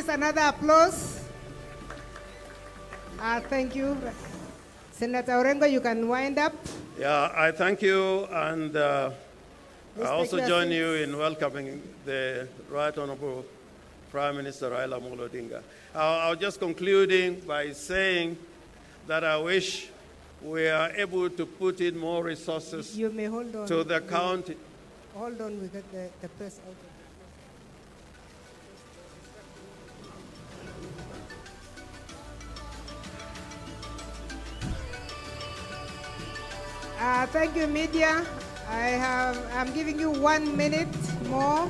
please, another applause. Thank you. Senator Orengo, you can wind up. Yeah, I thank you, and I also join you in welcoming the Right Honorable Prime Minister Raila Odinga. I'll just concluding by saying that I wish we are able to put in more resources you may hold on to the county. Hold on, we get the press out. Thank you, media. I'm giving you 1 minute more.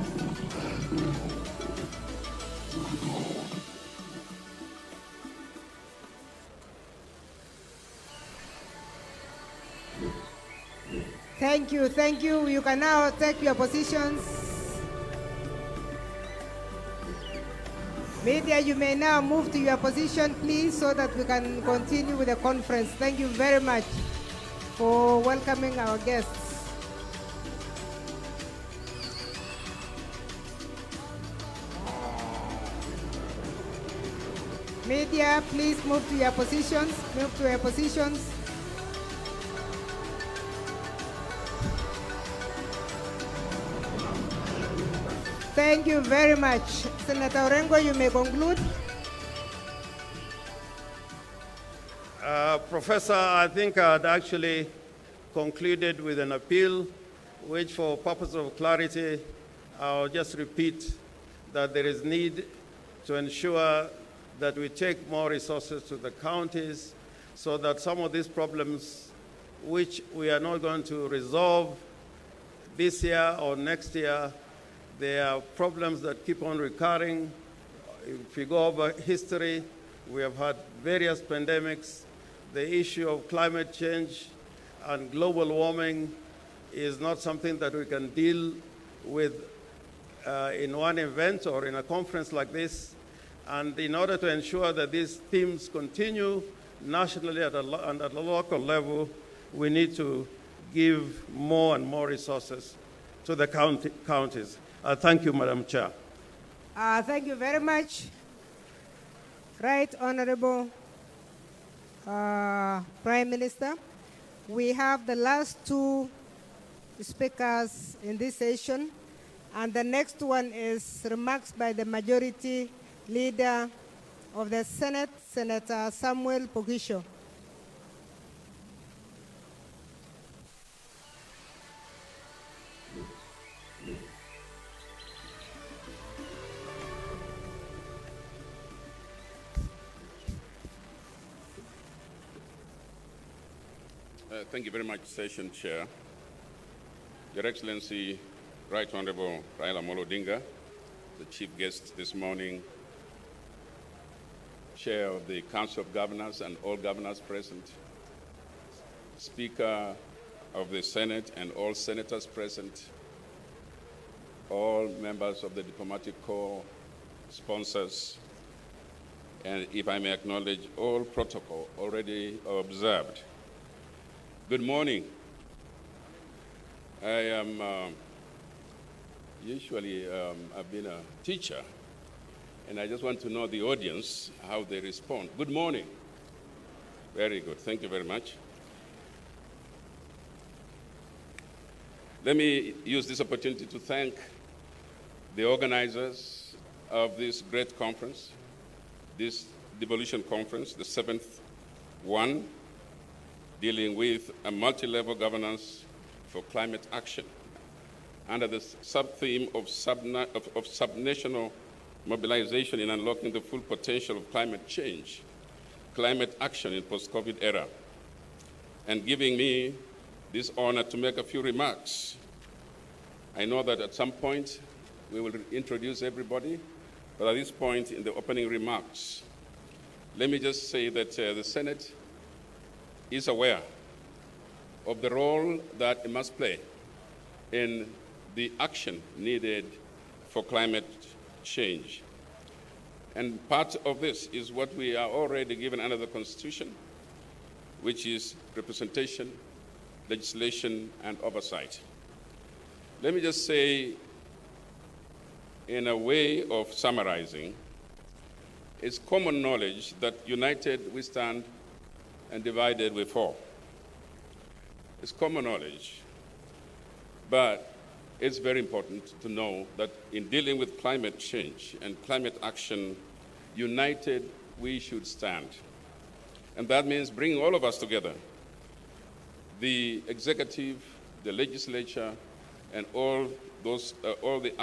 Thank you, thank you. You can now take your positions. Media, you may now move to your position, please, so that we can continue with the conference. Thank you very much for welcoming our guests. Media, please move to your positions. Move to your positions. Thank you very much. Senator Orengo, you may conclude. Professor, I think I'd actually concluded with an appeal, which for purpose of clarity, I'll just repeat that there is need to ensure that we take more resources to the counties so that some of these problems, which we are not going to resolve this year or next year, there are problems that keep on recurring. If we go over history, we have had various pandemics. The issue of climate change and global warming is not something that we can deal with in one event or in a conference like this. And in order to ensure that these themes continue nationally and at a local level, we need to give more and more resources to the counties. Thank you, Madam Chair. Thank you very much. Right Honorable Prime Minister, we have the last two speakers in this session, and the next one is remarks by the Majority Leader of the Senate, Senator Samuel Pogisho. Thank you very much, Session Chair. Your Excellency, Right Honorable Raila Odinga, the Chief Guest this morning, Chair of the Council of Governors and all governors present, Speaker of the Senate and all senators present, all members of the Diplomatic Corps, sponsors, and if I may acknowledge all protocol already observed. Good morning. I am usually I've been a teacher, and I just want to know the audience, how they respond. Good morning. Very good. Thank you very much. Let me use this opportunity to thank the organizers of this great conference, this Devolution conference, the 7th one, dealing with a multi-level governance for climate action under the sub-theme of subnational mobilization in unlocking the full potential of climate change, climate action in post-COVID era, and giving me this honor to make a few remarks. I know that at some point we will introduce everybody, but at this point in the opening remarks, let me just say that the Senate is aware of the role that it must play in the action needed for climate change. And part of this is what we are already given under the Constitution, which is representation, legislation, and oversight. Let me just say, in a way of summarizing, It's common knowledge that united we stand and divided we fall. It's common knowledge. But it's very important to know that in dealing with climate change and climate action, united we should stand. And that means bringing all of us together, the executive, the legislature, and all the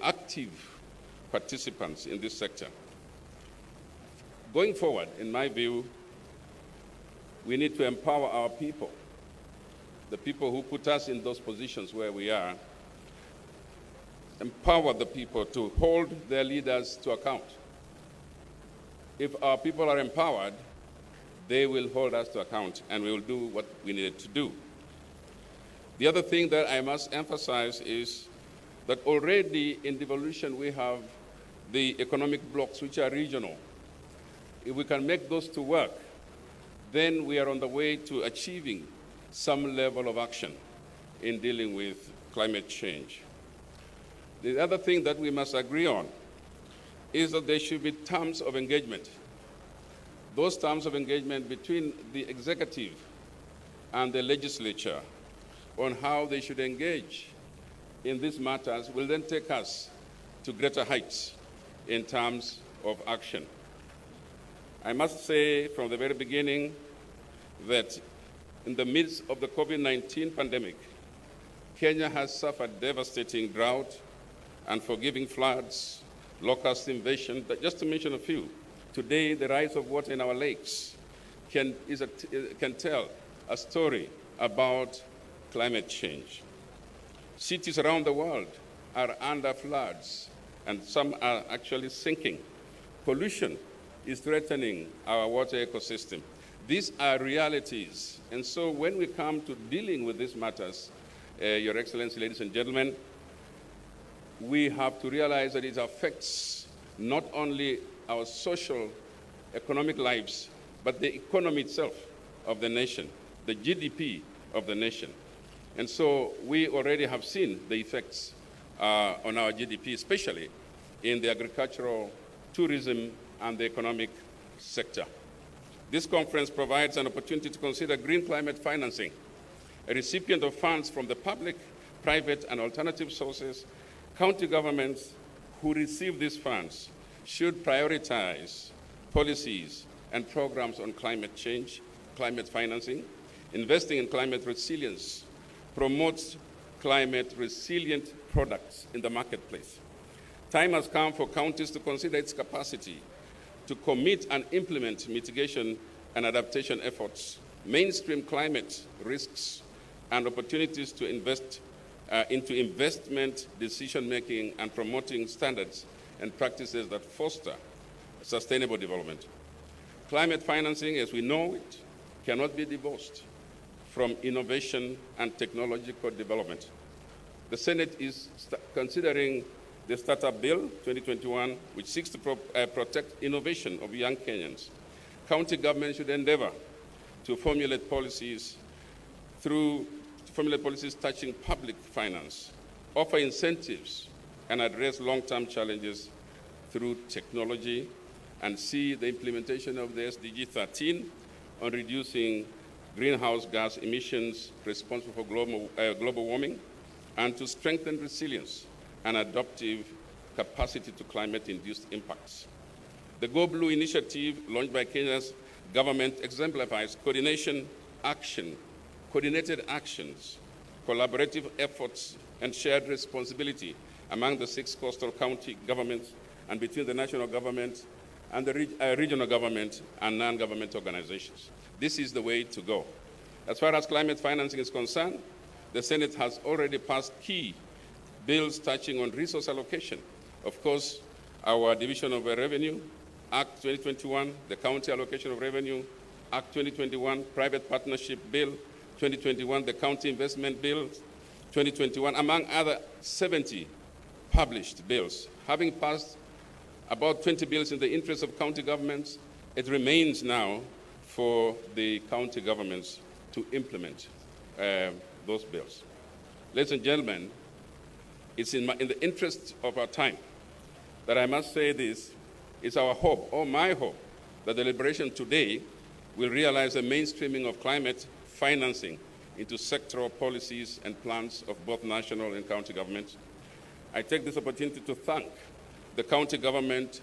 active participants in this sector. Going forward, in my view, we need to empower our people, the people who put us in those positions where we are, empower the people to hold their leaders to account. If our people are empowered, they will hold us to account and we will do what we needed to do. The other thing that I must emphasize is that already in devolution we have the economic blocks which are regional. If we can make those to work, then we are on the way to achieving some level of action in dealing with climate change. The other thing that we must agree on is that there should be terms of engagement. Those terms of engagement between the executive and the legislature on how they should engage in these matters will then take us to greater heights in terms of action. I must say from the very beginning that in the midst of the COVID-19 pandemic, Kenya has suffered devastating drought, unforgiving floods, locust invasion, but just to mention a few. Today, the rise of water in our lakes can tell a story about climate change. Cities around the world are under floods, and some are actually sinking. Pollution is threatening our water ecosystem. These are realities. And so when we come to dealing with these matters, Your Excellency, ladies and gentlemen, we have to realize that it affects not only our social, economic lives, but the economy itself of the nation, the GDP of the nation. And so we already have seen the effects on our GDP, especially in the agricultural, tourism, and the economic sector. This conference provides an opportunity to consider green climate financing. A recipient of funds from the public, private, and alternative sources, county governments who receive these funds should prioritize policies and programs on climate change, climate financing, investing in climate resilience, promotes climate resilient products in the marketplace. Time has come for counties to consider its capacity to commit and implement mitigation and adaptation efforts, mainstream climate risks, and opportunities to invest into investment decision-making and promoting standards and practices that foster sustainable development. Climate financing, as we know it, cannot be divorced from innovation and technological development. The Senate is considering the Startup Bill 2021, which seeks to protect innovation of young Kenyans. County governments should endeavor to formulate policies touching public finance, offer incentives, and address long-term challenges through technology, and see the implementation of the SDG 13 on reducing greenhouse gas emissions responsible for global warming, and to strengthen resilience and adaptive capacity to climate-induced impacts. The Go Blue initiative launched by Kenya's government exemplifies coordinated actions, collaborative efforts, and shared responsibility among the 6 coastal county governments and between the national government and the regional government and non-government organizations. This is the way to go. As far as climate financing is concerned, the Senate has already passed key bills touching on resource allocation. Of course, our Division of Revenue, Act 2021, the County Allocation of Revenue, Act 2021, Private Partnership Bill 2021, the County Investment Bill 2021, among other 70 published bills. Having passed about 20 bills in the interest of county governments, it remains now for the county governments to implement those bills. Ladies and gentlemen, it's in the interest of our time that I must say this, it's our hope, or my hope, that the deliberation today will realize the mainstreaming of climate financing into sectoral policies and plans of both national and county governments. I take this opportunity to thank the county government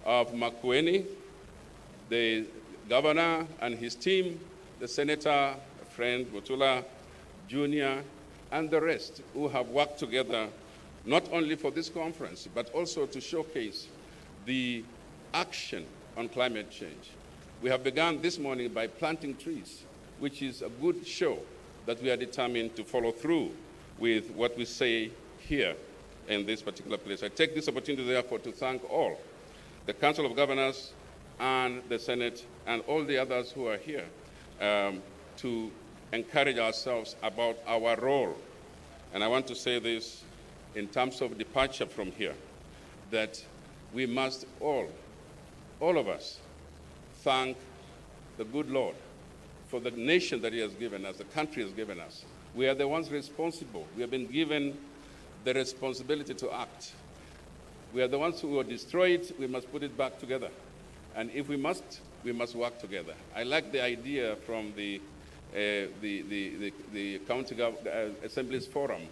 of Makueni, the governor and his team, the Senator, friend Mutula Jr., and the rest who have worked together not only for this conference, but also to showcase the action on climate change. We have begun this morning by planting trees, which is a good show that we are determined to follow through with what we say here in this particular place. I take this opportunity, therefore, to thank all, the Council of Governors and the Senate and all the others who are here to encourage ourselves about our role. And I want to say this in terms of departure from here, that we must all of us, thank the good Lord for the nation that he has given us, the country has given us. We are the ones responsible. We have been given the responsibility to act. We are the ones who will destroy it. We must put it back together. And if we must work together. I like the idea from the County Assemblies Forum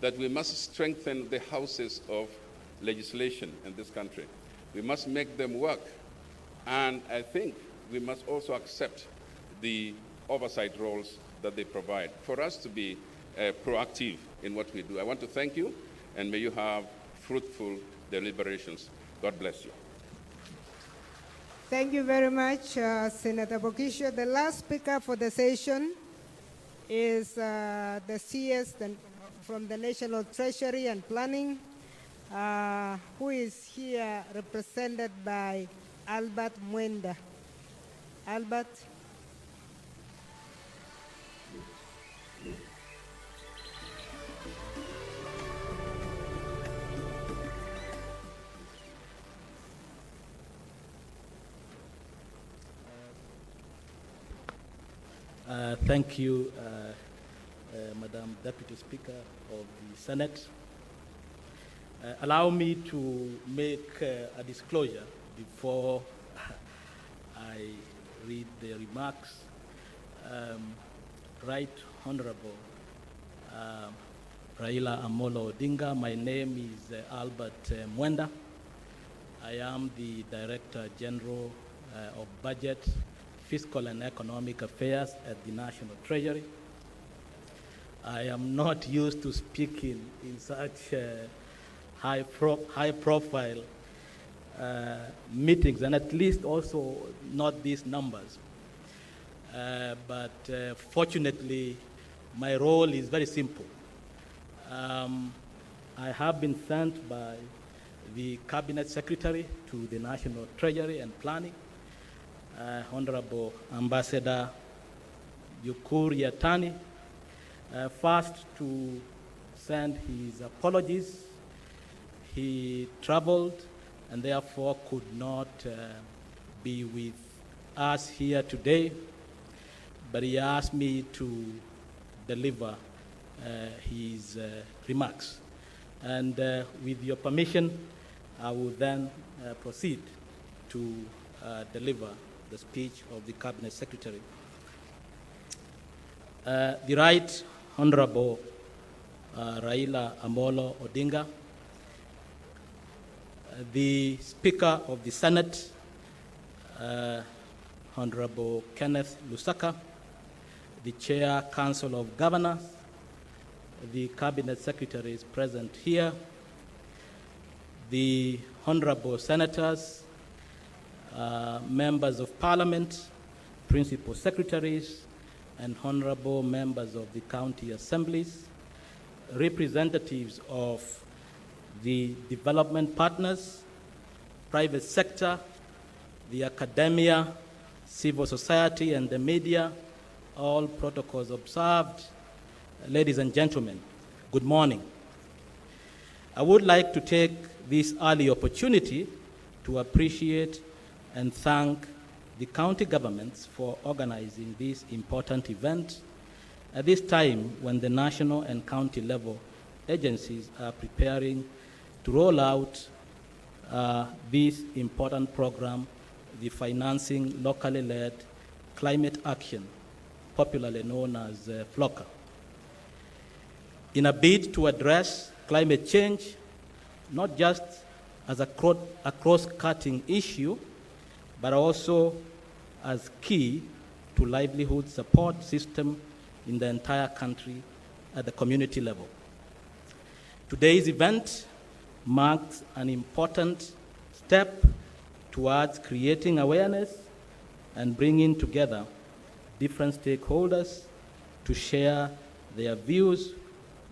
that we must strengthen the houses of legislation in this country. We must make them work. And I think we must also accept the oversight roles that they provide for us to be proactive in what we do. I want to thank you, and may you have fruitful deliberations. God bless you. Thank you very much, Senator Bokisho. The last speaker for the session is the CS from the National Treasury and Planning, who is here represented by Albert Mwenda. Albert. Thank you, Madam Deputy Speaker of the Senate. Allow me to make a disclosure before I read the remarks. Right Honorable Raila Amolo Odinga, my name is Albert Mwenda. I am the Director General of Budget, Fiscal and Economic Affairs at the National Treasury. I am not used to speaking in such high-profile meetings, and at least also not these numbers. But fortunately, my role is very simple. I have been sent by the Cabinet Secretary to the National Treasury and Planning, Honorable Ambassador Uhuru Kenyatta, first to send his apologies. He traveled and therefore could not be with us here today, but he asked me to deliver his remarks. And with your permission, I will then proceed to deliver the speech of the Cabinet Secretary. The Right Honorable Raila Amolo Odinga, the Speaker of the Senate, Honorable Kenneth Lusaka, the Chair Council of Governors, the Cabinet Secretaries present here, the Honorable Senators, members of Parliament, Principal Secretaries, and Honorable members of the County Assemblies, representatives of the development partners, private sector, the academia, civil society, and the media, all protocols observed. Ladies and gentlemen, good morning. I would like to take this early opportunity to appreciate and thank the county governments for organizing this important event at this time when the national and county level agencies are preparing to roll out this important program, the Financing Locally Led Climate Action, popularly known as FLOCA. In a bid to address climate change, not just as a cross-cutting issue, but also as key to livelihood support system in the entire country at the community level. Today's event marks an important step towards creating awareness and bringing together different stakeholders to share their views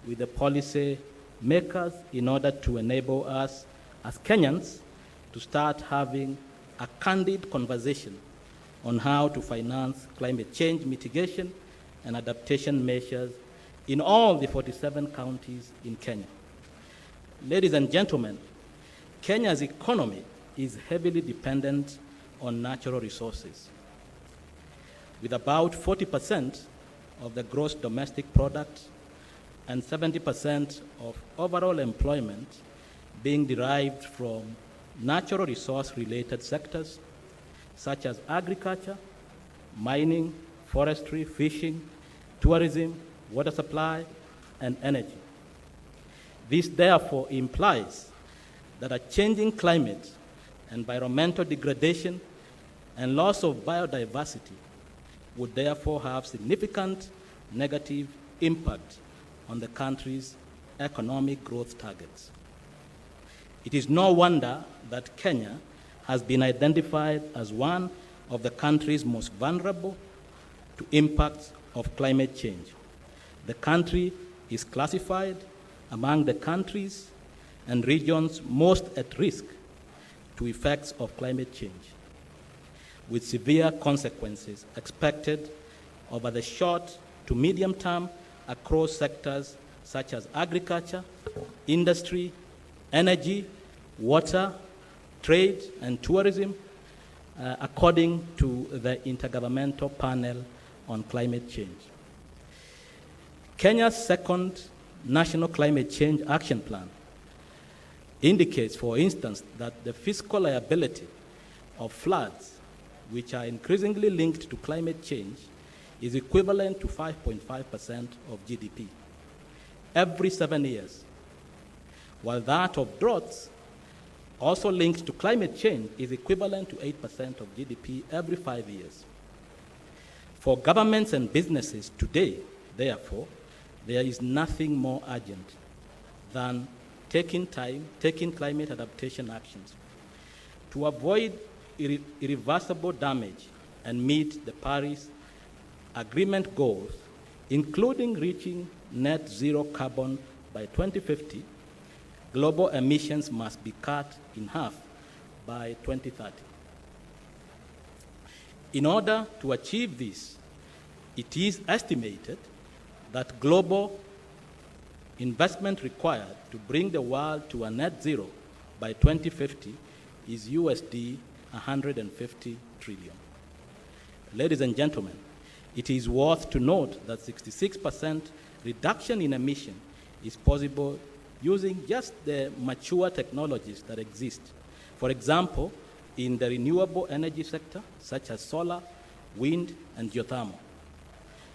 with the policy makers in order to enable us as Kenyans to start having a candid conversation on how to finance climate change mitigation and adaptation measures in all the 47 counties in Kenya. Ladies and gentlemen, Kenya's economy is heavily dependent on natural resources, with about 40% of the gross domestic product and 70% of overall employment being derived from natural resource-related sectors such as agriculture, mining, forestry, fishing, tourism, water supply, and energy. This therefore implies that a changing climate, environmental degradation, and loss of biodiversity would therefore have significant negative impact on the country's economic growth targets. It is no wonder that Kenya has been identified as one of the countries most vulnerable to impacts of climate change. The country is classified among the countries and regions most at risk to effects of climate change, with severe consequences expected over the short to medium term across sectors such as agriculture, industry, energy, water, trade, and tourism, according to the Intergovernmental Panel on Climate Change. Kenya's second National Climate Change Action Plan indicates, for instance, that the fiscal liability of floods, which are increasingly linked to climate change, is equivalent to 5.5% of GDP every 7 years, while that of droughts, also linked to climate change, is equivalent to 8% of GDP every 5 years. For governments and businesses today, therefore, there is nothing more urgent than taking climate adaptation actions to avoid irreversible damage and meet the Paris Agreement goals, including reaching net zero carbon by 2050. Global emissions must be cut in half by 2030. In order to achieve this, it is estimated that global investment required to bring the world to a net zero by 2050 is USD 150 trillion. Ladies and gentlemen, it is worth to note that 66% reduction in emission is possible using just the mature technologies that exist. For example, in the renewable energy sector, such as solar, wind, and geothermal,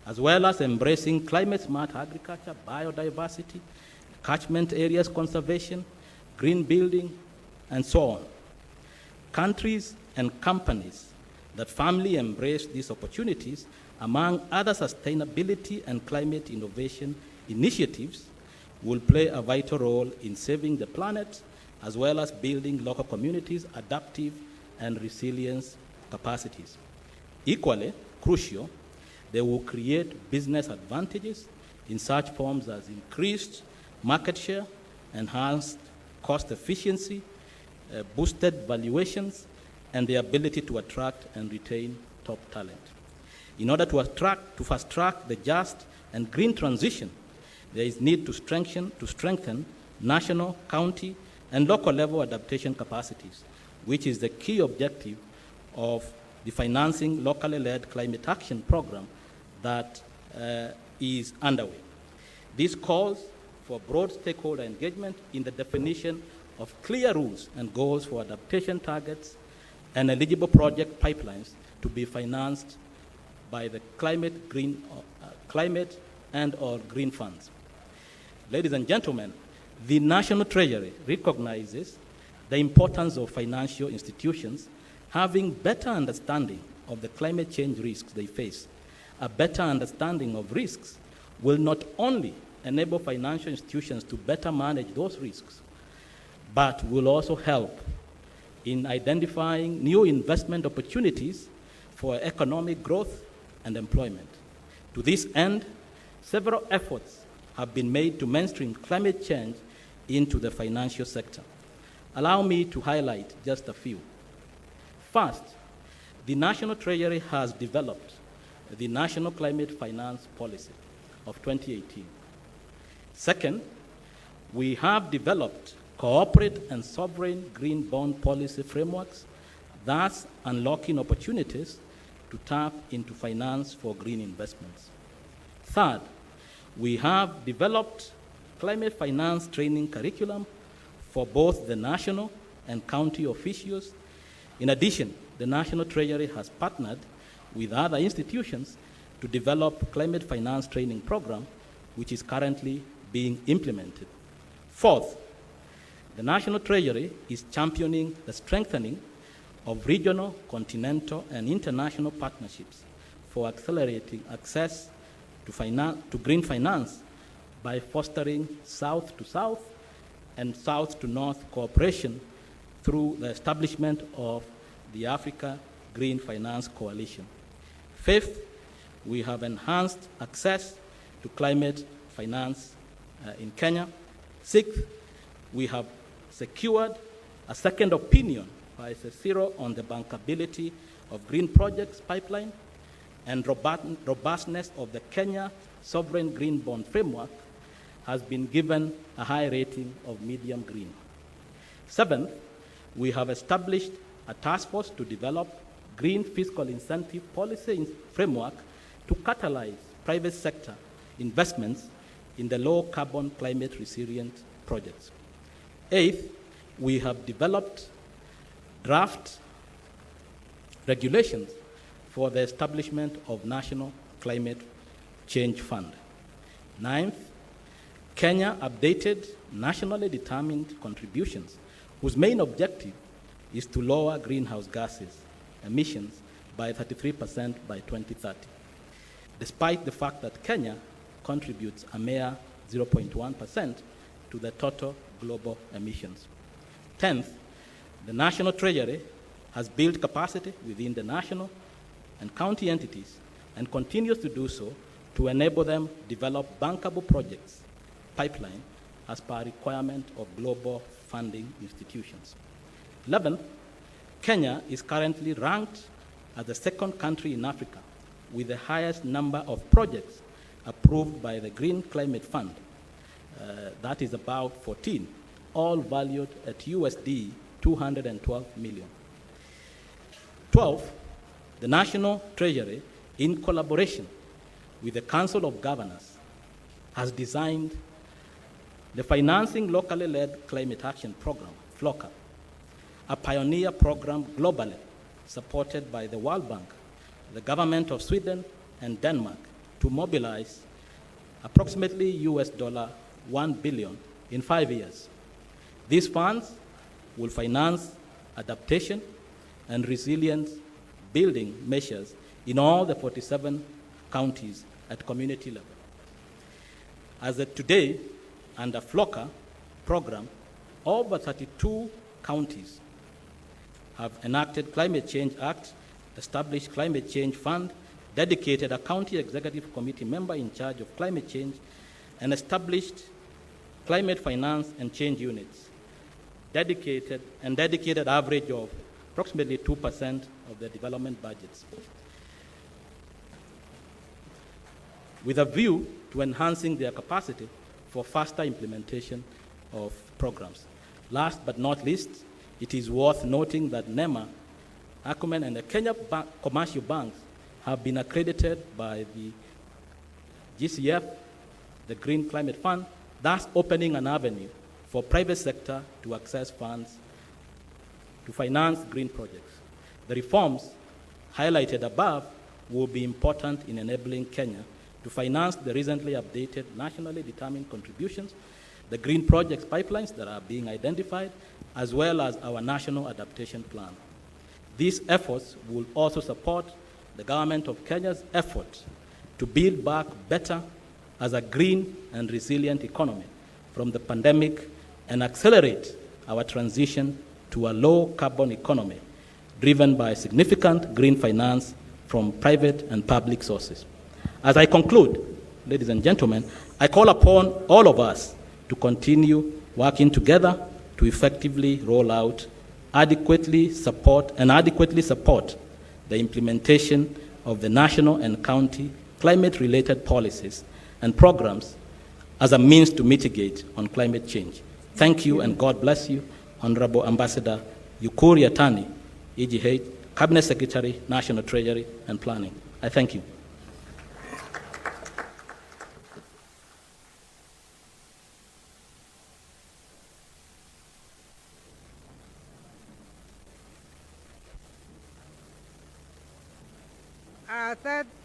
as well as embracing climate-smart agriculture, biodiversity, catchment areas conservation, green building, and so on. Countries and companies that firmly embrace these opportunities, among other sustainability and climate innovation initiatives, will play a vital role in saving the planet, as well as building local communities' adaptive and resilience capacities. Equally crucial, they will create business advantages in such forms as increased market share, enhanced cost efficiency, boosted valuations, and the ability to attract and retain top talent. In order to fast-track the just and green transition, there is need to strengthen national, county, and local level adaptation capacities, which is the key objective of the Financing Locally Led Climate Action Program that is underway. This calls for broad stakeholder engagement in the definition of clear rules and goals for adaptation targets and eligible project pipelines to be financed by the climate and or green funds. Ladies and gentlemen, the National Treasury recognizes the importance of financial institutions having better understanding of the climate change risks they face. A better understanding of risks will not only enable financial institutions to better manage those risks, but will also help in identifying new investment opportunities for economic growth and employment. To this end, several efforts have been made to mainstream climate change into the financial sector. Allow me to highlight just a few. First, the National Treasury has developed the National Climate Finance Policy of 2018. Second, we have developed corporate and sovereign green bond policy frameworks, thus unlocking opportunities to tap into finance for green investments. Third, we have developed climate finance training curriculum for both the national and county officials. In addition, the National Treasury has partnered with other institutions to develop climate finance training program, which is currently being implemented. Fourth, the National Treasury is championing the strengthening of regional, continental, and international partnerships for accelerating access to green finance by fostering South to South and South to North cooperation through the establishment of the Africa Green Finance Coalition. Fifth, we have enhanced access to climate finance in Kenya. Sixth, we have secured a second opinion by CSIRO on the bankability of green projects pipeline, and robustness of the Kenya Sovereign Green Bond Framework has been given a high rating of medium green. Seventh, we have established a task force to develop green fiscal incentive policy framework to catalyze private sector investments in the low carbon climate resilient projects. Eighth, we have developed draft regulations for the establishment of National Climate Change Fund. Ninth, Kenya updated nationally determined contributions whose main objective is to lower greenhouse gases emissions by 33% by 2030, despite the fact that Kenya contributes a mere 0.1% to the total global emissions. 10th, the National Treasury has built capacity within the national and county entities and continues to do so to enable them develop bankable projects pipeline as per requirement of global funding institutions. 11th, Kenya is currently ranked as the second country in Africa with the highest number of projects approved by the Green Climate Fund. That is about 14, all valued at USD 212 million. 12th, the National Treasury, in collaboration with the Council of Governors, has designed the Financing Locally Led Climate Action Program, FLOCA, a pioneer program globally supported by the World Bank, the government of Sweden and Denmark to mobilize approximately $1 billion in 5 years. These funds will finance adaptation and resilience building measures in all the 47 counties at community level. As of today, under FLOCA program, over 32 counties have enacted Climate Change Act, established Climate Change Fund, dedicated a county executive committee member in charge of climate change, and established climate finance and change units, dedicated average of approximately 2% of the development budgets, with a view to enhancing their capacity for faster implementation of programs. Last but not least, it is worth noting that NEMA, Acumen, and the Kenya commercial banks have been accredited by the GCF, the Green Climate Fund, thus opening an avenue for private sector to access funds to finance green projects. The reforms highlighted above will be important in enabling Kenya to finance the recently updated nationally determined contributions, the green projects pipelines that are being identified, as well as our national adaptation plan. These efforts will also support the government of Kenya's effort to build back better as a green and resilient economy from the pandemic and accelerate our transition to a low-carbon economy driven by significant green finance from private and public sources. As I conclude, ladies and gentlemen, I call upon all of us to continue working together to effectively roll out, adequately support the implementation of the national and county climate-related policies and programs as a means to mitigate on climate change. Thank you and God bless you, Honorable Ambassador Uhuru Kenyatta, EGH, Cabinet Secretary, National Treasury and Planning. I thank you.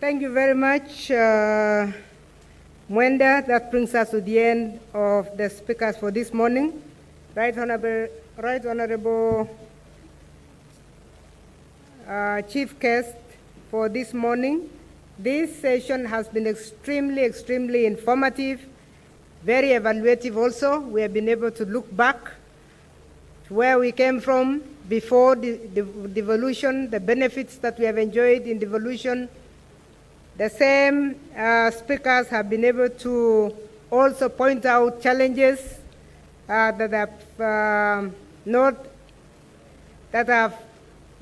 Thank you very much, Mwenda. That brings us to the end of the speakers for this morning. Right Honorable Chief Guest for this morning. This session has been extremely informative, very evaluative also. We have been able to look back to where we came from before the devolution, the benefits that we have enjoyed in devolution. The same speakers have been able to also point out challenges that have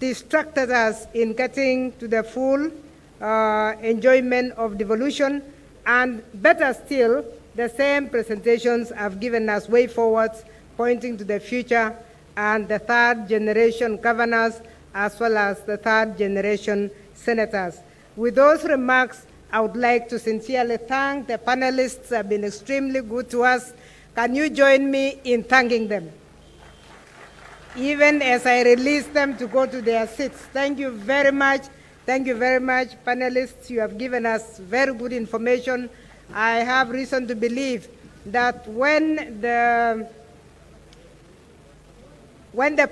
distracted us in getting to the full enjoyment of devolution. And better still, the same presentations have given us way forwards, pointing to the future and the third generation governors, as well as the third generation senators. With those remarks, I would like to sincerely thank the panelists who have been extremely good to us. Can you join me in thanking them? Even as I release them to go to their seats. Thank you very much. Thank you very much, panelists. You have given us very good information. I have reason to believe that when the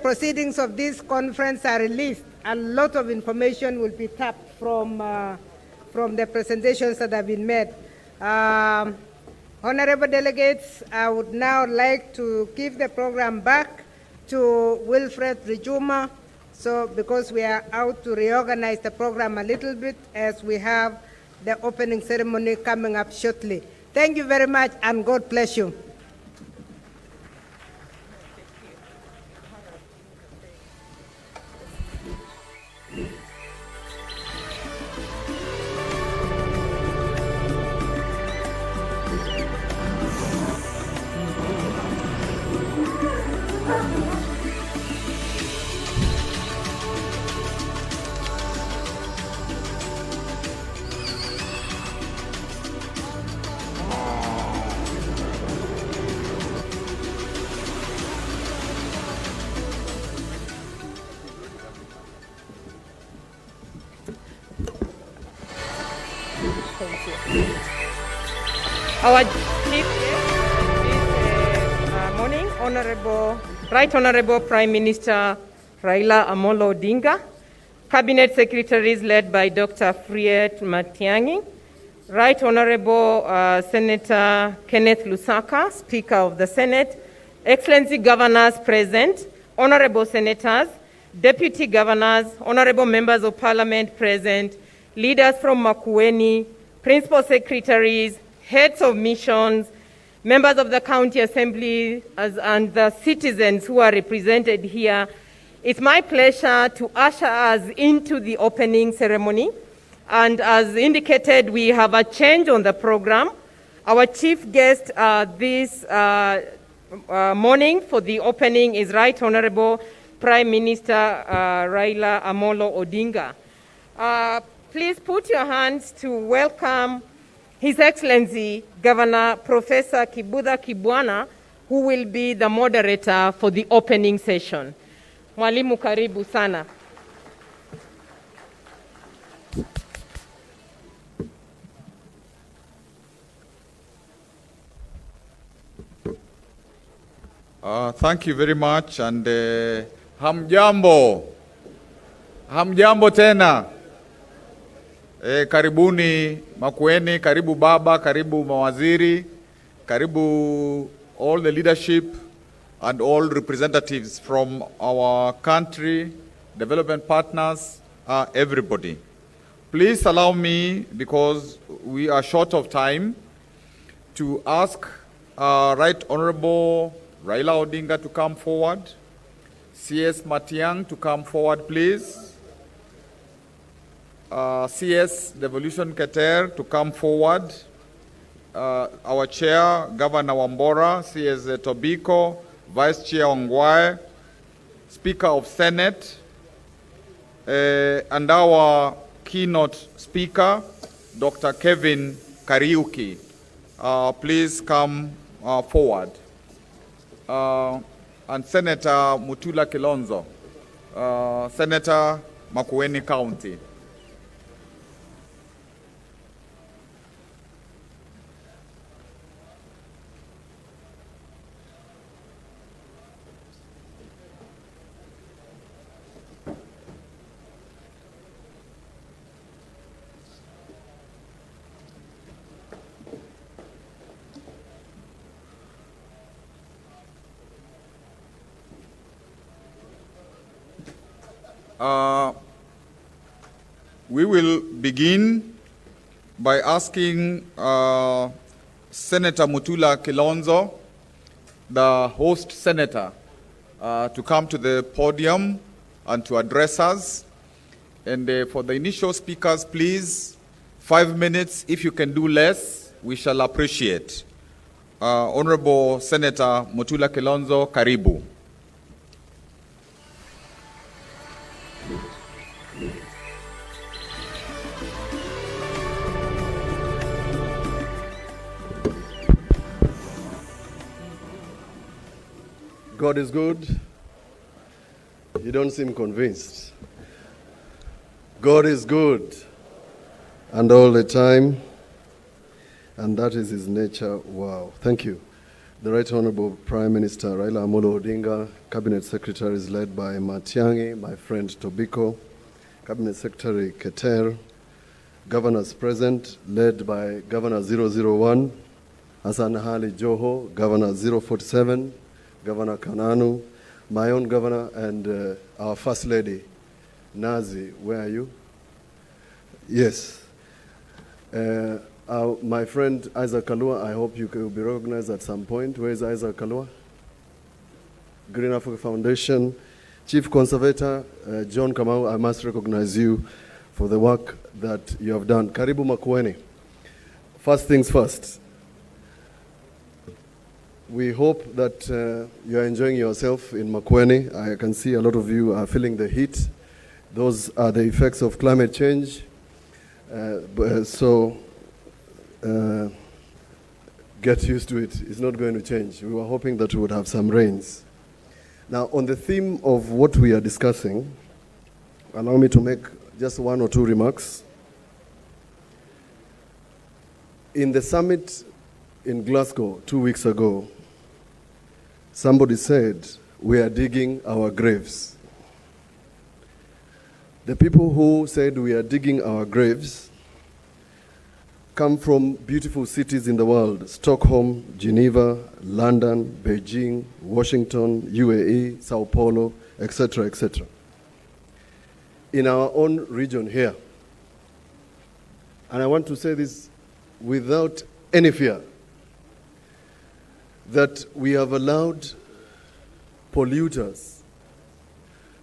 proceedings of this conference are released, a lot of information will be tapped from the presentations that have been made. Honorable delegates, I would now like to give the program back to Wilfred Rijuma, because we are out to reorganize the program a little bit as we have the opening ceremony coming up shortly. Thank you very much and God bless you. Our chief guest this morning, Right Honorable Prime Minister Raila Odinga, Cabinet Secretaries led by Dr. Fred Matiang'i, Right Honorable Senator Kenneth Lusaka, Speaker of the Senate, Excellency Governors present, Honorable Senators, Deputy Governors, Honorable Members of Parliament present, leaders from Makueni, Principal Secretaries, heads of missions, members of the County Assembly, and the citizens who are represented here. It's my pleasure to usher us into the opening ceremony. And as indicated, we have a change on the program. Our chief guest this morning for the opening is Right Honorable Prime Minister Raila Odinga. Please put your hands to welcome His Excellency Governor Professor Kibudha Kibwana, who will be the moderator for the opening session. Mwalimu, karibu sana. Thank you very much, and hamjambo tena. Karibuni Makueni, karibu baba, karibu mawaziri, karibu all the leadership and all representatives from our country, development partners, everybody. Please allow me, because we are short of time, to ask Right Honorable Raila Odinga to come forward. CS Matiang'i to come forward, please. CS Devolution to come forward. Our Chair, Governor Wambora, CS Tobiko, Vice Chair Ongwae, Speaker of Senate, and our keynote speaker, Dr. Kevin Kariuki. Please come forward. And Senator Mutula Kilonzo, Senator Makueni County. We will begin by asking Senator Mutula Kilonzo, the host senator, to come to the podium and to address us. And for the initial speakers, please, 5 minutes. If you can do less, we shall appreciate. Honorable Senator Mutula Kilonzo, karibu. God is good. You don't seem convinced. God is good, and all the time, and that is his nature. Wow. Thank you. The Right Honorable Prime Minister Raila Odinga, Cabinet Secretaries led by Matiang'i, my friend Tobiko, Cabinet Secretary Keter, Governors present led by Governor 001, Hassan Hali Joho, Governor 047, Governor Kananu, my own governor, and our First Lady, Nazi. Where are you? Yes. My friend Isaac Kalua, I hope you will be recognized at some point. Where is Isaac Kalua? Green Africa Foundation. Chief Conservator, John Kamau, I must recognize you for the work that you have done. Karibu Makueni. First things first. We hope that you are enjoying yourself in Makueni. I can see a lot of you are feeling the heat. Those are the effects of climate change. Get used to it. It's not going to change. We were hoping that we would have some rains. Now, on the theme of what we are discussing, allow me to make just 1 or 2 remarks. In the summit in Glasgow 2 weeks ago, somebody said, we are digging our graves. The people who said we are digging our graves come from beautiful cities in the world: Stockholm, Geneva, London, Beijing, Washington, UAE, Sao Paulo, etc., etc. In our own region here, and I want to say this without any fear, that we have allowed polluters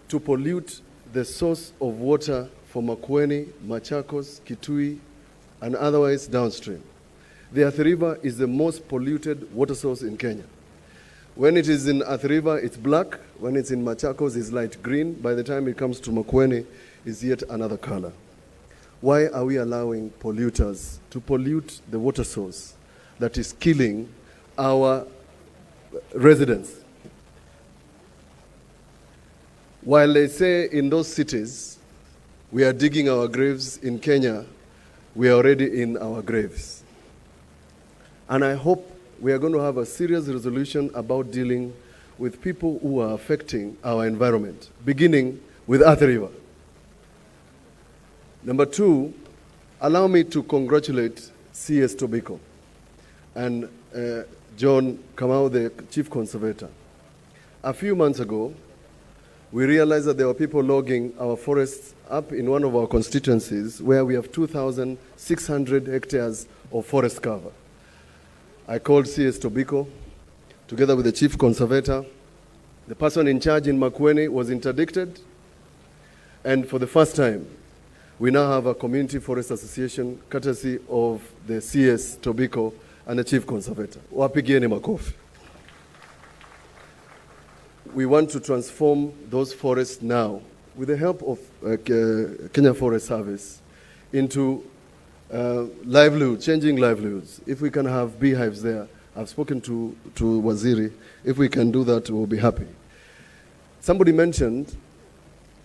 to pollute the source of water for Makueni, Machakos, Kitui, and otherwise downstream. The Athi River is the most polluted water source in Kenya. When it is in Athi River, it's black. When it's in Machakos, it's light green. By the time it comes to Makueni, it's yet another color. Why are we allowing polluters to pollute the water source that is killing our residents. While they say in those cities, we are digging our graves, in Kenya, we are already in our graves. And I hope we are going to have a serious resolution about dealing with people who are affecting our environment, beginning with Athi River. Number two, allow me to congratulate CS Tobiko and John Kamau, the Chief Conservator. A few months ago, we realized that there were people logging our forests up in one of our constituencies where we have 2,600 hectares of forest cover. I called CS Tobiko, together with the Chief Conservator. The person in charge in Makueni was interdicted, and for the first time, we now have a community forest association courtesy of the CS Tobiko and the Chief Conservator. Wapigieni makofi. We want to transform those forests now, with the help of Kenya Forest Service, into livelihoods, changing livelihoods. If we can have beehives there, I've spoken to Waziri. If we can do that, we'll be happy. Somebody mentioned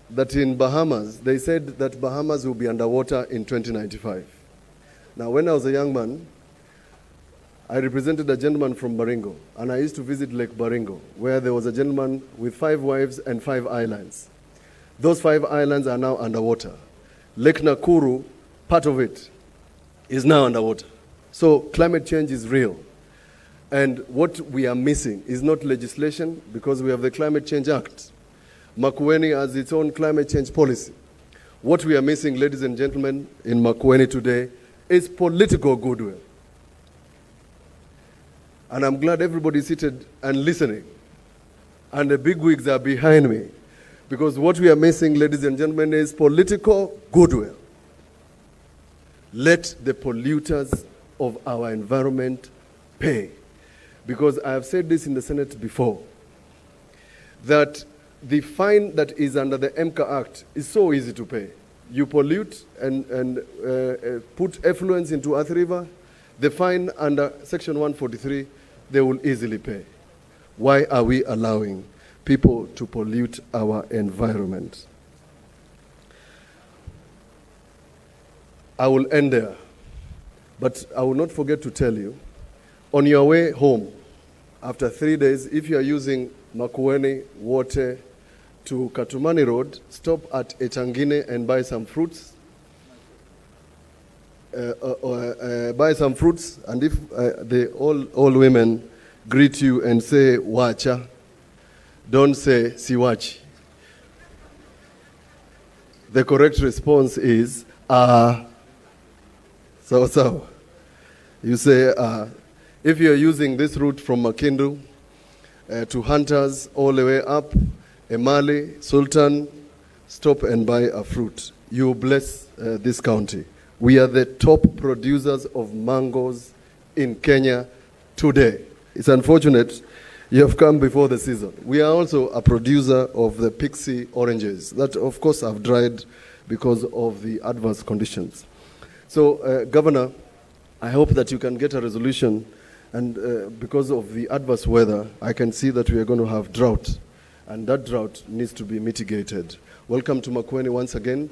that in Bahamas, they said that Bahamas will be underwater in 2095. Now, when I was a young man, I represented a gentleman from Baringo, and I used to visit Lake Baringo, where there was a gentleman with 5 wives and 5 islands. Those 5 islands are now underwater. Lake Nakuru, part of it, is now underwater. So climate change is real. And what we are missing is not legislation, because we have the Climate Change Act. Makueni has its own climate change policy. What we are missing, ladies and gentlemen, in Makueni today is political goodwill. And I'm glad everybody is seated and listening. And the bigwigs are behind me. Because what we are missing, ladies and gentlemen, is political goodwill. Let the polluters of our environment pay. Because I have said this in the Senate before, that the fine that is under the MCA Act is so easy to pay. You pollute and put effluents into Athi River, the fine under Section 143, they will easily pay. Why are we allowing people to pollute our environment? I will end there, but I will not forget to tell you, on your way home, after 3 days, if you are using Makueni, Wote to Katumani Road, stop at Etangine and buy some fruits. Buy some fruits, and if all women greet you and say wacha, don't say siwachi. The correct response is so. You say if you are using this route from Makindu to Hunters all the way up, Emali, Sultan, stop and buy a fruit. You bless this county. We are the top producers of mangoes in Kenya today. It's unfortunate you have come before the season. We are also a producer of the Pixie oranges that, of course, have dried because of the adverse conditions. So, Governor, I hope that you can get a resolution, and because of the adverse weather, I can see that we are going to have drought, and that drought needs to be mitigated. Welcome to Makueni once again.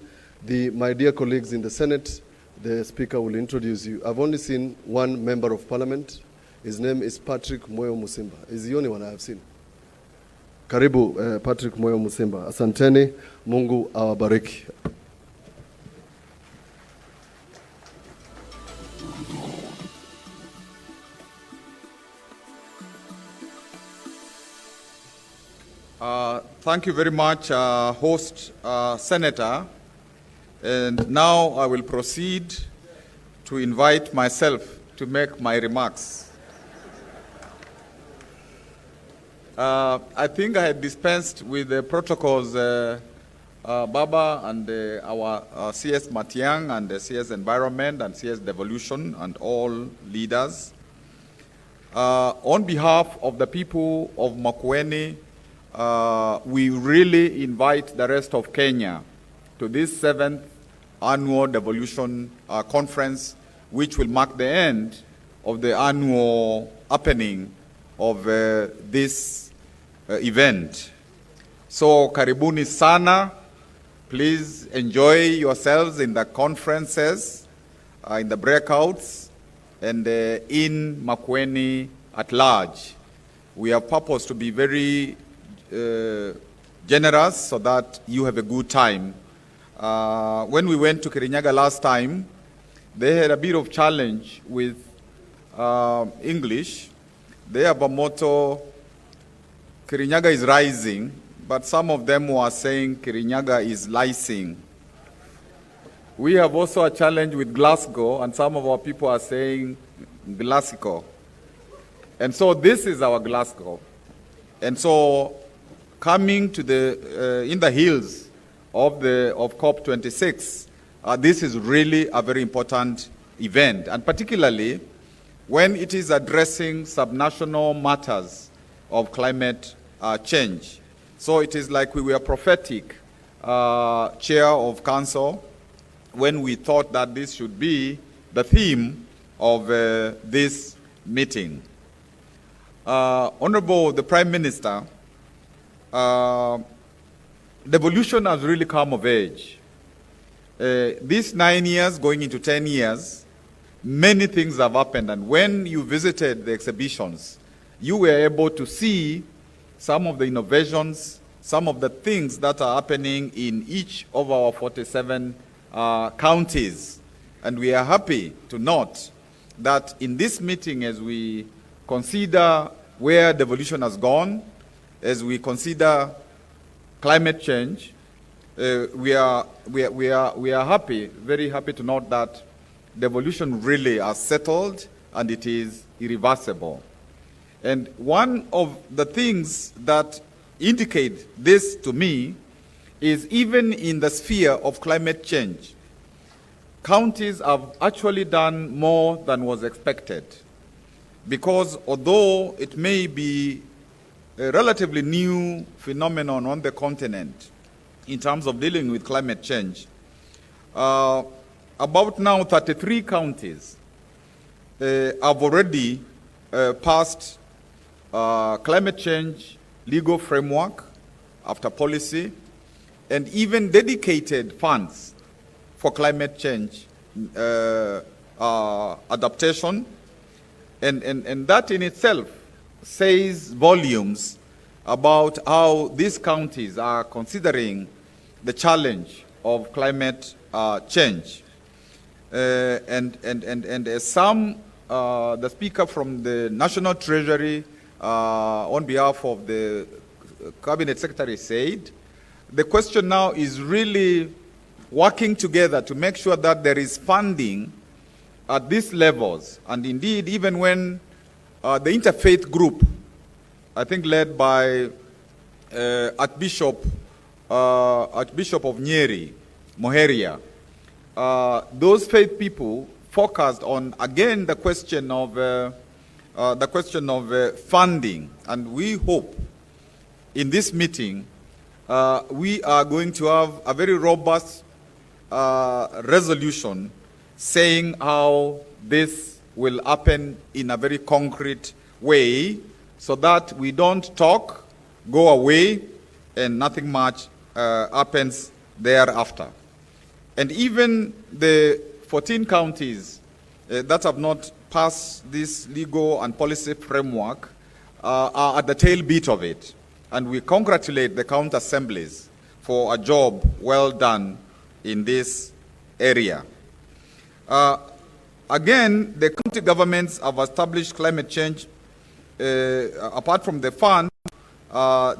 My dear colleagues in the Senate, the Speaker will introduce you. I've only seen one member of Parliament. His name is Patrick Moyo Musimba. He's the only one I have seen. Karibu, Patrick Moyo Musimba. Asanteni, Mungu awabariki. Thank you very much, host Senator. And now I will proceed to invite myself to make my remarks. I think I had dispensed with the protocols, Baba and our CS Matiang'i and the CS Environment and CS Devolution and all leaders. On behalf of the people of Makueni, we really invite the rest of Kenya to this 7th annual Devolution Conference, which will mark the end of the annual happening of this event. So karibuni sana. Please enjoy yourselves in the conferences, in the breakouts, and in Makueni at large. We have purpose to be very generous so that you have a good time. When we went to Kirinyaga last time, they had a bit of challenge with English. They have a motto, Kirinyaga is rising, but some of them were saying Kirinyaga is lysing. We have also a challenge with Glasgow, and some of our people are saying Glasgow. And so this is our Glasgow. And so coming to the, in the hills of COP26, this is really a very important event, and particularly when it is addressing subnational matters of climate change. So it is like we were prophetic, chair of council, when we thought that this should be the theme of this meeting. Honorable the Prime Minister, devolution has really come of age. These 9 years going into 10 years, many things have happened, and when you visited the exhibitions, you were able to see some of the innovations, some of the things that are happening in each of our 47 counties. And we are happy to note that in this meeting, as we consider where devolution has gone, as we consider climate change, we are happy, very happy to note that devolution really has settled and it is irreversible. And one of the things that indicate this to me is even in the sphere of climate change, counties have actually done more than was expected. Because although it may be a relatively new phenomenon on the continent in terms of dealing with climate change, about now 33 counties have already passed climate change legal framework after policy, and even dedicated funds for climate change adaptation. And that in itself says volumes about how these counties are considering the challenge of climate change. And as some, the speaker from the National Treasury on behalf of the Cabinet Secretary said, the question now is really working together to make sure that there is funding at these levels. And indeed, even when the interfaith group, I think led by Archbishop of Nyeri, Moheria, those faith people focused on, again, the question of funding. And we hope in this meeting we are going to have a very robust resolution saying how this will happen in a very concrete way, so that we don't talk, go away, and nothing much happens thereafter. And even the 14 counties that have not passed this legal and policy framework are at the tail beat of it. And we congratulate the county assemblies for a job well done in this area. Again, the county governments have established climate change. Apart from the fund,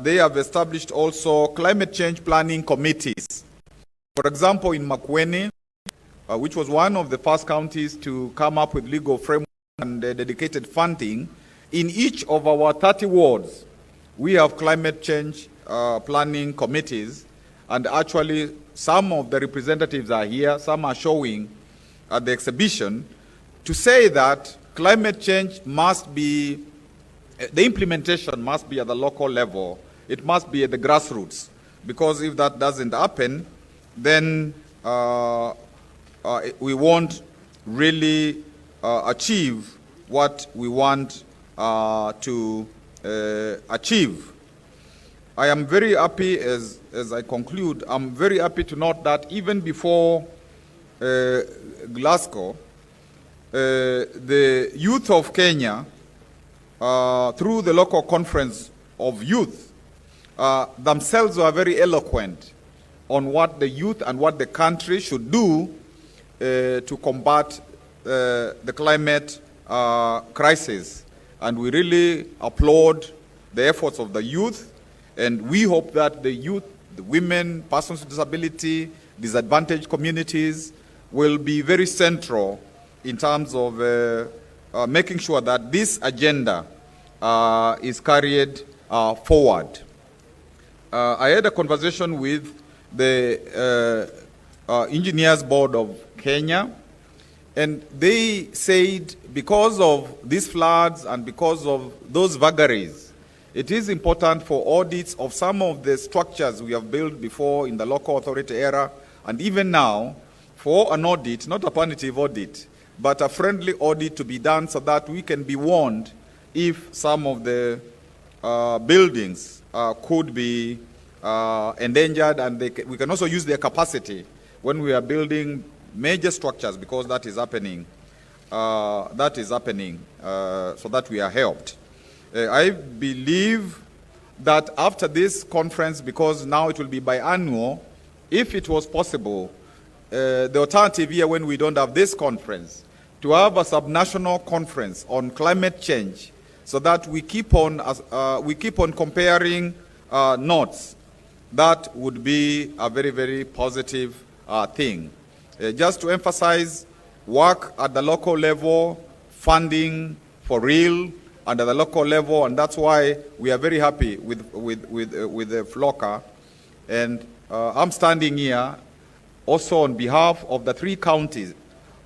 they have established also climate change planning committees. For example, in Makueni, which was one of the first counties to come up with legal framework and dedicated funding, in each of our 30 wards, we have climate change planning committees, and actually some of the representatives are here, some are showing at the exhibition, to say that climate change must be, the implementation must be at the local level, it must be at the grassroots, because if that doesn't happen, then we won't really achieve what we want to achieve. I am very happy, as I conclude, I'm very happy to note that even before Glasgow, the youth of Kenya, through the local conference of youth, themselves were very eloquent on what the youth and what the country should do to combat the climate crisis. And we really applaud the efforts of the youth, and we hope that the youth, the women, persons with disability, disadvantaged communities will be very central in terms of making sure that this agenda is carried forward. I had a conversation with the Engineers Board of Kenya, and they said because of these floods and because of those vagaries, it is important for audits of some of the structures we have built before in the local authority era, and even now, for an audit, not a punitive audit, but a friendly audit to be done so that we can be warned if some of the buildings could be endangered, and we can also use their capacity when we are building major structures, because that is happening. So that we are helped. I believe that after this conference, because now it will be biannual, if it was possible, the alternative here when we don't have this conference, to have a subnational conference on climate change, so that we keep on comparing notes. That would be a very, very positive thing. Just to emphasize, work at the local level, funding for real, and at the local level, and that's why we are very happy with the FLOCA. And I'm standing here also on behalf of the 3 counties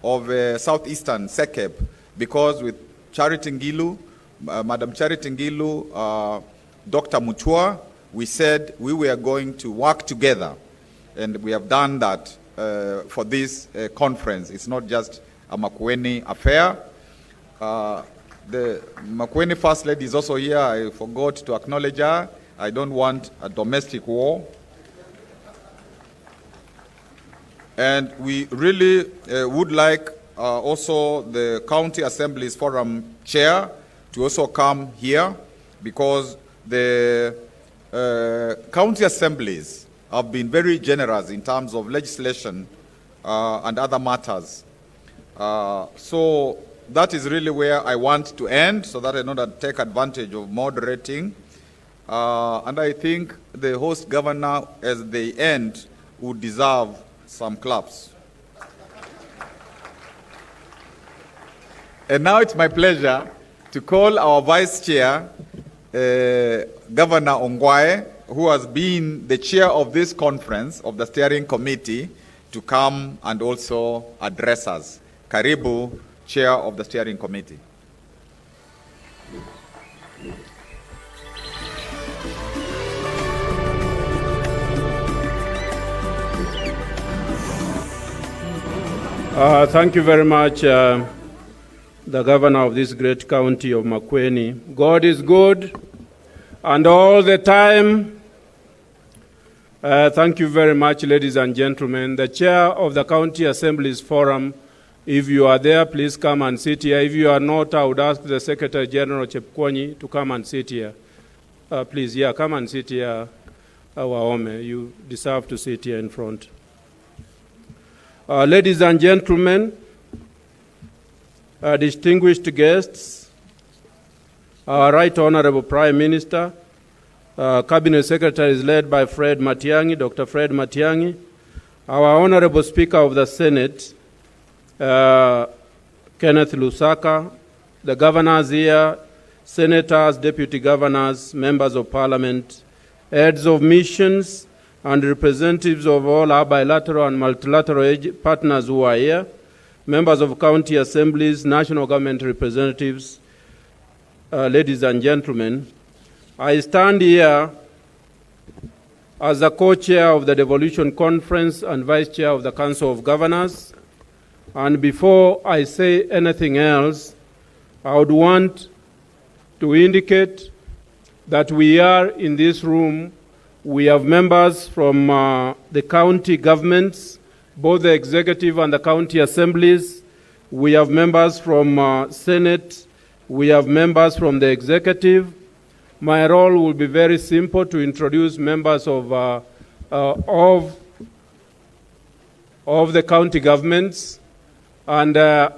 of southeastern SECEP, because with Charity Ngilu, Madam Charity Ngilu, Dr. Mutua, we said we were going to work together, and we have done that for this conference. It's not just a Makueni affair. The Makueni First Lady is also here. I forgot to acknowledge her. I don't want a domestic war. And we really would like also the County Assemblies Forum Chair to also come here, because the county assemblies have been very generous in terms of legislation and other matters. So that is really where I want to end, so that I not take advantage of moderating. And I think the host governor, as they end, would deserve some claps. And now it's my pleasure to call our Vice Chair, Governor Ongwae, who has been the chair of this conference, of the steering committee, to come and also address us. Karibu, Chair of the steering committee. Thank you very much, the governor of this great county of Makueni. God is good, and all the time. Thank you very much, ladies and gentlemen. The chair of the County Assemblies Forum, if you are there, please come and sit here. If you are not, I would ask the Secretary General Chepkwony to come and sit here. Please, yeah, come and sit here, Waome. You deserve to sit here in front. Ladies and gentlemen, distinguished guests, our Right Honorable Prime Minister, Cabinet Secretary is led by Fred Matiang'i, Dr. Fred Matiang'i, our Honorable Speaker of the Senate, Kenneth Lusaka, the governors here, senators, deputy governors, members of parliament, heads of missions, and representatives of all our bilateral and multilateral partners who are here, members of county assemblies, national government representatives, ladies and gentlemen, I stand here as the co-chair of the Devolution Conference and vice chair of the Council of Governors. And before I say anything else, I would want to indicate that we are in this room. We have members from the county governments, both the executive and the county assemblies. We have members from Senate. We have members from the executive. My role will be very simple, to introduce members of the county governments. And I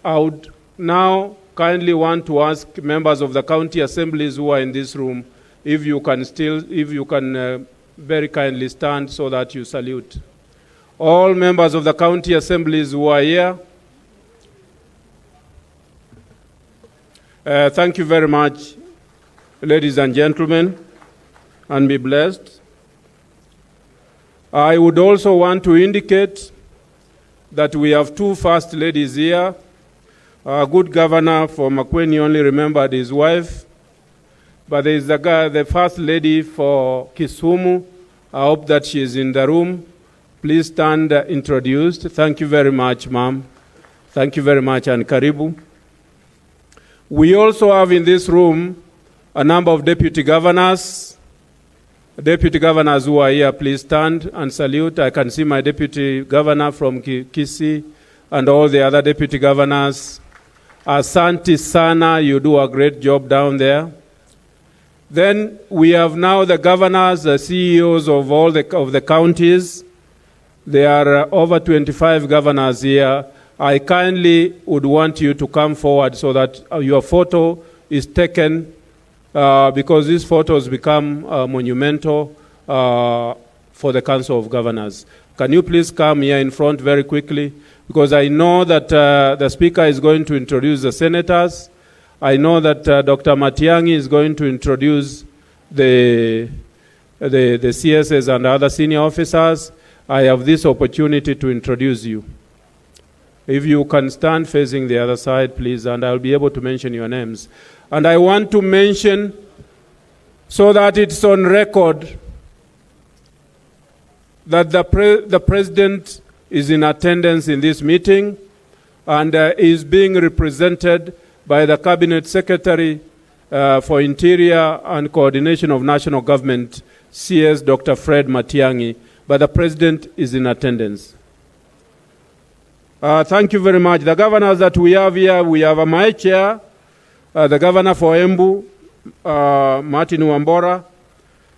would now kindly want to ask members of the county assemblies who are in this room if you can very kindly stand so that you salute. All members of the county assemblies who are here, thank you very much, ladies and gentlemen, and be blessed. I would also want to indicate that we have two first ladies here. Our good governor for Makueni only remembered his wife, but there is the first lady for Kisumu. I hope that she is in the room. Please stand introduced. Thank you very much, ma'am. Thank you very much, and karibu. We also have in this room a number of deputy governors. Deputy governors who are here, please stand and salute. I can see my deputy governor from Kisii and all the other deputy governors. Asante sana, you do a great job down there. Then we have now the governors, the CEOs of all the counties. There are over 25 governors here. I kindly would want you to come forward so that your photo is taken, because these photos become monumental for the Council of Governors. Can you please come here in front very quickly? Because I know that the Speaker is going to introduce the senators. I know that Dr. Matiang'i is going to introduce the CSs and other senior officers. I have this opportunity to introduce you. If you can stand facing the other side, please, and I'll be able to mention your names. And I want to mention, so that it's on record, that the President is in attendance in this meeting and is being represented by the Cabinet Secretary for Interior and Coordination of National Government, CS Dr. Fred Matiang'i, but the President is in attendance. Thank you very much. The governors that we have here, we have my chair, the governor for Embu, Martin Wambora.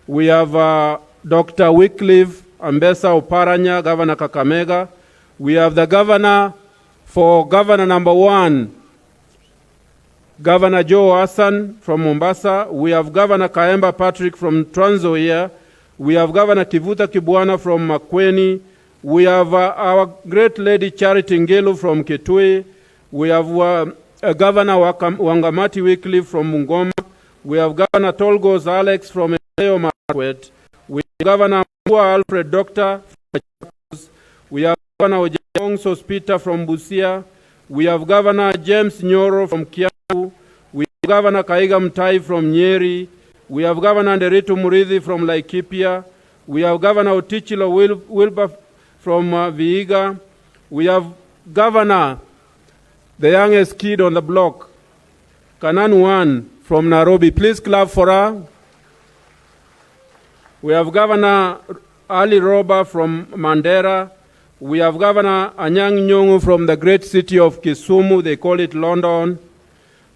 We have Dr. Wycliffe Ambesa Oparanya, Governor Kakamega. We have the governor for Governor number 1, Governor Joe Hassan from Mombasa. We have Governor Kaemba Patrick from Trans Nzoia. We have Governor Kivuta Kibwana from Makueni. We have our great lady Charity Ngelu from Kitui. We have Governor Wangamati Wycliffe from Mungoma. We have Governor Tolgos Alex from Elgeyo Marakwet. We have Governor Mbua Alfred Doctor from Machakos. We have Governor Ojong Sospita from Busia. We have Governor James Nyoro from Kiambu. We have Governor Kaiga Mtai from Nyeri. We have Governor Nderitu Murithi from Laikipia. We have Governor Otichilo Wilbur from Vihiga. We have Governor, the youngest kid on the block, Kanan Wan from Nairobi. Please clap for her. We have Governor Ali Roba from Mandera. We have Governor Anyang' Nyong'o from the great city of Kisumu. They call it London.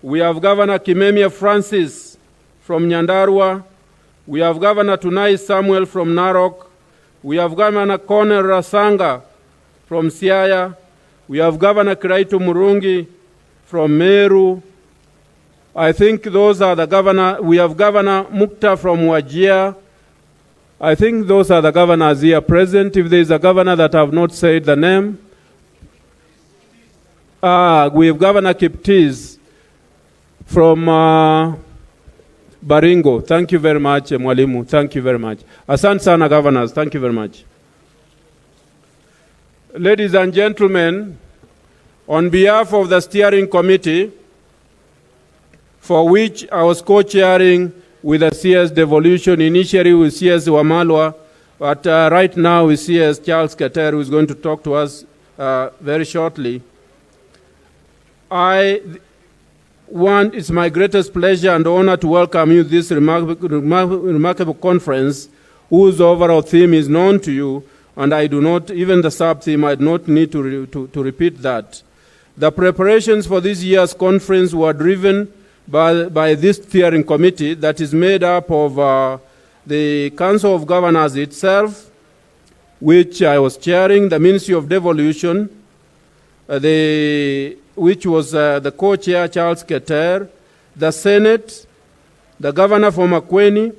We have Governor Kimemia Francis from Nyandarua. We have Governor Tunai Samuel from Narok. We have Governor Cornel Rasanga from Siaya. We have Governor Kiraitu Murungi from Meru. I think those are the governor. We have Governor Mukta from Wajir. I think those are the governors here present. If there is a governor that I have not said the name. We have Governor Kiptis from Baringo. Thank you very much, Mwalimu. Thank you very much. Asante sana, governors. Thank you very much. Ladies and gentlemen, on behalf of the steering committee, for which I was co-chairing with the CS Devolution, initially with CS Wamalwa, but right now with CS Charles Keter, who is going to talk to us very shortly. it's my greatest pleasure and honor to welcome you to this remarkable conference, whose overall theme is known to you, and I do not, even the sub-theme, I do not need to repeat that. The preparations for this year's conference were driven by this steering committee that is made up of the Council of Governors itself, which I was chairing, the Ministry of Devolution, which was the co-chair, Charles Keter, the Senate, the Governor for Makueni.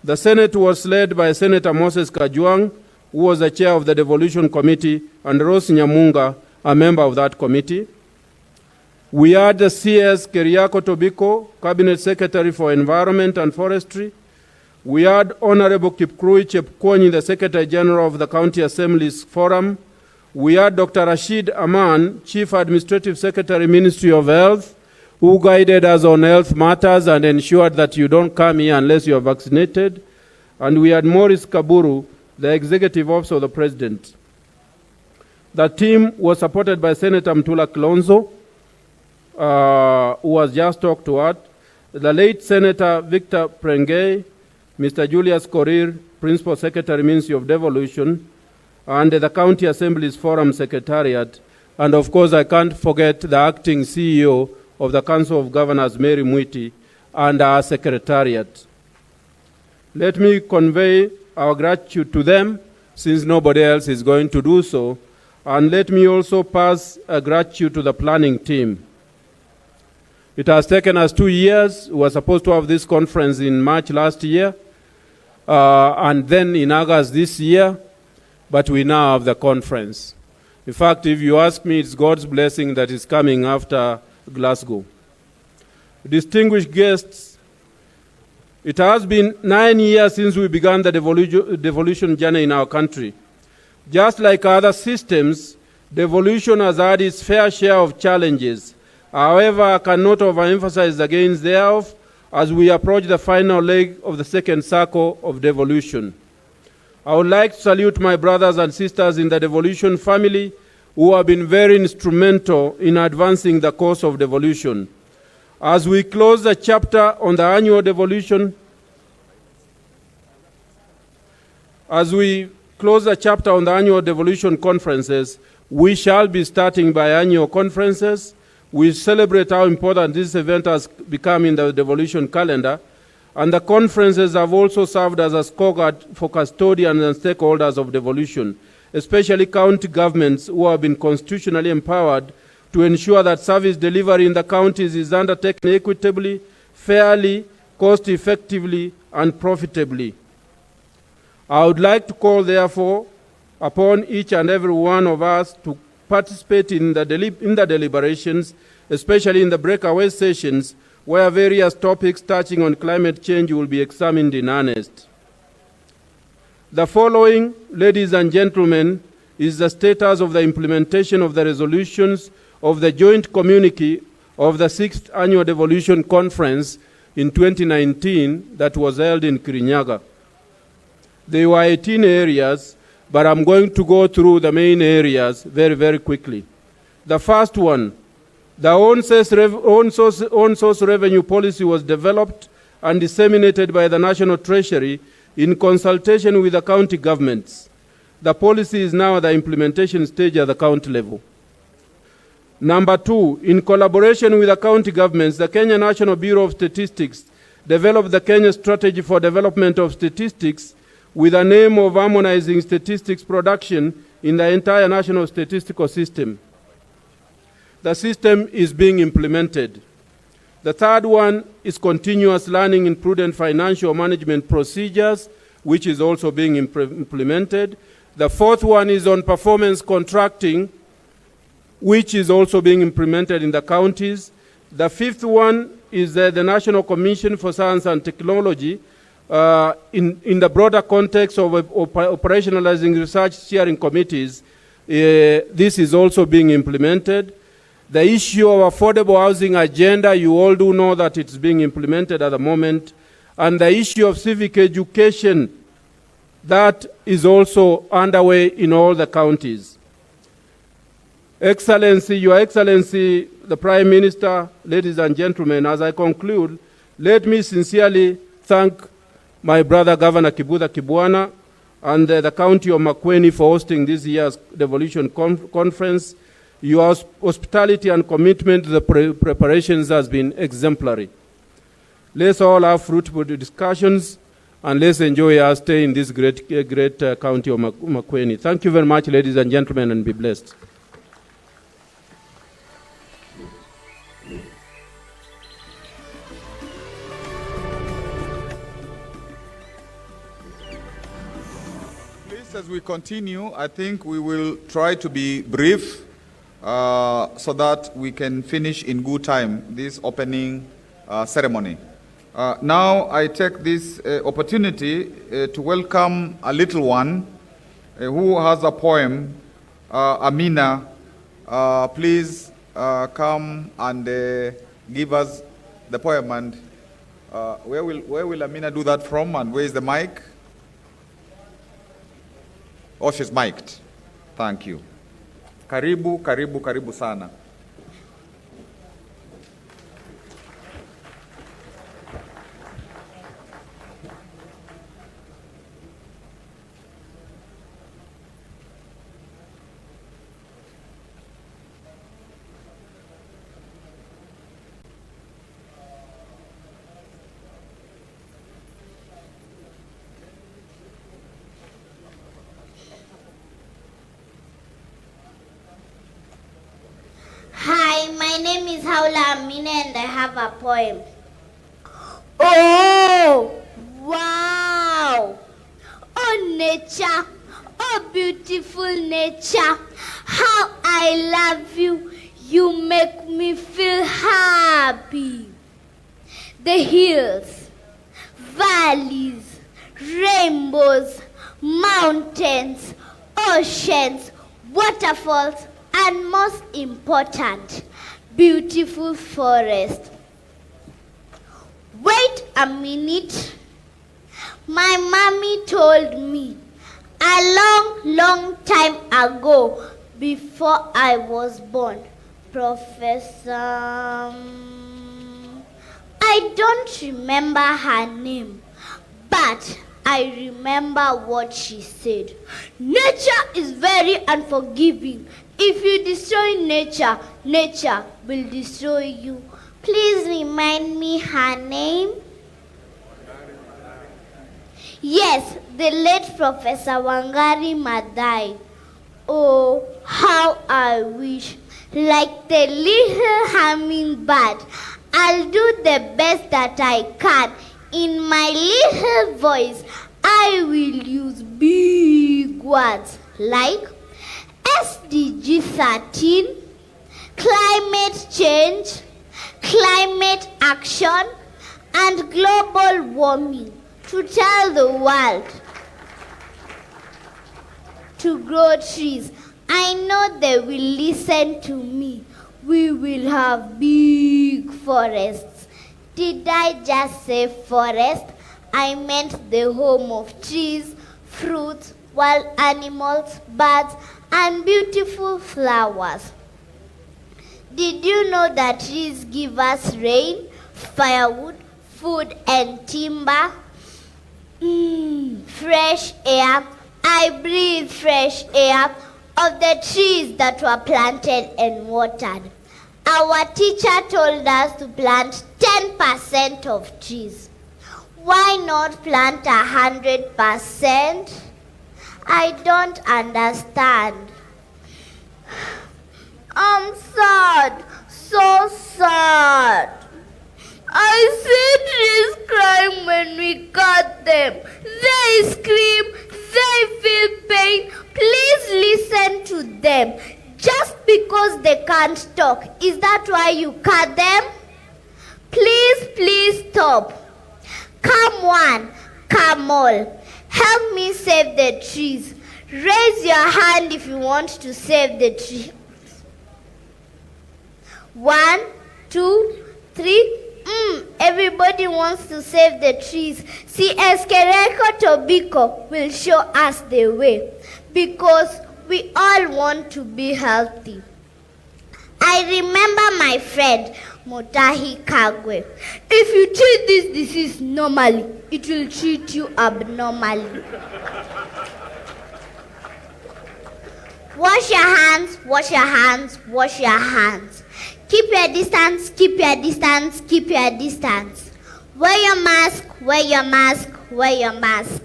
The Senate was led by Senator Moses Kajwang, who was the chair of the Devolution Committee, and Rose Nyamunga, a member of that committee. We had the CS Keriako Tobiko, Cabinet Secretary for Environment and Forestry. We had Honorable Kipkrui Chepkwony, the Secretary General of the County Assemblies Forum. We had Dr. Rashid Aman, Chief Administrative Secretary, Ministry of Health, who guided us on health matters and ensured that you don't come here unless you are vaccinated. And we had Maurice Kaburu, the Executive Officer of the President. The team was supported by Senator Mtula Kilonzo, who was just talked to us, the late Senator Victor Prengay, Mr. Julius Korir, Principal Secretary, Ministry of Devolution, and the County Assemblies Forum Secretariat. And of course, I can't forget the acting CEO of the Council of Governors, Mary Mwiti, and our Secretariat. Let me convey our gratitude to them, since nobody else is going to do so. And let me also pass a gratitude to the planning team. It has taken us 2 years. We were supposed to have this conference in March last year, and then in August this year, but we now have the conference. In fact, if you ask me, it's God's blessing that is coming after Glasgow. Distinguished guests, it has been 9 years since we began the devolution journey in our country. Just like other systems, devolution has had its fair share of challenges. However, I cannot overemphasize the gains thereof as we approach the final leg of the second circle of devolution. I would like to salute my brothers and sisters in the devolution family who have been very instrumental in advancing the cause of devolution. As we close the chapter on the annual devolution, conferences, we shall be starting by annual conferences. We celebrate how important this event has become in the devolution calendar, and the conferences have also served as a scorecard for custodians and stakeholders of devolution, especially county governments who have been constitutionally empowered to ensure that service delivery in the counties is undertaken equitably, fairly, cost-effectively, and profitably. I would like to call, therefore, upon each and every one of us to participate in the deliberations, especially in the breakaway sessions, where various topics touching on climate change will be examined in earnest. The following, ladies and gentlemen, is the status of the implementation of the resolutions of the joint communique of the 6th Annual Devolution Conference in 2019 that was held in Kirinyaga. There were 18 areas, but I'm going to go through the main areas very, very quickly. The first one, the own source revenue policy was developed and disseminated by the National Treasury in consultation with the county governments. The policy is now at the implementation stage at the county level. Number two, in collaboration with the county governments, the Kenya National Bureau of Statistics developed the Kenya Strategy for Development of Statistics with the aim of harmonizing statistics production in the entire national statistical system. The system is being implemented. The third one is continuous learning in prudent financial management procedures, which is also being implemented. The fourth one is on performance contracting, which is also being implemented in the counties. The fifth one is the National Commission for Science and Technology, in the broader context of operationalizing research steering committees. This is also being implemented. The issue of affordable housing agenda, you all do know that it's being implemented at the moment. And the issue of civic education, that is also underway in all the counties. Excellency, Your Excellency, the Prime Minister, ladies and gentlemen, as I conclude, let me sincerely thank my brother Governor Kibutha Kibwana and the County of Makueni for hosting this year's Devolution Conference. Your hospitality and commitment to the preparations has been exemplary. Let's all have fruitful discussions and let's enjoy our stay in this great county of Makueni. Thank you very much, ladies and gentlemen, and be blessed. Please, as we continue, I think we will try to be brief so that we can finish in good time this opening ceremony. Now I take this opportunity to welcome a little one who has a poem. Amina, please come and give us the poem. And where will Amina do that from, and where is the mic? Oh, she's mic'd. Thank you. Karibu, karibu, karibu sana. Hi, my name is Haula Amina and I have a poem. Oh, wow! Oh, nature! Oh, beautiful nature! How I love you! You make me feel happy. The hills, valleys, rainbows, mountains, oceans, waterfalls, and most important, beautiful forest. Wait a minute. My mommy told me a long time ago, before I was born, Professor, I don't remember her name, but I remember what she said. Nature is very unforgiving. If you destroy nature, nature will destroy you. Please remind me her name. Yes, the late Professor Wangari Maathai. Oh, how I wish, like the little hummingbird, I'll do the best that I can. In my little voice, I will use big words like SDG 13, climate change, climate action, and global warming to tell the world to grow trees. I know they will listen to me. We will have big forests. Did I just say forest? I meant the home of trees, fruits, wild animals, birds, and beautiful flowers. Did you know that trees give us rain, firewood, food, and timber? Fresh air. I breathe fresh air of the trees that were planted and watered. Our teacher told us to plant 10% of trees. Why not plant 100%? I don't understand. I'm sad, so sad. I see trees crying when we cut them. They scream, they feel pain. Please listen to them. Just because they can't talk, is that why you cut them? Please, please stop. Come one, come all. Help me save the trees. Raise your hand if you want to save the tree. 1, 2, 3. Everybody wants to save the trees. CS Tobiko will show us the way, because we all want to be healthy. I remember my friend, Mutahi Kagwe. If you treat this disease normally, it will treat you abnormally. Wash your hands, wash your hands, wash your hands. Keep your distance, keep your distance, keep your distance. Wear your mask, wear your mask, wear your mask.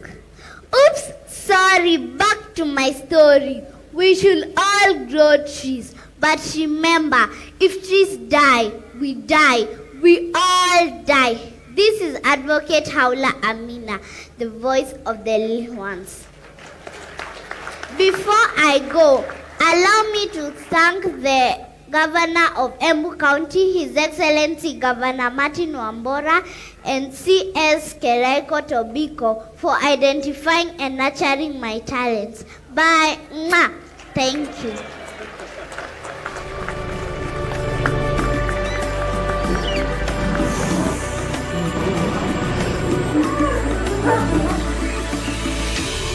Oops, sorry, back to my story. We should all grow trees. But remember, if trees die, we all die. This is Advocate Haula Amina, the voice of the little ones. Before I go, allow me to thank the Governor of Embu County, His Excellency Governor Martin Wambora, and CS Fred Tobiko for identifying and nurturing my talents. Bye. Mwah. Thank you.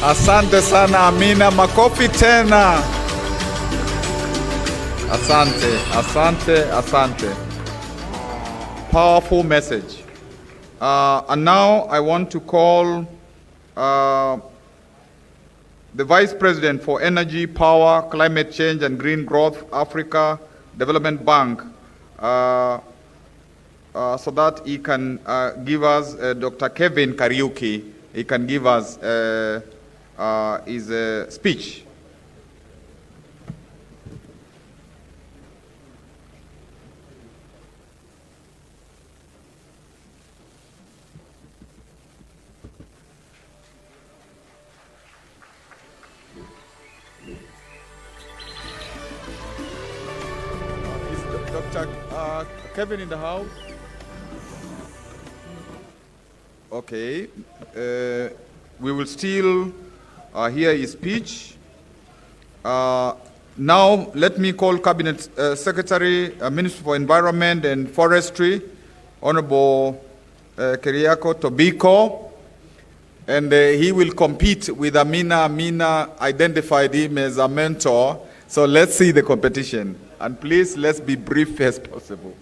Asante sana Amina, makofi tena. Asante, asante, asante. Powerful message. And now I want to call the Vice President for Energy, Power, Climate Change and Green Growth, Africa Development Bank, so that he can give us, Dr. Kevin Kariuki, he can give us his speech. Dr. Kevin in the house? Okay. We will still hear his speech. Now, let me call Cabinet Secretary, Minister for Environment and Forestry, Honorable Keriako Tobiko, and he will compete with Amina. Amina identified him as a mentor, so let's see the competition. And please, let's be brief as possible.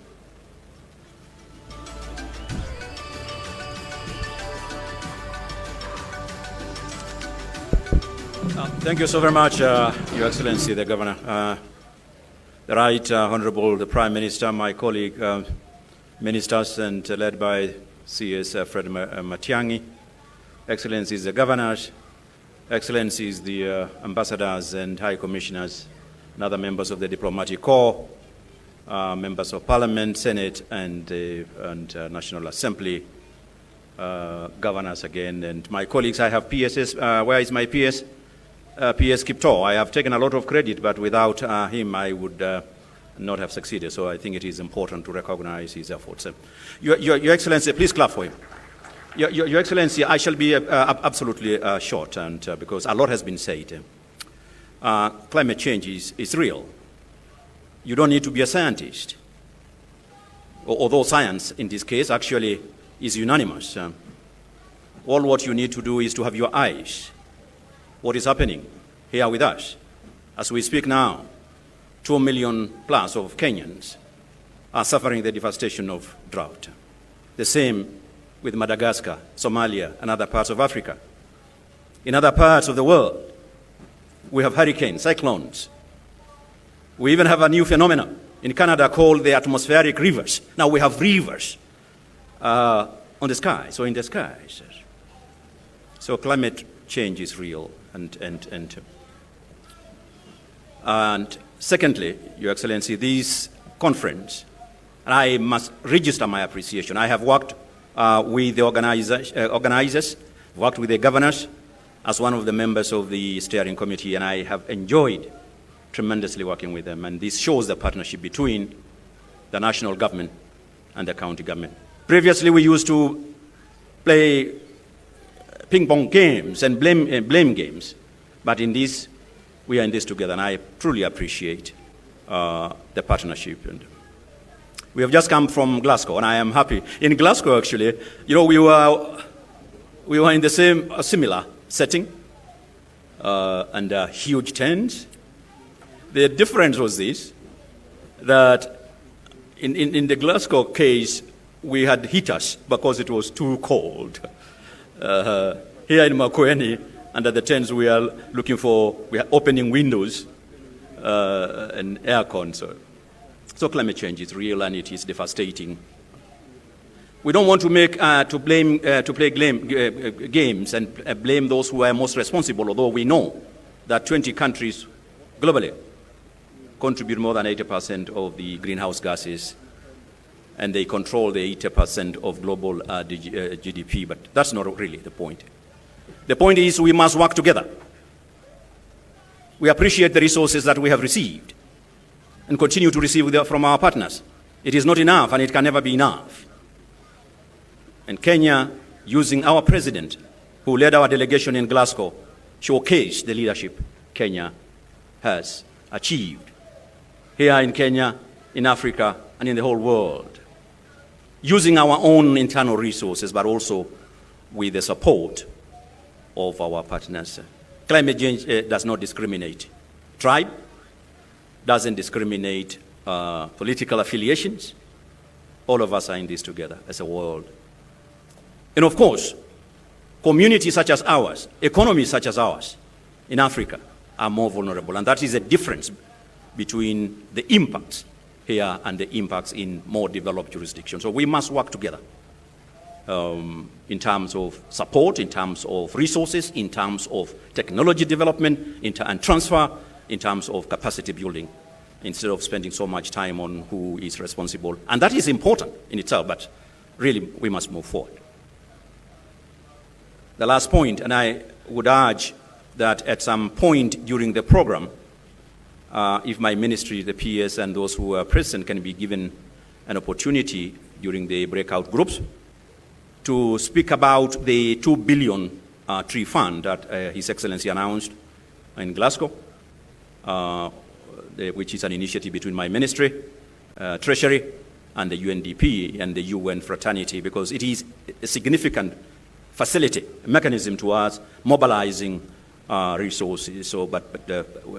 Thank you so very much, Your Excellency, the Governor. The Right Honorable the Prime Minister, my colleague ministers, and led by CS Fred Matiang'i, Excellencies the Governors, Excellencies the Ambassadors and High Commissioners, and other members of the Diplomatic Corps, members of Parliament, Senate, and National Assembly, governors again, and my colleagues. I have PSS. Where is my PS? PS Kipto. I have taken a lot of credit, but without him, I would not have succeeded. So I think it is important to recognize his efforts. Your Excellency, please clap for him. Your Excellency, I shall be absolutely short, and because a lot has been said. Climate change is real. You don't need to be a scientist, although science in this case actually is unanimous. All what you need to do is to have your eyes. What is happening here with us? As we speak now, 2 million plus of Kenyans are suffering the devastation of drought. The same with Madagascar, Somalia, and other parts of Africa. In other parts of the world, we have hurricanes, cyclones. We even have a new phenomenon in Canada called the atmospheric rivers. Now we have rivers on the sky, so in the skies. So climate change is real. And secondly, Your Excellency, this conference, and I must register my appreciation. I have worked with the organizers, worked with the governors as one of the members of the steering committee, and I have enjoyed tremendously working with them. And this shows the partnership between the national government and the county government. Previously, we used to play ping-pong games and blame games. But in this, we are in this together, and I truly appreciate the partnership. And we have just come from Glasgow, and I am happy. In Glasgow, actually, you know, we were in the same, similar setting, and huge tents. The difference was this: that in the Glasgow case, we had heaters because it was too cold. Here in Makueni, under the tents, we are opening windows and aircon. So climate change is real and it is devastating. We don't want to play games and blame those who are most responsible, although we know that 20 countries globally contribute more than 80% of the greenhouse gases, and they control the 80% of global GDP, but that's not really the point. The point is we must work together. We appreciate the resources that we have received and continue to receive from our partners. It is not enough, and it can never be enough. And Kenya, using our president, who led our delegation in Glasgow, showcased the leadership Kenya has achieved here in Kenya, in Africa, and in the whole world, using our own internal resources, but also with the support of our partners. Climate change does not discriminate. Tribe doesn't discriminate political affiliations. All of us are in this together as a world. And of course, communities such as ours, economies such as ours in Africa are more vulnerable. And that is a difference between the impacts here and the impacts in more developed jurisdictions. So we must work together in terms of support, in terms of resources, in terms of technology development and transfer, in terms of capacity building, instead of spending so much time on who is responsible. And that is important in itself, but really we must move forward. The last point, and I would urge that at some point during the program, if my ministry, the PS, and those who are present can be given an opportunity during the breakout groups to speak about the 2 billion tree fund that His Excellency announced in Glasgow, which is an initiative between my ministry, Treasury, and the UNDP and the UN fraternity, because it is a significant facility, a mechanism towards mobilizing resources, but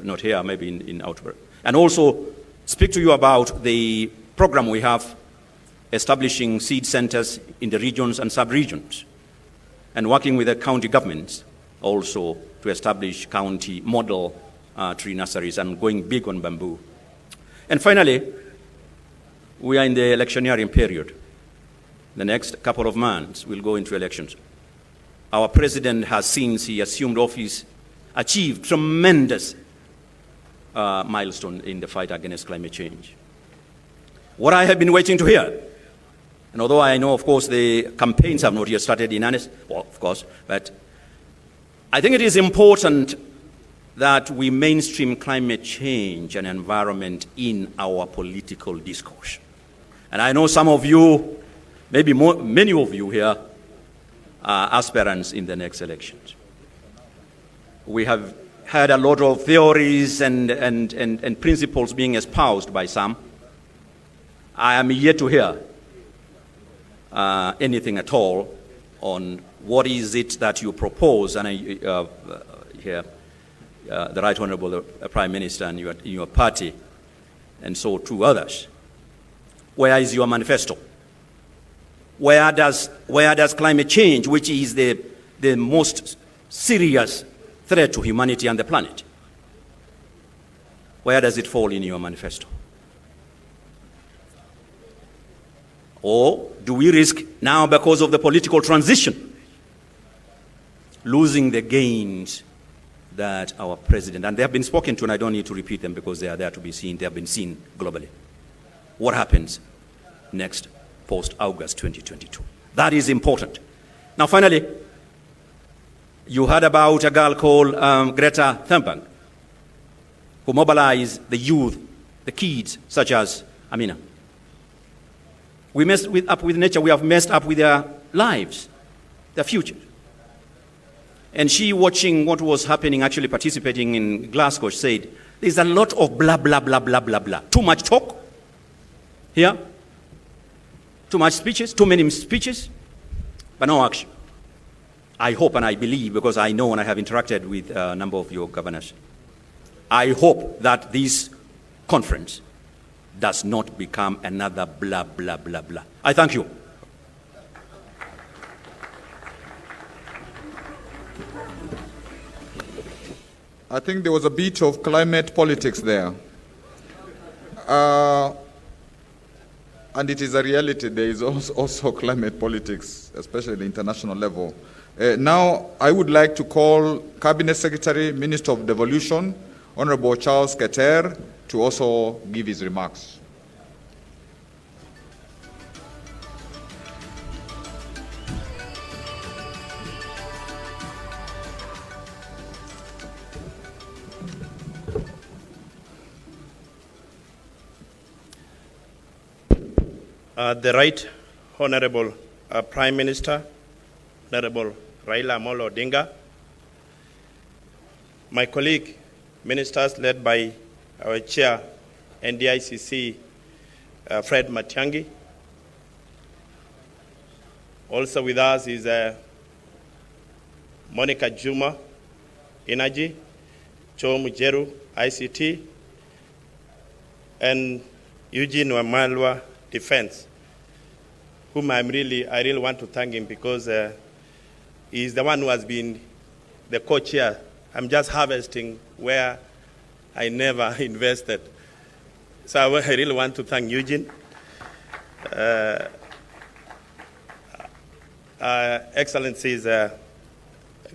not here, maybe in outward. And also speak to you about the program we have establishing seed centers in the regions and sub-regions, and working with the county governments also to establish county model tree nurseries and going big on bamboo. And finally, we are in the electioneering period. The next couple of months, we'll go into elections. Our president has, since he assumed office, achieved tremendous milestone in the fight against climate change. What I have been waiting to hear, and although I know, of course, the campaigns have not yet started in earnest, well, of course, but I think it is important that we mainstream climate change and environment in our political discourse. And I know some of you, maybe many of you here, are aspirants in the next elections. We have had a lot of theories and principles being espoused by some. I am yet to hear anything at all on what is it that you propose, and here the Right Honourable Prime Minister and your party, and so to others. Where is your manifesto? Where does climate change, which is the most serious threat to humanity and the planet, where does it fall in your manifesto? Or do we risk now, because of the political transition, losing the gains that our president, and they have been spoken to, and I don't need to repeat them because they are there to be seen, they have been seen globally. What happens next post-August 2022? That is important. Now finally, you heard about a girl called Greta Thunberg, who mobilized the youth, the kids, such as Amina. We messed up with nature, we have messed up with their lives, their future. And she, watching what was happening, actually participating in Glasgow, said, there's a lot of blah, blah, blah, blah, blah, blah. Too much talk here, too much speeches, too many speeches, but no action. I hope and I believe, because I know and I have interacted with a number of your governors, I hope that this conference does not become another blah, blah, blah, blah. I thank you. I think there was a bit of climate politics there. And it is a reality. There is also climate politics, especially at the international level. Now, I would like to call Cabinet Secretary, Minister of Devolution, Honorable Charles Keter, to also give his remarks. The Right Honorable Prime Minister, Honorable Raila Odinga, my colleague ministers led by our chair, NDICC, Fred Matiang'i. Also with us is Monica Juma, Energy, Cho Mujeru, ICT, and Eugene Wamalwa, Defense, whom I really want to thank him because he's the one who has been the co-chair. I'm just harvesting where I never invested. So I really want to thank Eugene. Excellencies,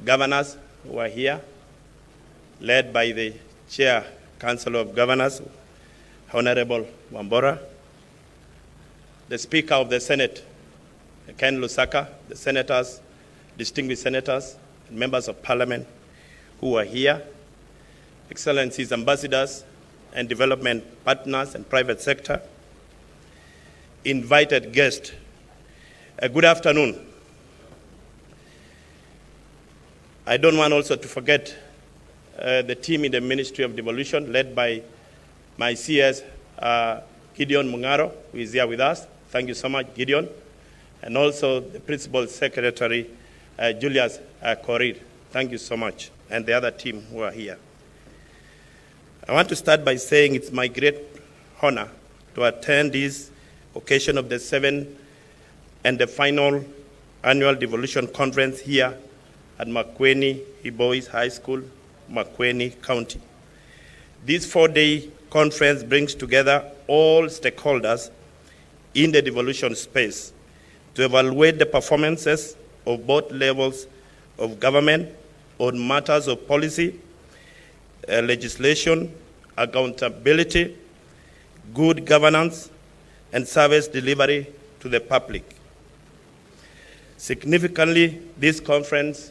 governors who are here, led by the Chair, Council of Governors, Honorable Wambora, the Speaker of the Senate, Ken Lusaka, the senators, distinguished senators, and members of Parliament who are here, Excellencies, ambassadors, and development partners and private sector, invited guests, good afternoon. I don't want also to forget the team in the Ministry of Devolution, led by my CS, Gideon Mungaro, who is here with us. Thank you so much, Gideon. And also the Principal Secretary, Julius Korir. Thank you so much. And the other team who are here. I want to start by saying it's my great honor to attend this occasion of the 7th and the final annual Devolution Conference here at Makueni Boys High School, Makueni County. This 4-day conference brings together all stakeholders in the devolution space to evaluate the performances of both levels of government on matters of policy, legislation, accountability, good governance, and service delivery to the public. Significantly, this conference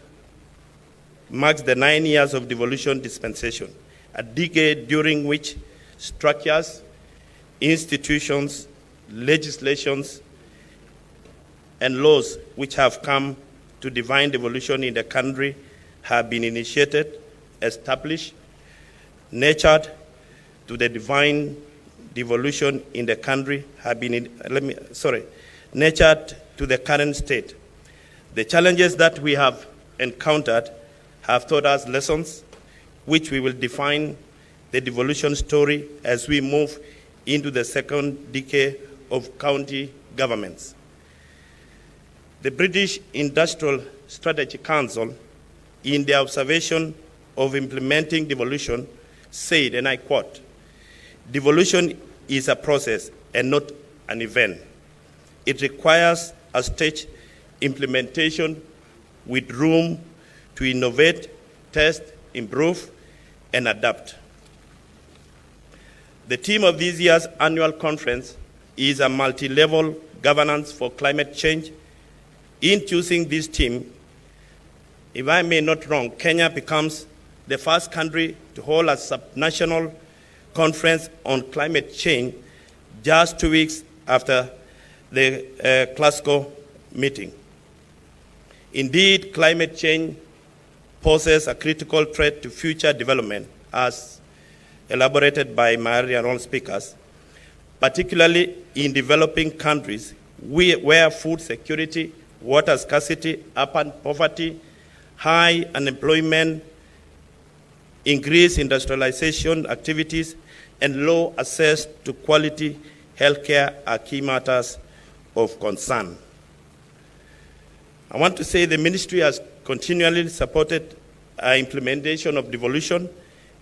marks the 9 years of devolution dispensation, a decade during which structures, institutions, legislations, and laws which have come to define devolution in the country have been initiated, established, nurtured to the divine devolution in the country have been, nurtured to the current state. The challenges that we have encountered have taught us lessons which we will define the devolution story as we move into the second decade of county governments. The British Industrial Strategy Council, in their observation of implementing devolution, said, and I quote, "Devolution is a process and not an event. It requires a staged implementation with room to innovate, test, improve, and adapt." The theme of this year's annual conference is a multi-level governance for climate change. In choosing this theme, if I may not wrong, Kenya becomes the first country to hold a subnational conference on climate change just 2 weeks after the Glasgow meeting. Indeed, climate change poses a critical threat to future development, as elaborated by my earlier speakers, particularly in developing countries where food security, water scarcity, urban poverty, high unemployment, increased industrialization activities, and low access to quality healthcare are key matters of concern. I want to say the ministry has continually supported implementation of devolution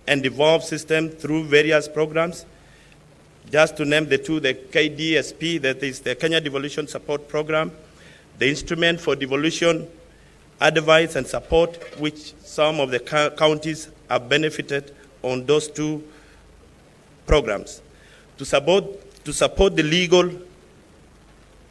and devolved system through various programs. Just to name the two, the KDSP, that is the Kenya Devolution Support Program, the Instrument for Devolution Advice and Support, which some of the counties have benefited on those two programs. To support the legal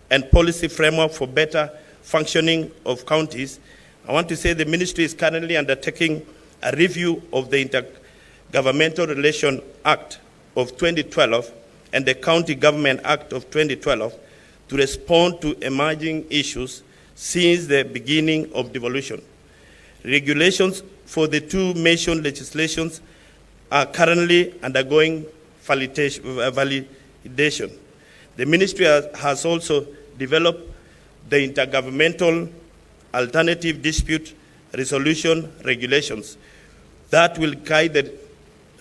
and policy framework for better functioning of counties, I want to say the ministry is currently undertaking a review of the Intergovernmental Relation Act of 2012 and the County Government Act of 2012 to respond to emerging issues since the beginning of devolution. Regulations for the two mentioned legislations are currently undergoing validation. The ministry has also developed the Intergovernmental Alternative Dispute Resolution Regulations that will guide the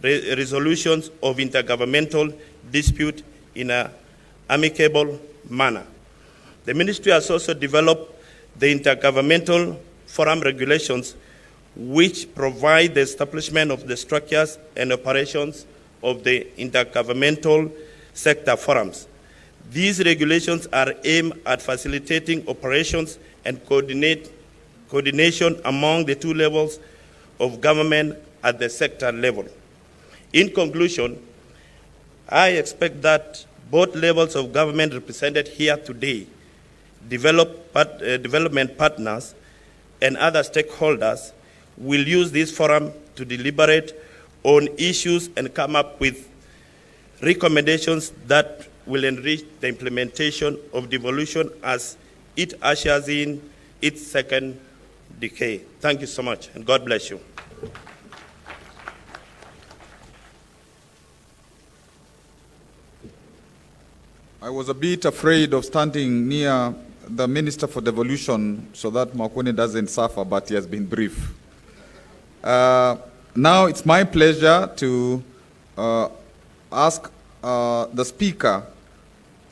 resolutions of intergovernmental dispute in an amicable manner. The ministry has also developed the Intergovernmental Forum Regulations, which provide the establishment of the structures and operations of the intergovernmental sector forums. These regulations are aimed at facilitating operations and coordination among the two levels of government at the sector level. In conclusion, I expect that both levels of government represented here today, development partners, and other stakeholders will use this forum to deliberate on issues and come up with recommendations that will enrich the implementation of devolution as it ushers in its second decade. Thank you so much, and God bless you. I was a bit afraid of standing near the Minister for Devolution so that Makueni doesn't suffer, but he has been brief. Now it's my pleasure to ask the Speaker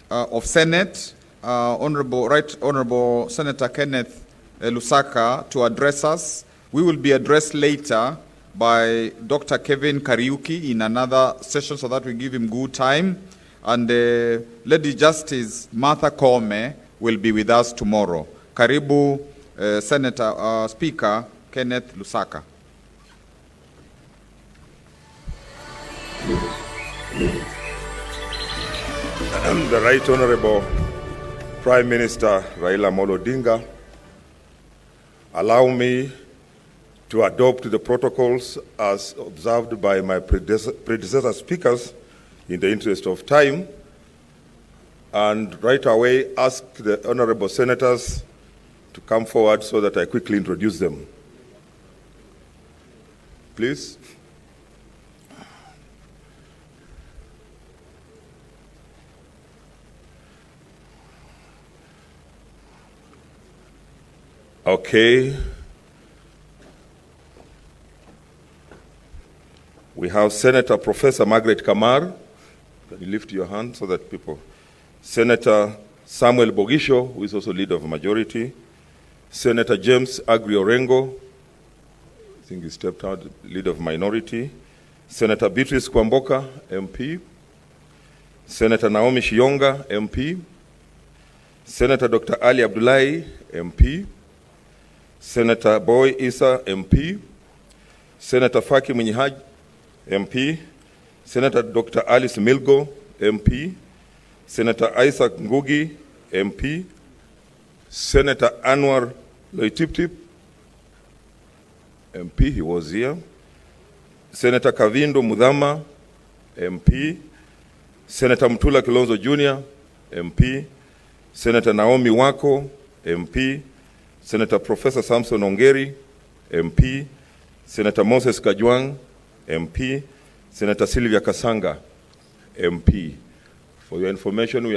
of Senate, Honorable Senator Kenneth Lusaka, to address us. We will be addressed later by Dr. Kevin Kariuki in another session so that we give him good time. And Lady Justice Martha Koome will be with us tomorrow. Karibu, Senator Speaker Kenneth Lusaka. The Right Honorable Prime Minister Raila Odinga, allow me to adopt the protocols as observed by my predecessor speakers in the interest of time, and right away ask the honorable senators to come forward so that I quickly introduce them. Please. Okay. We have Senator Professor Margaret Kamar. Can you lift your hand so that people... Senator Samuel Bogisho, who is also leader of majority. Senator James Agri Orengo, I think he stepped out, leader of minority. Senator Beatrice Kwamboka, MP. Senator Naomi Shionga, MP. Senator Dr. Ali Abdullahi, MP. Senator Boy Issa, MP. Senator Faki Munyihaj, MP. Senator Dr. Alice Milgo, MP. Senator Isaac Ngugi, MP. Senator Anwar Loitiptip, MP, he was here. Senator Kavindo Mudhama, MP. Senator Mtula Kilonzo Jr., MP. Senator Naomi Wako, MP. Senator Professor Samson Ongeri, MP. Senator Moses Kajwang, MP. Senator Sylvia Kasanga, MP. For your information, we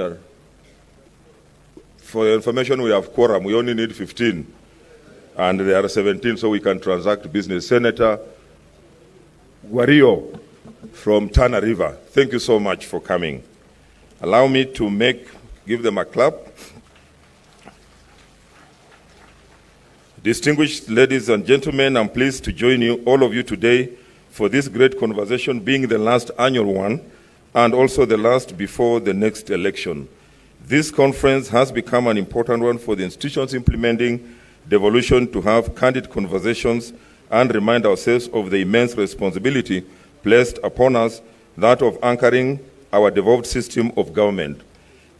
have quorum. We only need 15. And there are 17, so we can transact business. Senator Wario from Tana River. Thank you so much for coming. Allow me to give them a clap. Distinguished ladies and gentlemen, I'm pleased to join all of you today for this great conversation, being the last annual one and also the last before the next election. This conference has become an important one for the institutions implementing devolution to have candid conversations and remind ourselves of the immense responsibility placed upon us, that of anchoring our devolved system of government.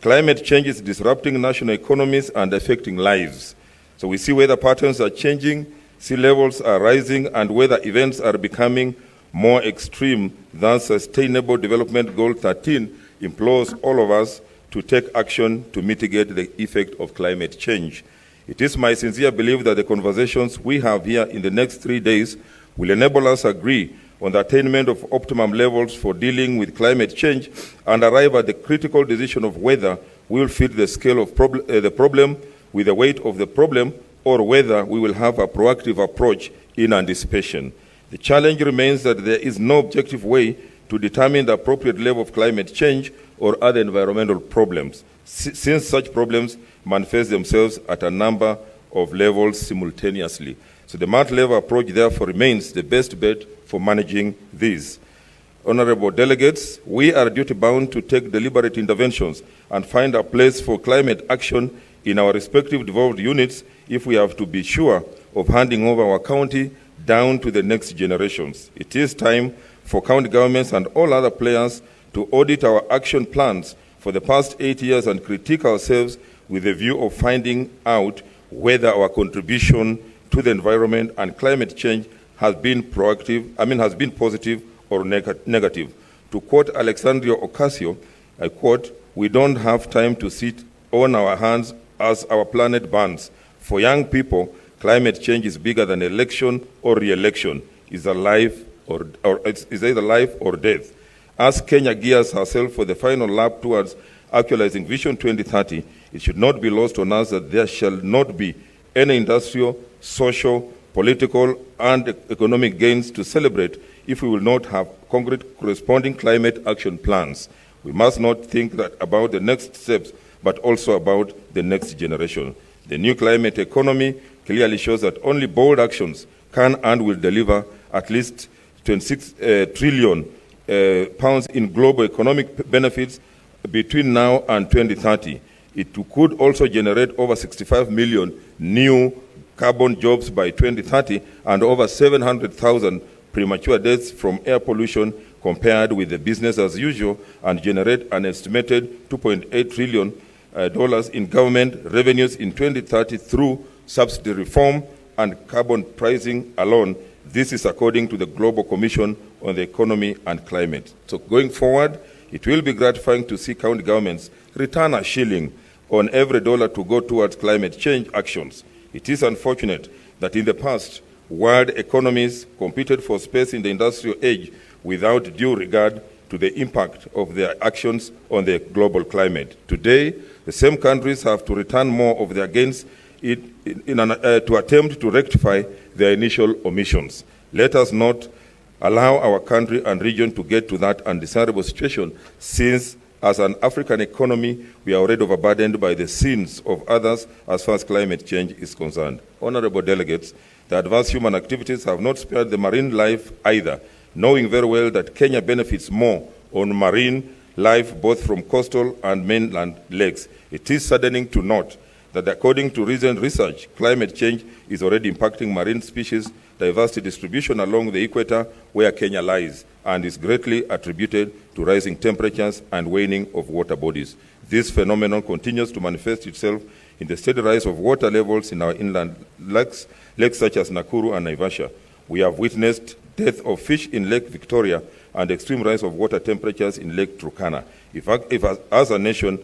Climate change is disrupting national economies and affecting lives. So we see weather patterns are changing, sea levels are rising, and weather events are becoming more extreme. Thus, Sustainable Development Goal 13 implores all of us to take action to mitigate the effect of climate change. It is my sincere belief that the conversations we have here in the next 3 days will enable us to agree on the attainment of optimum levels for dealing with climate change and arrive at the critical decision of whether we will fit the scale of the problem with the weight of the problem, or whether we will have a proactive approach in anticipation. The challenge remains that there is no objective way to determine the appropriate level of climate change or other environmental problems, since such problems manifest themselves at a number of levels simultaneously. So the multi-level approach therefore remains the best bet for managing these. Honorable delegates, we are duty-bound to take deliberate interventions and find a place for climate action in our respective devolved units if we have to be sure of handing over our county down to the next generations. It is time for county governments and all other players to audit our action plans for the past 8 years and critique ourselves with a view of finding out whether our contribution to the environment and climate change has been positive or negative. To quote Alexandria Ocasio, I quote, "We don't have time to sit on our hands as our planet burns. For young people, climate change is bigger than election or re-election. It's either life or death." As Kenya gears herself for the final lap towards actualizing Vision 2030, it should not be lost on us that there shall not be any industrial, social, political, and economic gains to celebrate if we will not have concrete corresponding climate action plans. We must not think that about the next steps, but also about the next generation. The new climate economy clearly shows that only bold actions can and will deliver at least 26 trillion pounds in global economic benefits between now and 2030. It could also generate over 65 million new carbon jobs by 2030 and over 700,000 premature deaths from air pollution compared with the business as usual, and generate an estimated $2.8 trillion in government revenues in 2030 through subsidy reform and carbon pricing alone. This is according to the Global Commission on the Economy and Climate. So going forward, it will be gratifying to see county governments return a shilling on every dollar to go towards climate change actions. It is unfortunate that in the past, world economies competed for space in the industrial age without due regard to the impact of their actions on the global climate. Today, the same countries have to return more of their gains to attempt to rectify their initial omissions. Let us not allow our country and region to get to that undesirable situation, since as an African economy, we are already overburdened by the sins of others as far as climate change is concerned. Honorable delegates, the advanced human activities have not spared the marine life either, knowing very well that Kenya benefits more on marine life both from coastal and mainland lakes. It is saddening to note that according to recent research, climate change is already impacting marine species diversity distribution along the equator where Kenya lies, and is greatly attributed to rising temperatures and waning of water bodies. This phenomenon continues to manifest itself in the steady rise of water levels in our inland lakes such as Nakuru and Naivasha. We have witnessed death of fish in Lake Victoria and extreme rise of water temperatures in Lake Turkana. If as a nation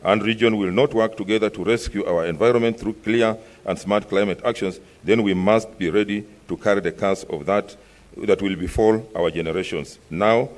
and region will not work together to rescue our environment through clear and smart climate actions, then we must be ready to carry the curse of that will befall our generations. Now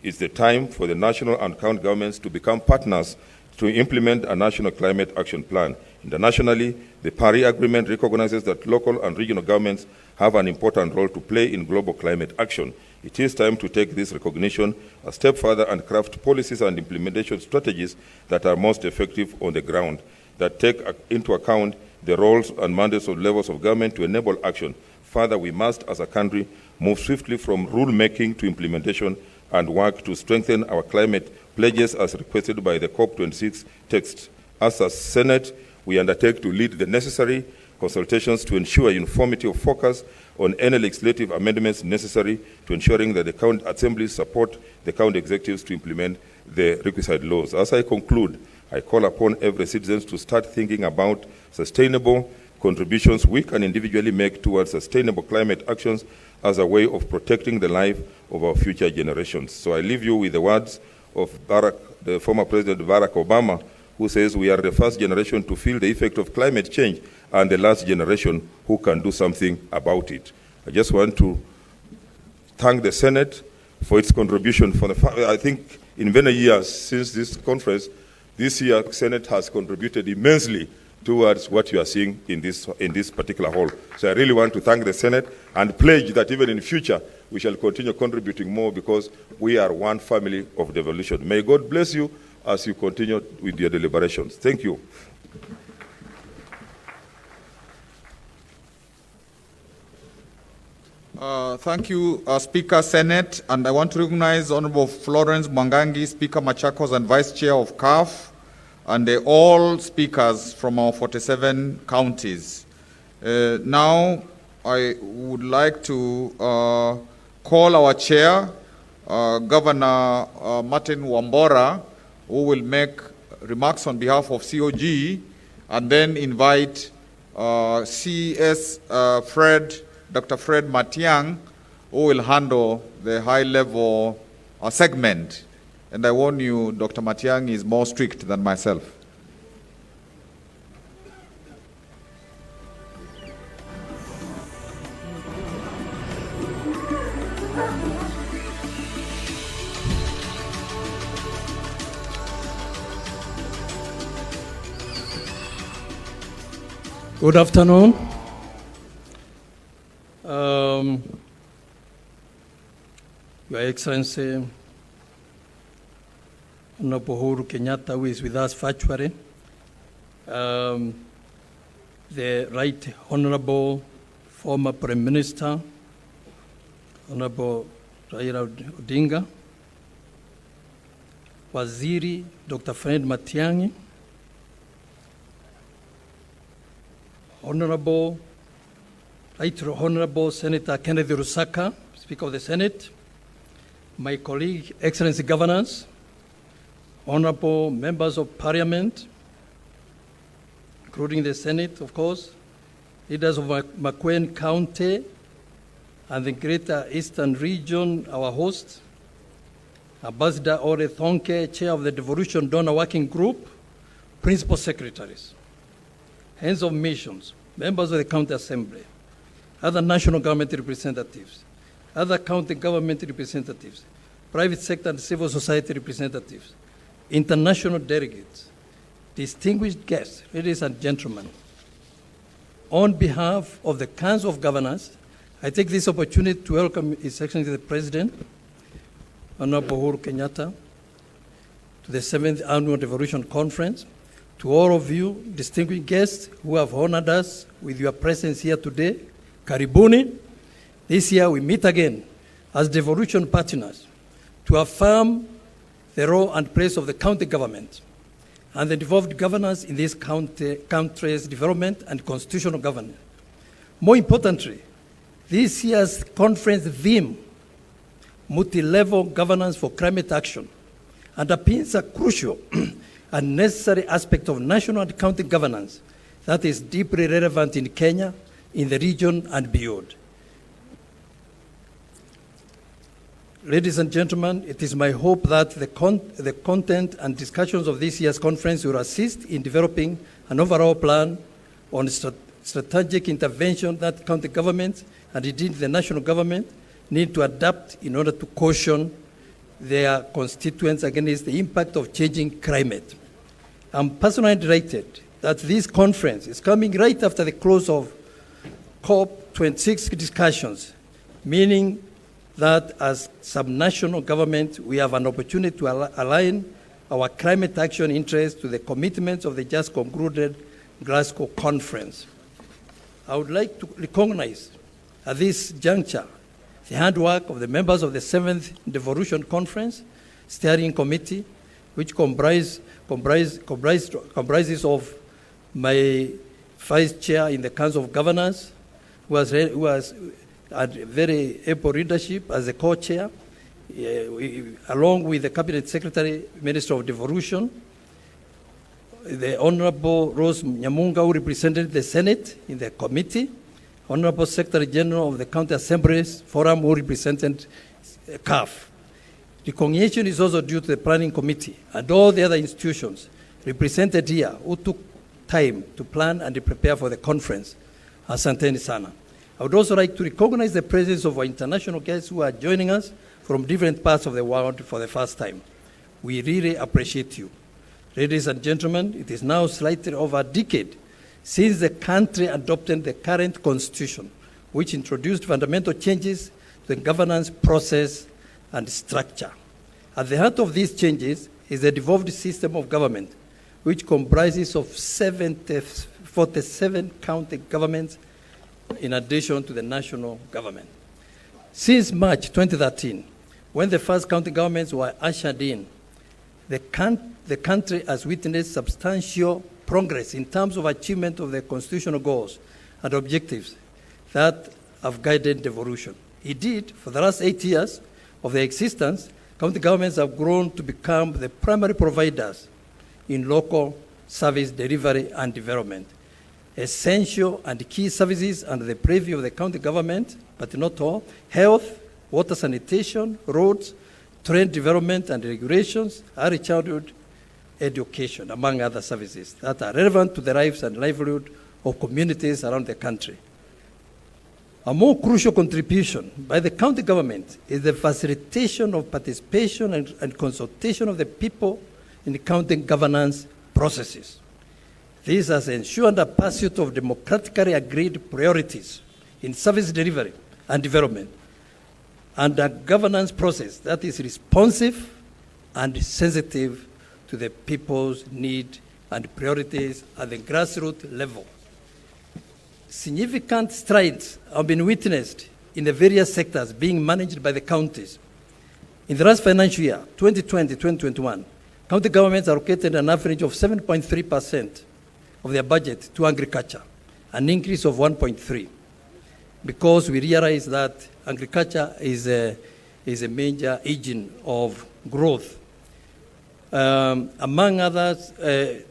is the time for the national and county governments to become partners to implement a national climate action plan. Internationally, the Paris Agreement recognizes that local and regional governments have an important role to play in global climate action. It is time to take this recognition a step further and craft policies and implementation strategies that are most effective on the ground, that take into account the roles and mandates of levels of government to enable action. Further, we must, as a country, move swiftly from rule-making to implementation and work to strengthen our climate pledges as requested by the COP26 text. As a Senate, we undertake to lead the necessary consultations to ensure uniformity of focus on any legislative amendments necessary to ensuring that the county assemblies support the county executives to implement the requisite laws. As I conclude, I call upon every citizen to start thinking about sustainable contributions we can individually make towards sustainable climate actions as a way of protecting the life of our future generations. So I leave you with the words of the former President Barack Obama, who says we are the first generation to feel the effect of climate change and the last generation who can do something about it. I just want to thank the Senate for its contribution. I think in many years since this conference, this year Senate has contributed immensely towards what you are seeing in this particular hall. So I really want to thank the Senate and pledge that even in future we shall continue contributing more because we are one family of devolution. May God bless you as you continue with your deliberations. Thank you. Thank you, Speaker, Senate, and I want to recognize Honorable Florence Mwangangi, Speaker Machakos and Vice Chair of CAF, and all speakers from our 47 counties. Now, I would like to call our chair, Governor Martin Wambora, who will make remarks on behalf of COG, and then invite CS Dr. Fred Matiang'i, who will handle the high-level segment. And I warn you, Dr. Matiang'i is more strict than myself. Good afternoon. Your Excellency, Honorable Uhuru Kenyatta, who is with us virtually, the Right Honorable former Prime Minister, Honorable Raila Odinga, Waziri Dr. Fred Matiang'i, Right Honorable Senator Kennedy Rusaka, Speaker of the Senate, my colleague, Excellency Governors, Honorable Members of Parliament, including the Senate, of course, leaders of Makueni County and the Greater Eastern Region, our host, Ambassador Ore Thonke, Chair of the Devolution Donor Working Group, Principal Secretaries, Heads of Missions, members of the County Assembly, other national government representatives, other county government representatives, private sector and civil society representatives, international delegates, distinguished guests, ladies and gentlemen. On behalf of the Council of Governors, I take this opportunity to welcome His Excellency the President, Honorable Uhuru Kenyatta, to the 7th Annual Devolution Conference, to all of you distinguished guests who have honored us with your presence here today. Karibuni. This year we meet again as devolution partners to affirm the role and place of the county government and the devolved governors in this country's development and constitutional governance. More importantly, this year's conference theme, multi-level governance for climate action, underpins a crucial and necessary aspect of national and county governance that is deeply relevant in Kenya, in the region and beyond. Ladies and gentlemen, it is my hope that the content and discussions of this year's conference will assist in developing an overall plan on strategic intervention that county governments and indeed the national government need to adapt in order to caution their constituents against the impact of changing climate. I'm personally delighted that this conference is coming right after the close of COP26 discussions, meaning that as subnational government, we have an opportunity to align our climate action interests to the commitments of the just concluded Glasgow conference. I would like to recognize at this juncture the hard work of the members of the 7th Devolution Conference Steering Committee, which comprises of my vice chair in the Council of Governors, who was had very able leadership as a co-chair, along with the Cabinet Secretary, Minister of Devolution, the Honorable Rose Nyamunga, who represented the Senate in the committee, Honorable Secretary General of the County Assemblies Forum, who represented CAF. Recognition is also due to the Planning Committee and all the other institutions represented here who took time to plan and to prepare for the conference. Asanteni sana. I would also like to recognize the presence of our international guests who are joining us from different parts of the world for the first time. We really appreciate you. Ladies and gentlemen, it is now slightly over a decade since the country adopted the current constitution, which introduced fundamental changes to the governance process and structure. At the heart of these changes is the devolved system of government, which comprises of 47 county governments in addition to the national government. Since March 2013, when the first county governments were ushered in, the country has witnessed substantial progress in terms of achievement of the constitutional goals and objectives that have guided devolution. Indeed, for the last 8 years of their existence, county governments have grown to become the primary providers in local service delivery and development. Essential and key services under the purview of the county government, but not all: health, water sanitation, roads, trade development and regulations, early childhood education, among other services that are relevant to the lives and livelihood of communities around the country. A more crucial contribution by the county government is the facilitation of participation and consultation of the people in the county governance processes. This has ensured a pursuit of democratically agreed priorities in service delivery and development, and a governance process that is responsive and sensitive to the people's need and priorities at the grassroots level. Significant strides have been witnessed in the various sectors being managed by the counties. In the last financial year, 2020-2021, county governments allocated an average of 7.3% of their budget to agriculture, an increase of 1.3%, because we realize that agriculture is a major engine of growth. Among others,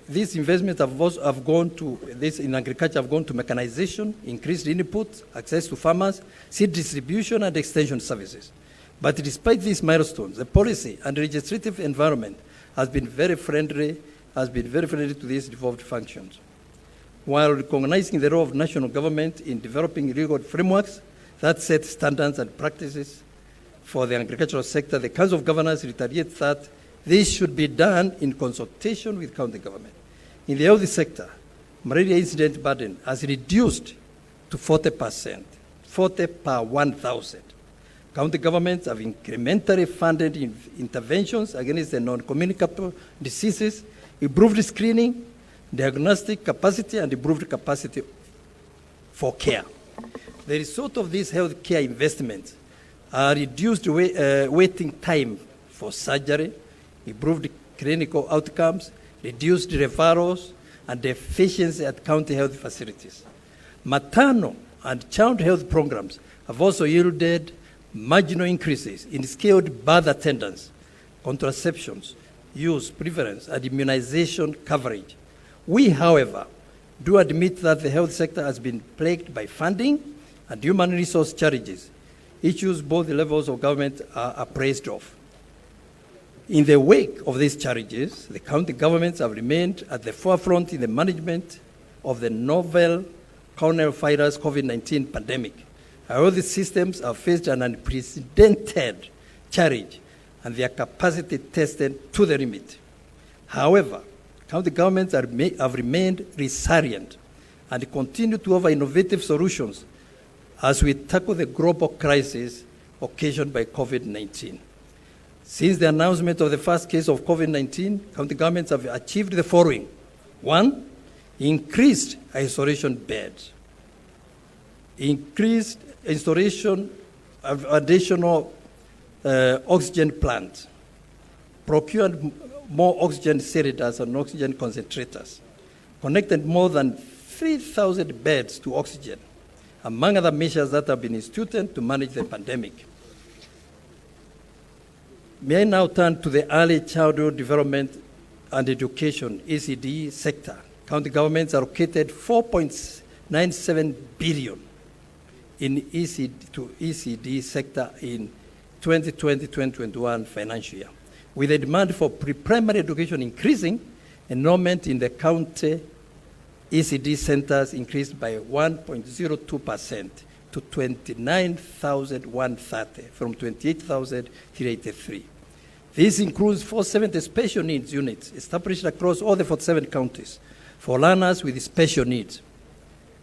these investments have gone to mechanization, increased input, access to farmers, seed distribution, and extension services. But despite these milestones, the policy and legislative environment has been very friendly to these devolved functions. While recognizing the role of national government in developing legal frameworks that set standards and practices for the agricultural sector, the Council of Governors reiterates that this should be done in consultation with county government. In the health sector, malaria incident burden has reduced to 40%, 40 per 1,000. County governments have incrementally funded interventions against the non-communicable diseases, improved screening, diagnostic capacity, and improved capacity for care. The result of these health care investments are reduced waiting time for surgery, improved clinical outcomes, reduced referrals, and efficiency at county health facilities. Maternal and child health programs have also yielded marginal increases in skilled birth attendance, contraceptions, use, prevalence, and immunization coverage. We, however, do admit that the health sector has been plagued by funding and human resource challenges, issues both levels of government are appraised of. In the wake of these challenges, the county governments have remained at the forefront in the management of the novel coronavirus COVID-19 pandemic. Our health systems have faced an unprecedented challenge and their capacity tested to the limit. However, County governments have remained resilient and continue to offer innovative solutions as we tackle the global crisis occasioned by COVID-19. Since the announcement of the first case of COVID-19, county governments have achieved the following. 1, increased isolation beds, increased installation of additional oxygen plants, procured more oxygen cylinders and oxygen concentrators, connected more than 3,000 beds to oxygen, among other measures that have been instituted to manage the pandemic. May I now turn to the early childhood development and education, ECD sector. County governments allocated 4.97 billion in ECD sector in 2020-2021 financial year. With the demand for pre-primary education increasing, enrollment in the county ECD centers increased by 1.02% to 29,130 from 28,383. This includes 470 special needs units established across all the 47 counties for learners with special needs.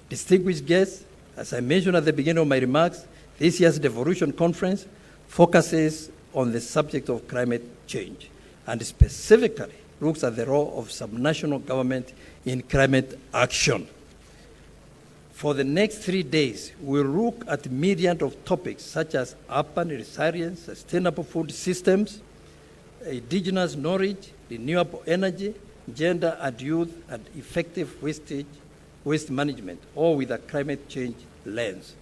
Distinguished guests, as I mentioned at the beginning of my remarks, this year's Devolution Conference focuses on the subject of climate change and specifically looks at the role of subnational government in climate action. For the next 3 days, we'll look at a myriad of topics such as urban resilience, sustainable food systems, indigenous knowledge, renewable energy, gender and youth, and effective waste management, all with a climate change lens.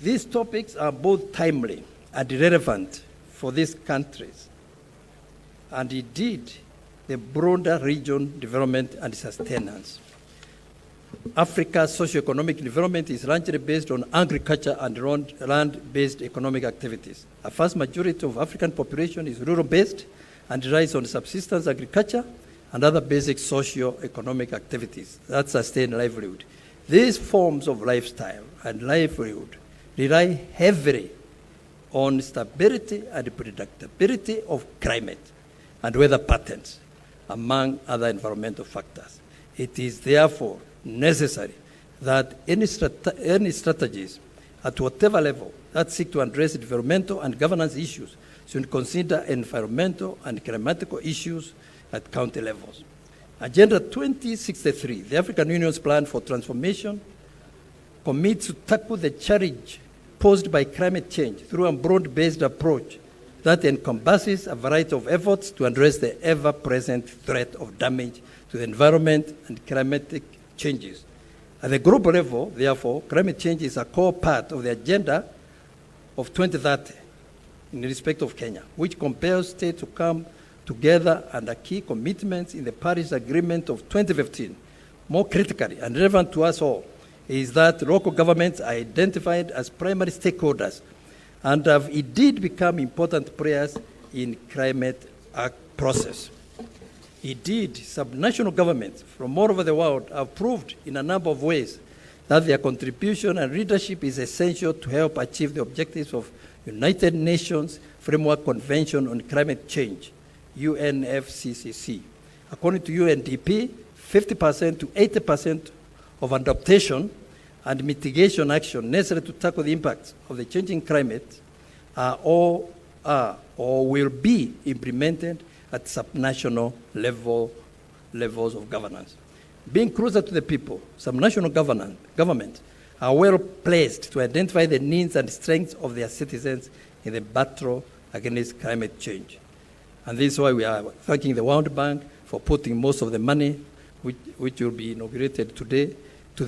These topics are both timely and relevant for these countries, and indeed the broader region development and sustenance. Africa's socio-economic development is largely based on agriculture and land-based economic activities. A vast majority of African population is rural-based and relies on subsistence agriculture and other basic socio-economic activities that sustain livelihood. These forms of lifestyle and livelihood rely heavily on stability and predictability of climate and weather patterns, among other environmental factors. It is therefore necessary that any strategies at whatever level that seek to address developmental and governance issues should consider environmental and climatical issues at county levels. Agenda 2063, the African Union's plan for transformation, commits to tackle the challenge posed by climate change through a broad-based approach that encompasses a variety of efforts to address the ever-present threat of damage to the environment and climatic changes. At the global level, therefore, climate change is a core part of the agenda of 2030 in respect of Kenya, which compels states to come together under key commitments in the Paris Agreement of 2015. More critically and relevant to us all is that local governments are identified as primary stakeholders and have indeed become important players in climate process. Indeed, subnational governments from all over the world have proved in a number of ways that their contribution and leadership is essential to help achieve the objectives of United Nations Framework Convention on Climate Change, UNFCCC. According to UNDP, 50% to 80% of adaptation and mitigation action necessary to tackle the impacts of the changing climate are or will be implemented at subnational levels of governance. Being closer to the people, subnational governments are well placed to identify the needs and strengths of their citizens in the battle against climate change. And this is why we are thanking the World Bank for putting most of the money, which will be inaugurated today, to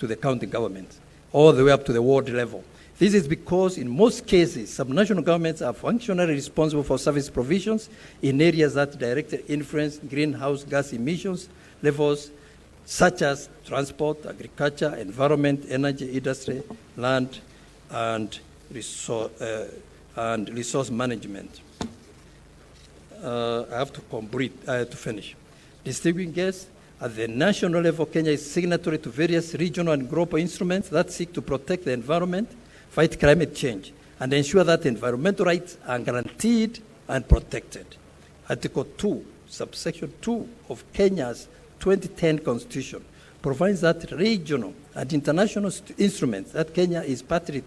the county governments, all the way up to the world level. This is because in most cases, subnational governments are functionally responsible for service provisions in areas that directly influence greenhouse gas emissions levels, such as transport, agriculture, environment, energy, industry, land, and resource management. I have to finish. Distinguished guests, at the national level, Kenya is signatory to various regional and global instruments that seek to protect the environment, fight climate change, and ensure that environmental rights are guaranteed and protected. Article 2, subsection 2 of Kenya's 2010 Constitution provides that regional and international instruments that Kenya is party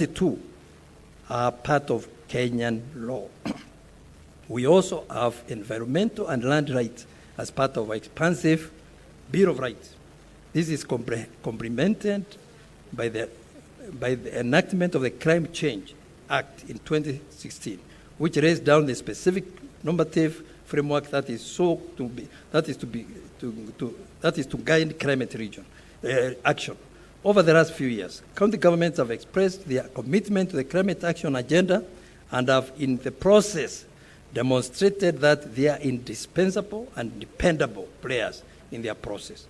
to are part of Kenyan law. We also have environmental and land rights as part of our expansive Bill of Rights. This is complemented by the enactment of the Climate Change Act in 2016, which lays down the specific normative framework that is to guide climate action. Over the last few years, county governments have expressed their commitment to the climate action agenda and have, in the process, demonstrated that they are indispensable and dependable players in their process.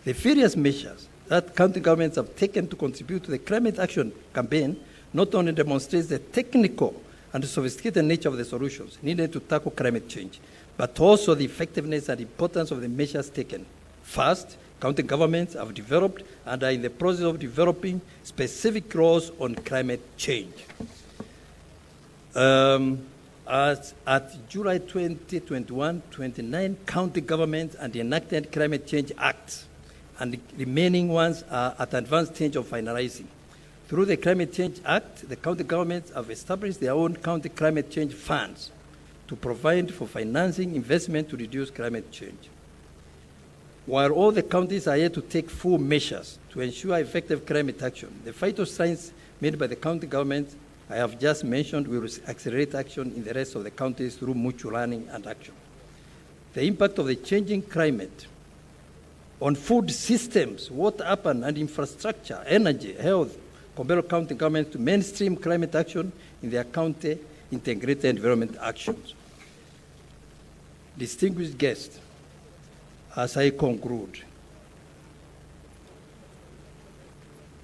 The various measures that county governments have taken to contribute to the climate action campaign not only demonstrates the technical and sophisticated nature of the solutions needed to tackle climate change, but also the effectiveness and importance of the measures taken. First, county governments have developed and are in the process of developing specific laws on climate change. As at July 2021, 29 county governments and the enacted Climate Change Act, and the remaining ones are at advanced stage of finalizing. Through the Climate Change Act, the county governments have established their own county climate change funds to provide for financing investment to reduce climate change. While all the counties are yet to take full measures to ensure effective climate action, the vital strides made by the county government I have just mentioned will accelerate action in the rest of the counties through mutual learning and action. The impact of the changing climate on food systems, water urban and infrastructure, energy, health, compel county governments to mainstream climate action in their county integrated environment actions. Distinguished guests, as I conclude,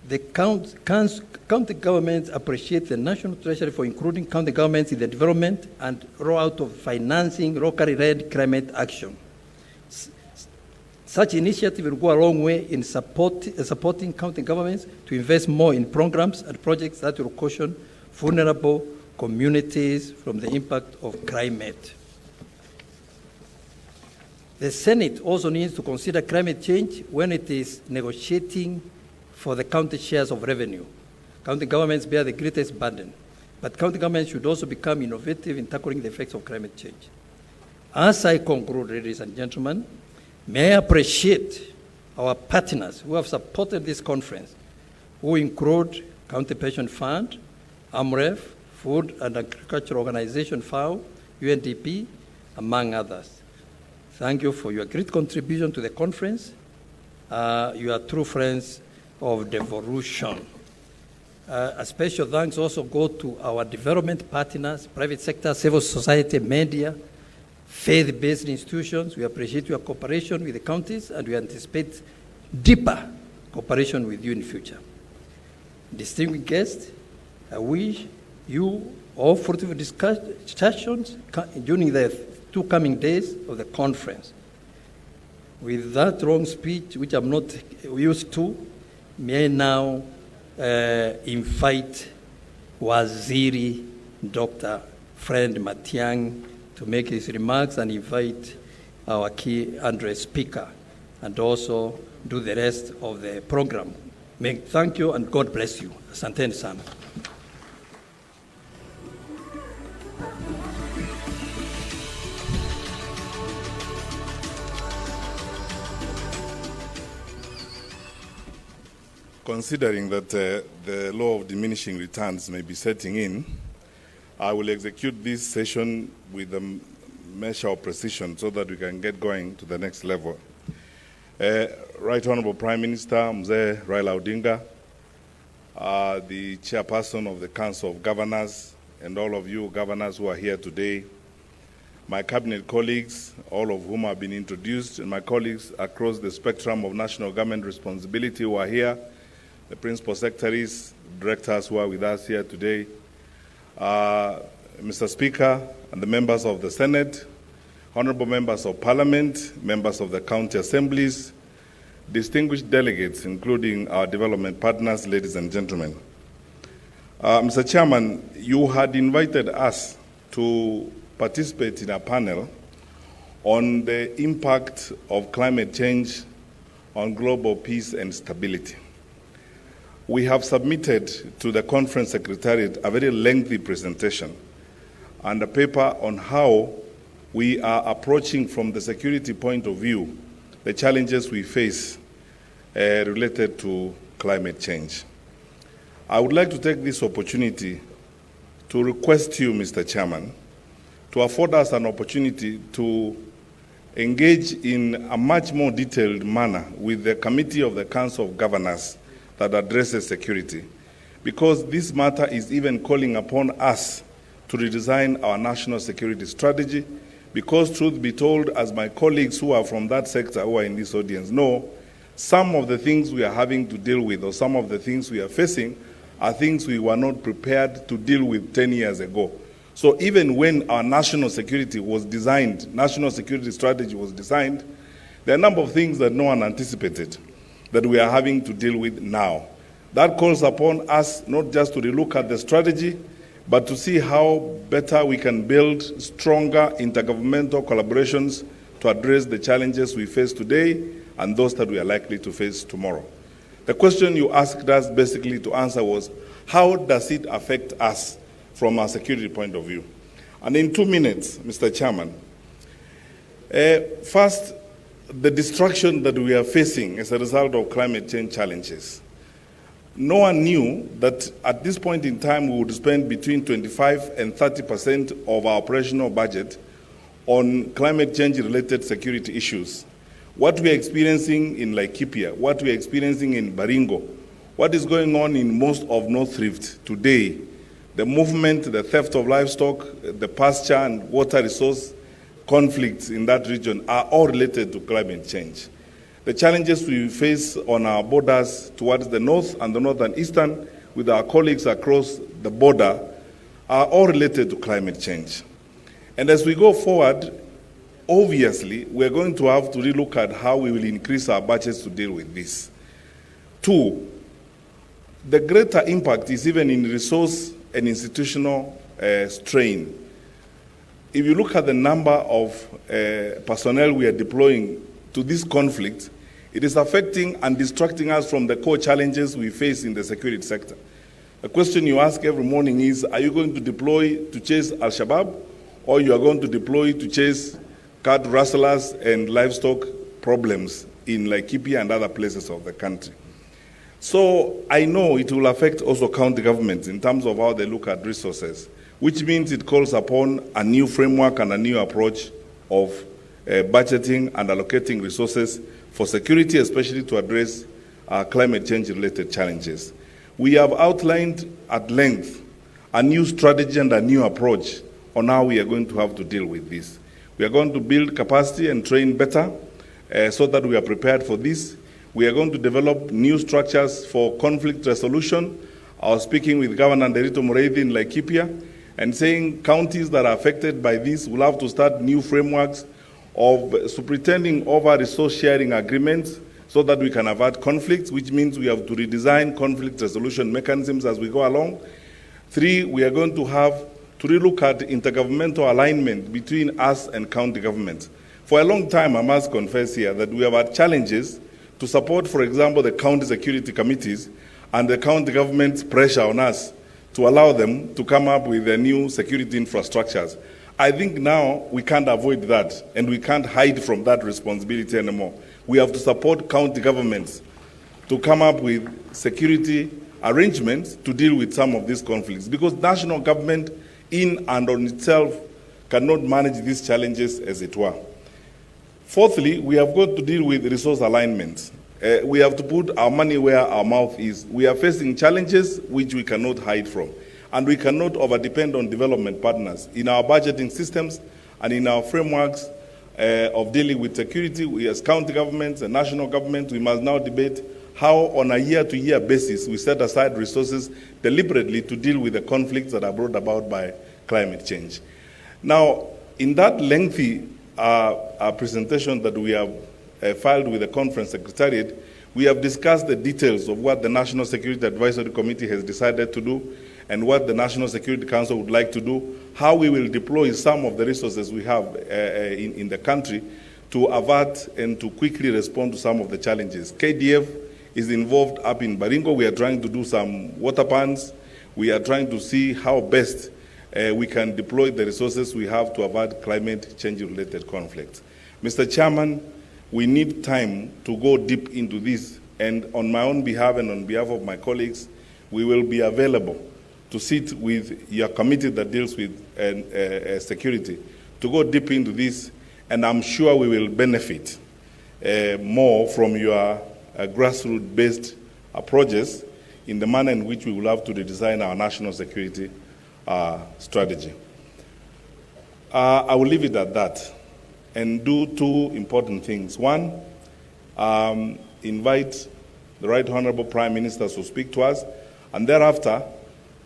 the county governments appreciate the National Treasury for including county governments in the development and rollout of financing locally led climate action. Such initiative will go a long way in supporting county governments to invest more in programs and projects that will caution vulnerable communities from the impact of climate. The Senate also needs to consider climate change when it is negotiating for the county shares of revenue. County governments bear the greatest burden, but county governments should also become innovative in tackling the effects of climate change. As I conclude, ladies and gentlemen, may I appreciate our partners who have supported this conference, who include County Pension Fund, AMREF, Food and Agriculture Organization, FAO, UNDP, among others. Thank you for your great contribution to the conference. You are true friends of Devolution. A special thanks also go to our development partners, private sector, civil society, media, faith-based institutions. We appreciate your cooperation with the counties and we anticipate deeper cooperation with you in the future. Distinguished guests, I wish you all fruitful discussions during the 2 coming days of the conference. With that long speech, which I'm not used to, may I now invite Waziri Dr. Fred Matiang'i to make his remarks and invite our key Andre speaker and also do the rest of the program. Thank you and God bless you. Asanteni sana. Considering that the law of diminishing returns may be setting in, I will execute this session with a measure of precision so that we can get going to the next level. Right Honorable Prime Minister Mzee Raila Odinga, the chairperson of the Council of Governors, and all of you governors who are here today, my cabinet colleagues, all of whom have been introduced, and my colleagues across the spectrum of national government responsibility who are here, the principal secretaries, directors who are with us here today, Mr. Speaker, and the members of the Senate, honorable members of Parliament, members of the county assemblies, distinguished delegates, including our development partners, ladies and gentlemen. Mr. Chairman, you had invited us to participate in a panel on the impact of climate change on global peace and stability. We have submitted to the conference secretariat a very lengthy presentation and a paper on how we are approaching from the security point of view the challenges we face related to climate change. I would like to take this opportunity to request you, Mr. Chairman, to afford us an opportunity to engage in a much more detailed manner with the Committee of the Council of Governors that addresses security, because this matter is even calling upon us to redesign our national security strategy, because truth be told, as my colleagues who are from that sector who are in this audience know, some of the things we are having to deal with or some of the things we are facing are things we were not prepared to deal with 10 years ago. So even when our national security was designed, national security strategy was designed, there are a number of things that no one anticipated that we are having to deal with now. That calls upon us not just to relook at the strategy, but to see how better we can build stronger intergovernmental collaborations to address the challenges we face today and those that we are likely to face tomorrow. The question you asked us basically to answer was, how does it affect us from a security point of view? And in 2 minutes, Mr. Chairman, first, the destruction that we are facing as a result of climate change challenges. No one knew that at this point in time we would spend between 25 and 30% of our operational budget on climate change related security issues. What we are experiencing in Laikipia, what we are experiencing in Baringo, what is going on in most of North Rift today, the movement, the theft of livestock, the pasture and water resource conflicts in that region are all related to climate change. The challenges we face on our borders towards the north and the northern eastern with our colleagues across the border are all related to climate change. And as we go forward, obviously, we're going to have to relook at how we will increase our budgets to deal with this. 2, the greater impact is even in resource and institutional strain. If you look at the number of personnel we are deploying to this conflict, it is affecting and distracting us from the core challenges we face in the security sector. The question you ask every morning is, are you going to deploy to chase Al-Shabaab, or you are going to deploy to chase cat rustlers and livestock problems in Laikipia and other places of the country? So I know it will affect also county governments in terms of how they look at resources, which means it calls upon a new framework and a new approach of budgeting and allocating resources for security, especially to address climate change-related challenges. We have outlined at length a new strategy and a new approach on how we are going to have to deal with this. We are going to build capacity and train better so that we are prepared for this. We are going to develop new structures for conflict resolution. I was speaking with Governor Nderito Mureithi in Laikipia and saying counties that are affected by this will have to start new frameworks of superintending over resource sharing agreements so that we can avert conflicts, which means we have to redesign conflict resolution mechanisms as we go along. 3, we are going to have to relook at intergovernmental alignment between us and county governments. For a long time, I must confess here that we have had challenges to support, for example, the county security committees and the county government's pressure on us to allow them to come up with their new security infrastructures. I think now we can't avoid that, and we can't hide from that responsibility anymore. We have to support county governments to come up with security arrangements to deal with some of these conflicts, because national government in and on itself cannot manage these challenges as it were. Fourthly, we have got to deal with resource alignment. We have to put our money where our mouth is. We are facing challenges which we cannot hide from. And we cannot overdepend on development partners. In our budgeting systems and in our frameworks of dealing with security, we as county governments and national governments, we must now debate how on a year-to-year basis we set aside resources deliberately to deal with the conflicts that are brought about by climate change. Now, in that lengthy presentation that we have filed with the conference secretariat, we have discussed the details of what the National Security Advisory Committee has decided to do, and what the National Security Council would like to do, how we will deploy some of the resources we have in the country to avert and to quickly respond to some of the challenges. KDF is involved up in Baringo. We are trying to do some water pans. We are trying to see how best we can deploy the resources we have to avert climate change-related conflicts. Mr. Chairman, we need time to go deep into this, and on my own behalf and on behalf of my colleagues, we will be available to sit with your committee that deals with security, to go deep into this, and I'm sure we will benefit more from your grassroots-based approaches in the manner in which we will have to redesign our national security strategy. I will leave it at that and do two important things. One, invite the Right Honorable Prime Minister to speak to us, and thereafter,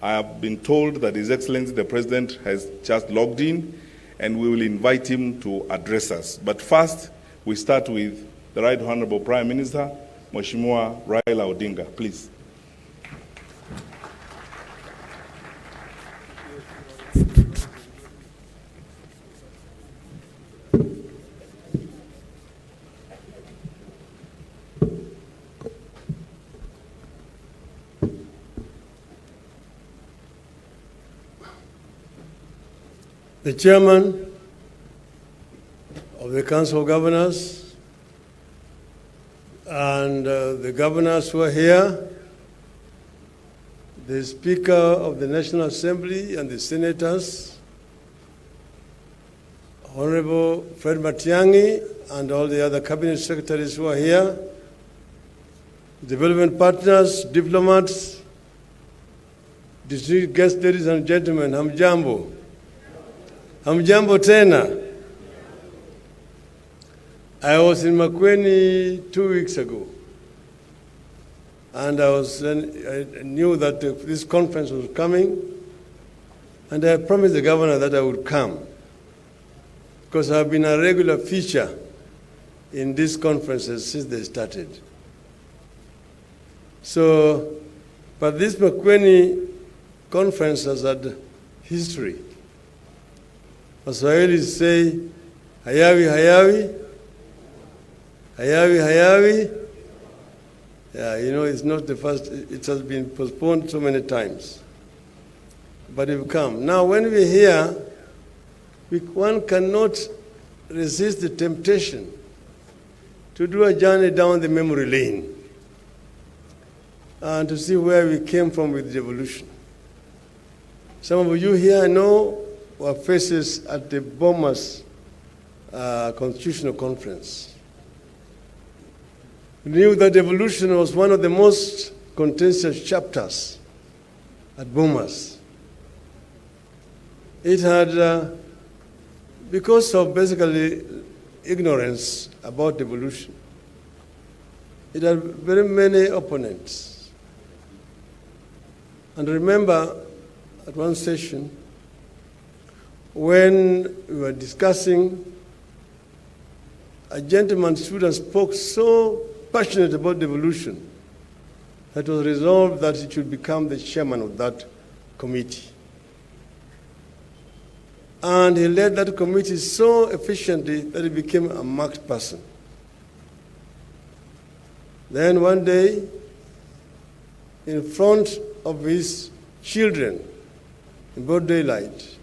I have been told that His Excellency the President has just logged in, and we will invite him to address us. But first, we start with the Right Honorable Prime Minister, Mheshimiwa Raila Odinga, please. The Chairman of the Council of Governors and the governors who are here, the Speaker of the National Assembly and the Senators, Honorable Fred Matiang'i and all the other Cabinet Secretaries who are here, development partners, diplomats, distinguished guests, ladies and gentlemen, hamjambo. Hamjambo tena. I was in Makueni 2 weeks ago, and I knew that this conference was coming, and I promised the governor that I would come, because I've been a regular feature in these conferences since they started. So, but this Makueni conference has had history. Waswahili say, hayawi, hayawi, hayawi, hayawi. Yeah, you know, it's not the first, it has been postponed so many times. But it will come. Now, when we're here, one cannot resist the temptation to do a journey down the memory lane and to see where we came from with devolution. Some of you here know our faces at the Bomas Constitutional Conference. We knew that devolution was one of the most contentious chapters at Bomas. It had, because of basically ignorance about devolution, it had very many opponents. And remember, at one session, when we were discussing, a gentleman stood and spoke so passionate about devolution that it was resolved that he should become the chairman of that committee. And he led that committee so efficiently that he became a marked person. Then one day, in front of his children, in broad daylight,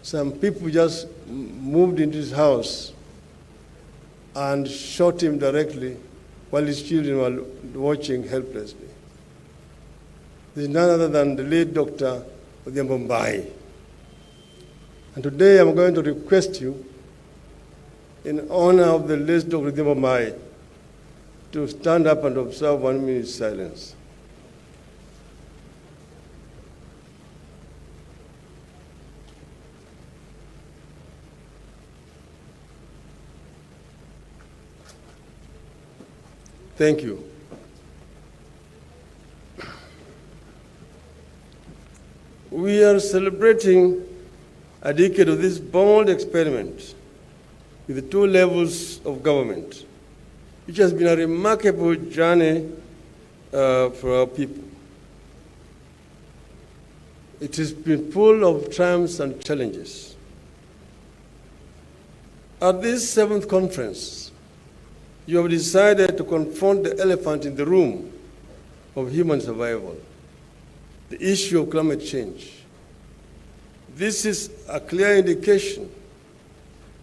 some people just moved into his house and shot him directly while his children were watching helplessly. This is none other than the late Dr. Odinga. And today I'm going to request you, in honor of the late Dr. Odinga, to stand up and observe 1 minute's silence. Thank you. We are celebrating a decade of this bold experiment with the 2 levels of government, which has been a remarkable journey for our people. It has been full of triumphs and challenges. At this 7th conference, you have decided to confront the elephant in the room of human survival, the issue of climate change. This is a clear indication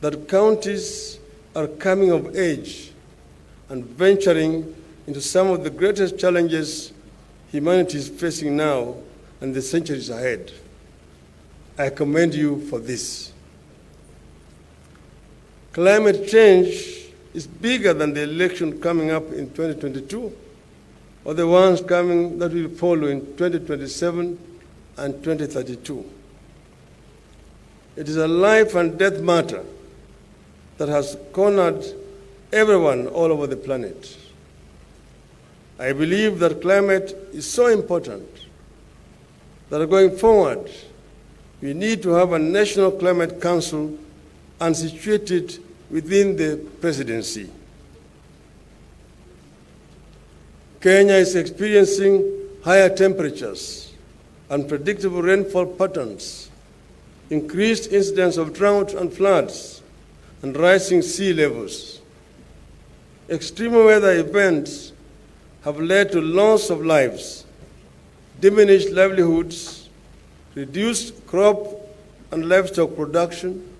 that counties are coming of age and venturing into some of the greatest challenges humanity is facing now and the centuries ahead. I commend you for this. Climate change is bigger than the election coming up in 2022 or the ones coming that will follow in 2027 and 2032. It is a life and death matter that has cornered everyone all over the planet. I believe that climate is so important that going forward, we need to have a National Climate Council and situate it within the presidency. Kenya is experiencing higher temperatures, unpredictable rainfall patterns, increased incidence of drought and floods, and rising sea levels. Extreme weather events have led to loss of lives, diminished livelihoods, reduced crop and livestock production,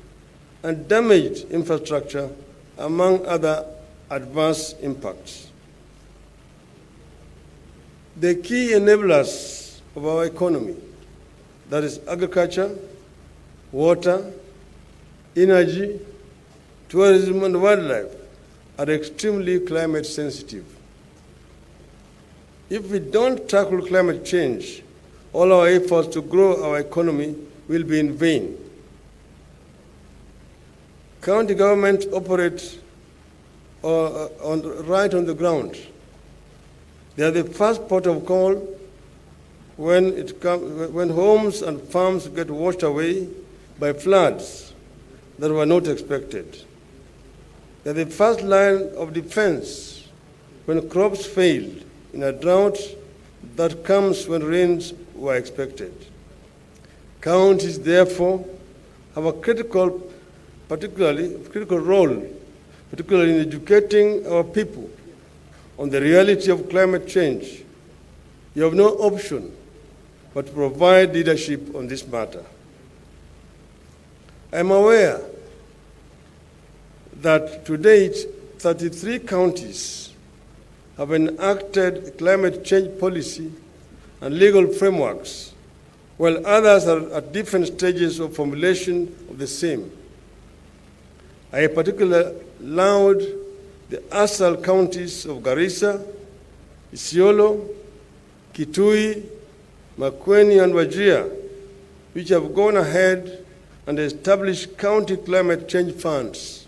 and damaged infrastructure, among other adverse impacts. The key enablers of our economy, that is agriculture, water, energy, tourism, and wildlife, are extremely climate sensitive. If we don't tackle climate change, all our efforts to grow our economy will be in vain. County governments operate right on the ground. They are the first port of call when homes and farms get washed away by floods that were not expected. They are the first line of defense when crops fail in a drought that comes when rains were expected. Counties, therefore, have a critical role, particularly in educating our people on the reality of climate change. You have no option but to provide leadership on this matter. I am aware that to date, 33 counties have enacted climate change policy and legal frameworks, while others are at different stages of formulation of the same. I particularly laud the ASAL counties of Garissa, Isiolo, Kitui, Makueni, and Wajir, which have gone ahead and established county climate change funds.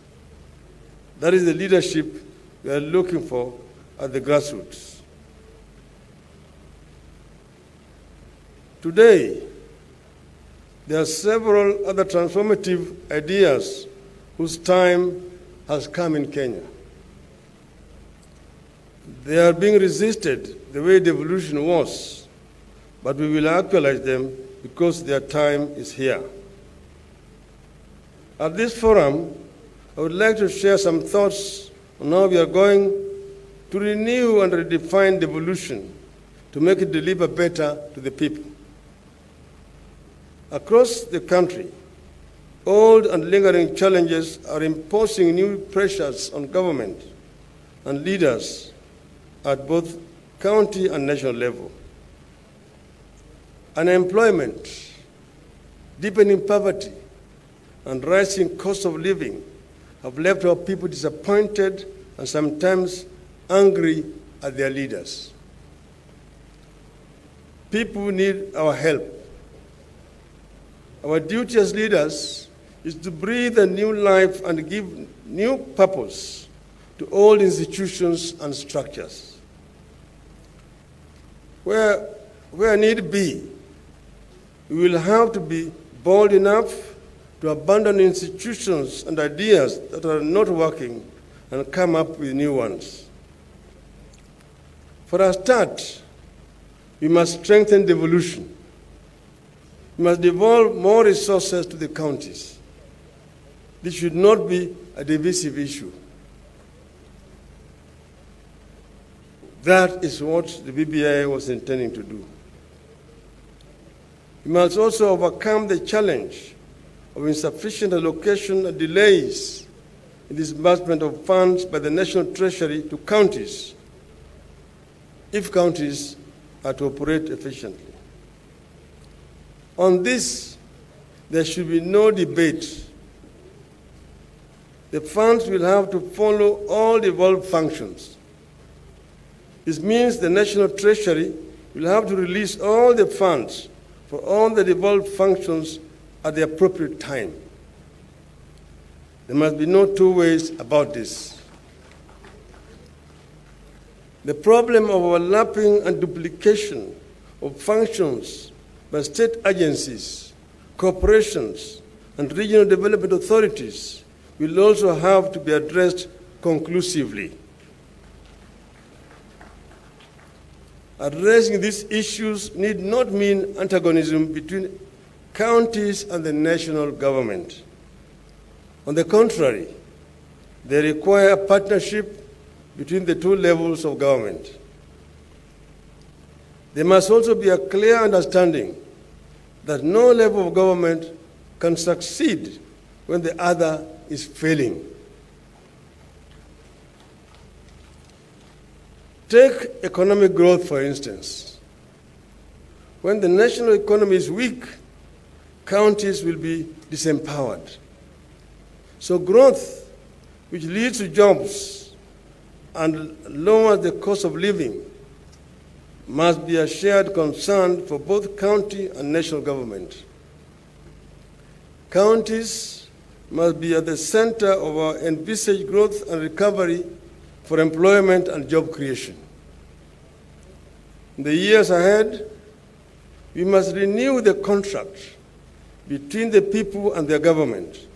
That is the leadership we are looking for at the grassroots. Today, there are several other transformative ideas whose time has come in Kenya. They are being resisted the way devolution was, but we will actualize them because their time is here. At this forum, I would like to share some thoughts on how we are going to renew and redefine devolution to make it deliver better to the people. Across the country, old and lingering challenges are imposing new pressures on government and leaders at both county and national level. Unemployment, deepening poverty, and rising cost of living have left our people disappointed and sometimes angry at their leaders. People need our help. Our duty as leaders is to breathe a new life and give new purpose to old institutions and structures. Where need be, we will have to be bold enough to abandon institutions and ideas that are not working and come up with new ones. For a start, we must strengthen devolution. We must devolve more resources to the counties. This should not be a divisive issue. That is what the BBI was intending to do. We must also overcome the challenge of insufficient allocation and delays in disbursement of funds by the National Treasury to counties, if counties are to operate efficiently. On this, there should be no debate. The funds will have to follow all devolved functions. This means the National Treasury will have to release all the funds for all the devolved functions at the appropriate time. There must be no two ways about this. The problem of overlapping and duplication of functions by state agencies, corporations, and regional development authorities will also have to be addressed conclusively. Addressing these issues need not mean antagonism between counties and the national government. On the contrary, they require a partnership between the two levels of government. There must also be a clear understanding that no level of government can succeed when the other is failing. Take economic growth, for instance. When the national economy is weak, counties will be disempowered. So growth, which leads to jobs and lowers the cost of living, must be a shared concern for both county and national government. Counties must be at the center of our envisaged growth and recovery for employment and job creation. In the years ahead, we must renew the contract between the people and their government,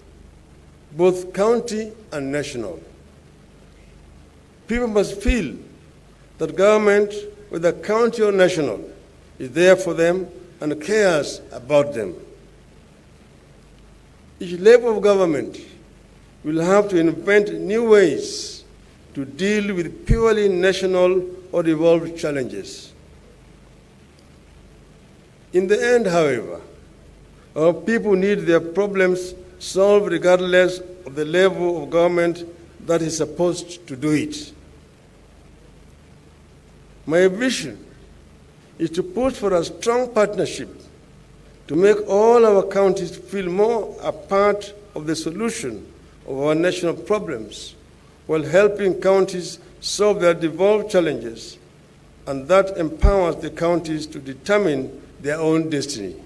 both county and national. People must feel that government, whether county or national, is there for them and cares about them. Each level of government will have to invent new ways to deal with purely national or devolved challenges. In the end, however, our people need their problems solved regardless of the level of government that is supposed to do it. My vision is to push for a strong partnership to make all our counties feel more a part of the solution of our national problems, while helping counties solve their devolved challenges, and that empowers the counties to determine their own destiny.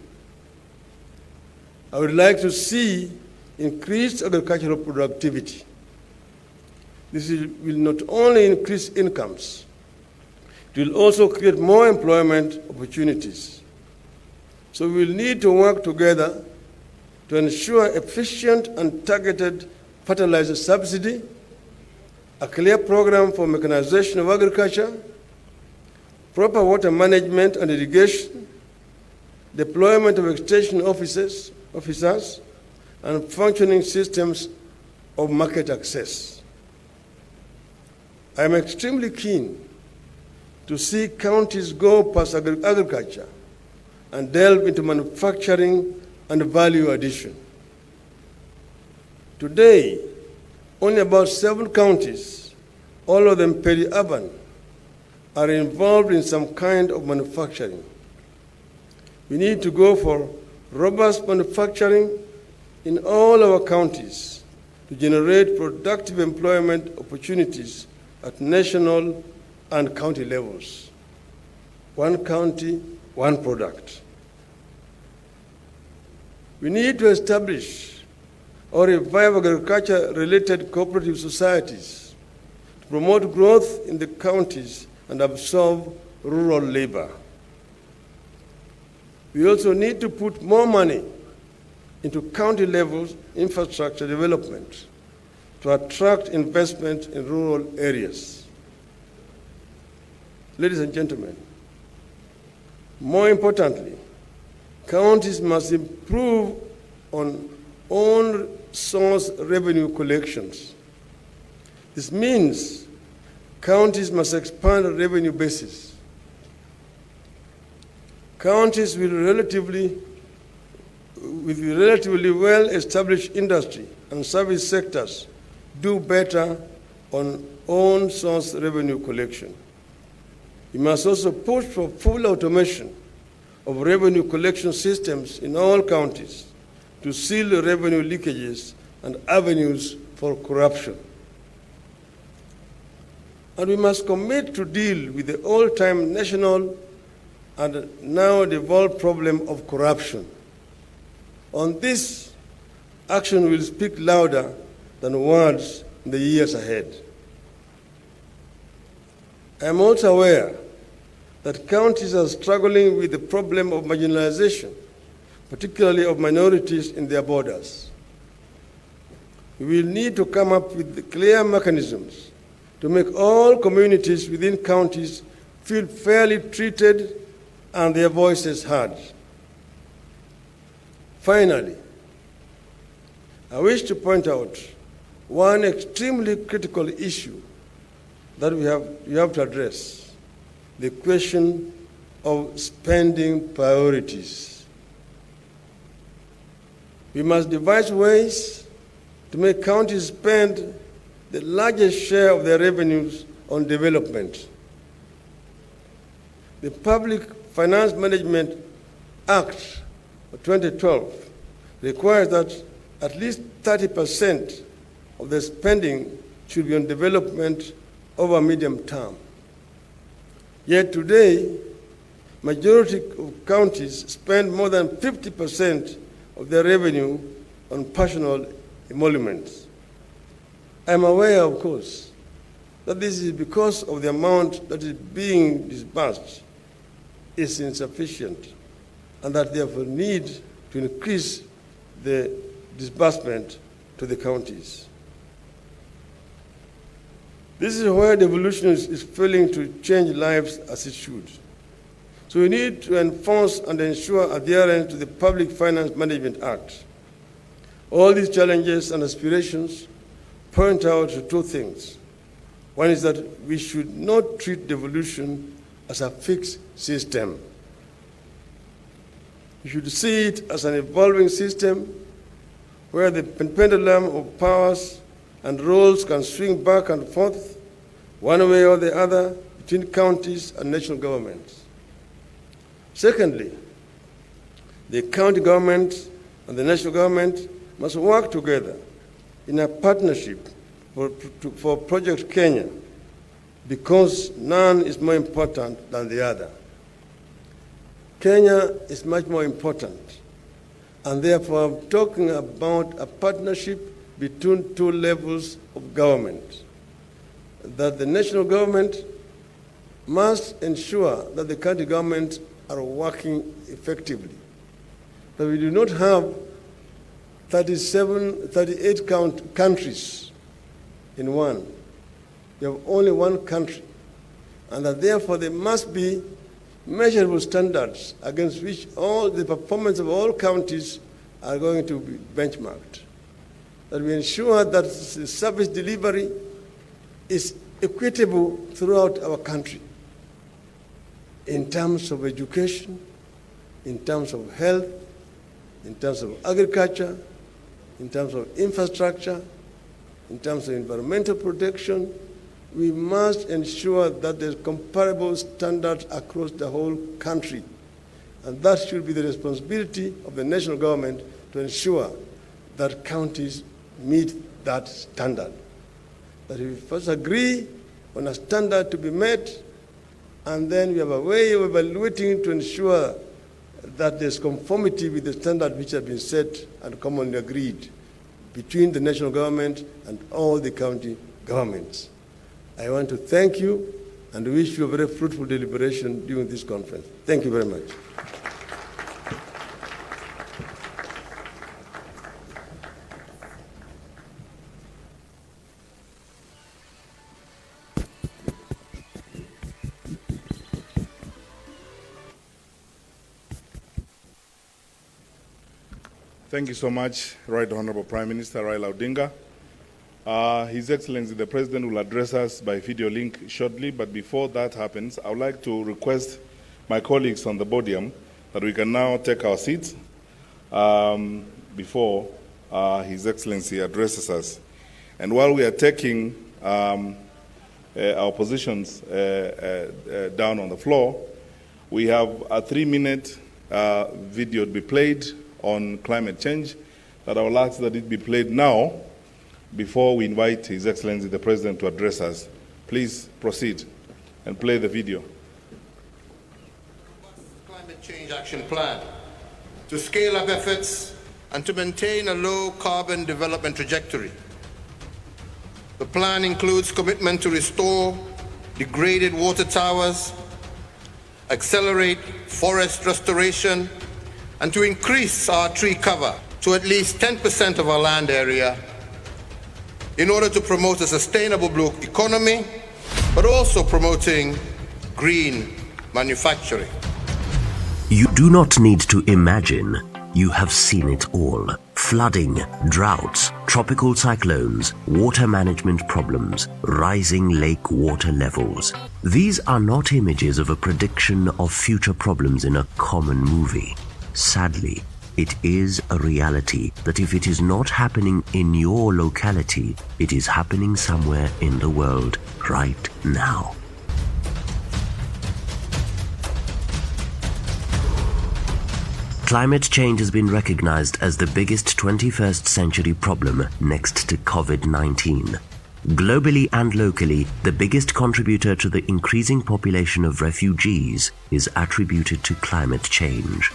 I would like to see increased agricultural productivity. This will not only increase incomes, it will also create more employment opportunities. So we will need to work together to ensure efficient and targeted fertilizer subsidy, a clear program for mechanization of agriculture, proper water management and irrigation, deployment of extension officers, and functioning systems of market access. I am extremely keen to see counties go past agriculture and delve into manufacturing and value addition. Today, only about 7 counties, all of them peri-urban, are involved in some kind of manufacturing. We need to go for robust manufacturing in all our counties to generate productive employment opportunities at national and county levels. One county, one product. We need to establish or revive agriculture-related cooperative societies to promote growth in the counties and absorb rural labor. We also need to put more money into county-level infrastructure development to attract investment in rural areas. Ladies and gentlemen, more importantly, counties must improve on own source revenue collections. This means counties must expand revenue bases. Counties with relatively well-established industry and service sectors do better on own source revenue collection. We must also push for full automation of revenue collection systems in all counties to seal revenue leakages and avenues for corruption. And we must commit to deal with the old-time national and now devolved problem of corruption. On this, action will speak louder than words in the years ahead. I am also aware that counties are struggling with the problem of marginalization, particularly of minorities in their borders. We will need to come up with clear mechanisms to make all communities within counties feel fairly treated and their voices heard. Finally, I wish to point out one extremely critical issue that we have to address, the question of spending priorities. We must devise ways to make counties spend the largest share of their revenues on development. The Public Finance Management Act of 2012 requires that at least 30% of the spending should be on development over medium term. Yet today, majority of counties spend more than 50% of their revenue on personal emoluments. I am aware, of course, that this is because of the amount that is being disbursed is insufficient, and that therefore need to increase the disbursement to the counties. This is where devolution is failing to change lives as it should. So we need to enforce and ensure adherence to the Public Finance Management Act. All these challenges and aspirations point out to two things. One is that we should not treat devolution as a fixed system. We should see it as an evolving system where the pendulum of powers and roles can swing back and forth, one way or the other, between counties and national governments. Secondly, the county government and the national government must work together in a partnership for Project Kenya, because none is more important than the other. Kenya is much more important, and therefore I'm talking about a partnership between two levels of government, that the national government must ensure that the county governments are working effectively, that we do not have 38 countries in one. We have only one country, and that therefore there must be measurable standards against which all the performance of all counties are going to be benchmarked. That we ensure that the service delivery is equitable throughout our country in terms of education, in terms of health, in terms of agriculture, in terms of infrastructure, in terms of environmental protection. We must ensure that there's comparable standards across the whole country. And that should be the responsibility of the national government to ensure that counties meet that standard. That we first agree on a standard to be met, and then we have a way of evaluating to ensure that there's conformity with the standard which have been set and commonly agreed between the national government and all the county governments. I want to thank you and wish you a very fruitful deliberation during this conference. Thank you very much. Thank you so much, Right Honorable Prime Minister Raila Odinga. His Excellency the President will address us by video link shortly, but before that happens, I would like to request my colleagues on the podium that we can now take our seats before His Excellency addresses us. And while we are taking our positions down on the floor, we have a 3-minute video to be played on climate change that I will ask that it be played now before we invite His Excellency the President to address us. Please proceed and play the video. Climate Change Action Plan to scale up efforts and to maintain a low carbon development trajectory. The plan includes commitment to restore degraded water towers, accelerate forest restoration, and to increase our tree cover to at least 10% of our land area in order to promote a sustainable blue economy, but also promoting green manufacturing. You do not need to imagine. You have seen it all. Flooding, droughts, tropical cyclones, water management problems, rising lake water levels. These are not images of a prediction of future problems in a common movie. Sadly, it is a reality that if it is not happening in your locality, it is happening somewhere in the world right now. Climate change has been recognized as the biggest 21st century problem next to COVID-19. Globally and locally, the biggest contributor to the increasing population of refugees is attributed to climate change.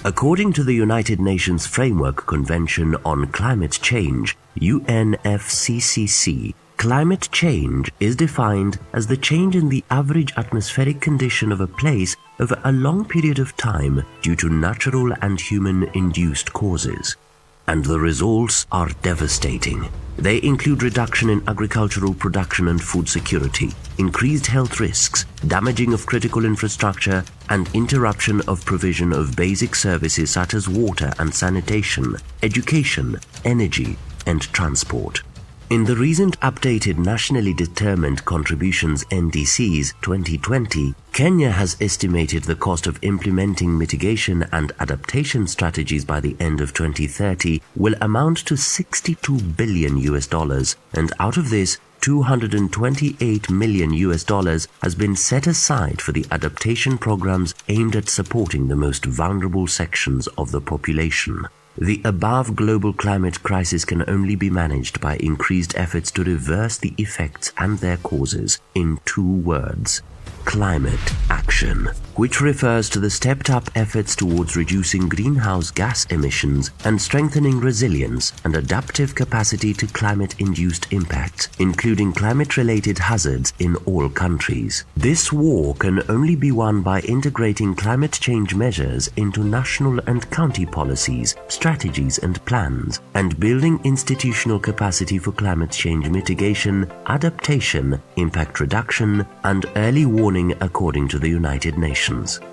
According to the United Nations Framework Convention on Climate Change, UNFCCC, climate change is defined as the change in the average atmospheric condition of a place over a long period of time due to natural and human-induced causes. And the results are devastating. They include reduction in agricultural production and food security, increased health risks, damaging of critical infrastructure, and interruption of provision of basic services such as water and sanitation, education, energy, and transport. In the recent updated Nationally Determined Contributions NDCs 2020, Kenya has estimated the cost of implementing mitigation and adaptation strategies by the end of 2030 will amount to $62 billion, and out of this, $228 million has been set aside for the adaptation programs aimed at supporting the most vulnerable sections of the population. The above global climate crisis can only be managed by increased efforts to reverse the effects and their causes in 2 words: climate action, which refers to the stepped-up efforts towards reducing greenhouse gas emissions and strengthening resilience and adaptive capacity to climate-induced impacts, including climate-related hazards in all countries. This war can only be won by integrating climate change measures into national and county policies, strategies and plans, and building institutional capacity for climate change mitigation, adaptation, impact reduction, and early warning according to the United Nations.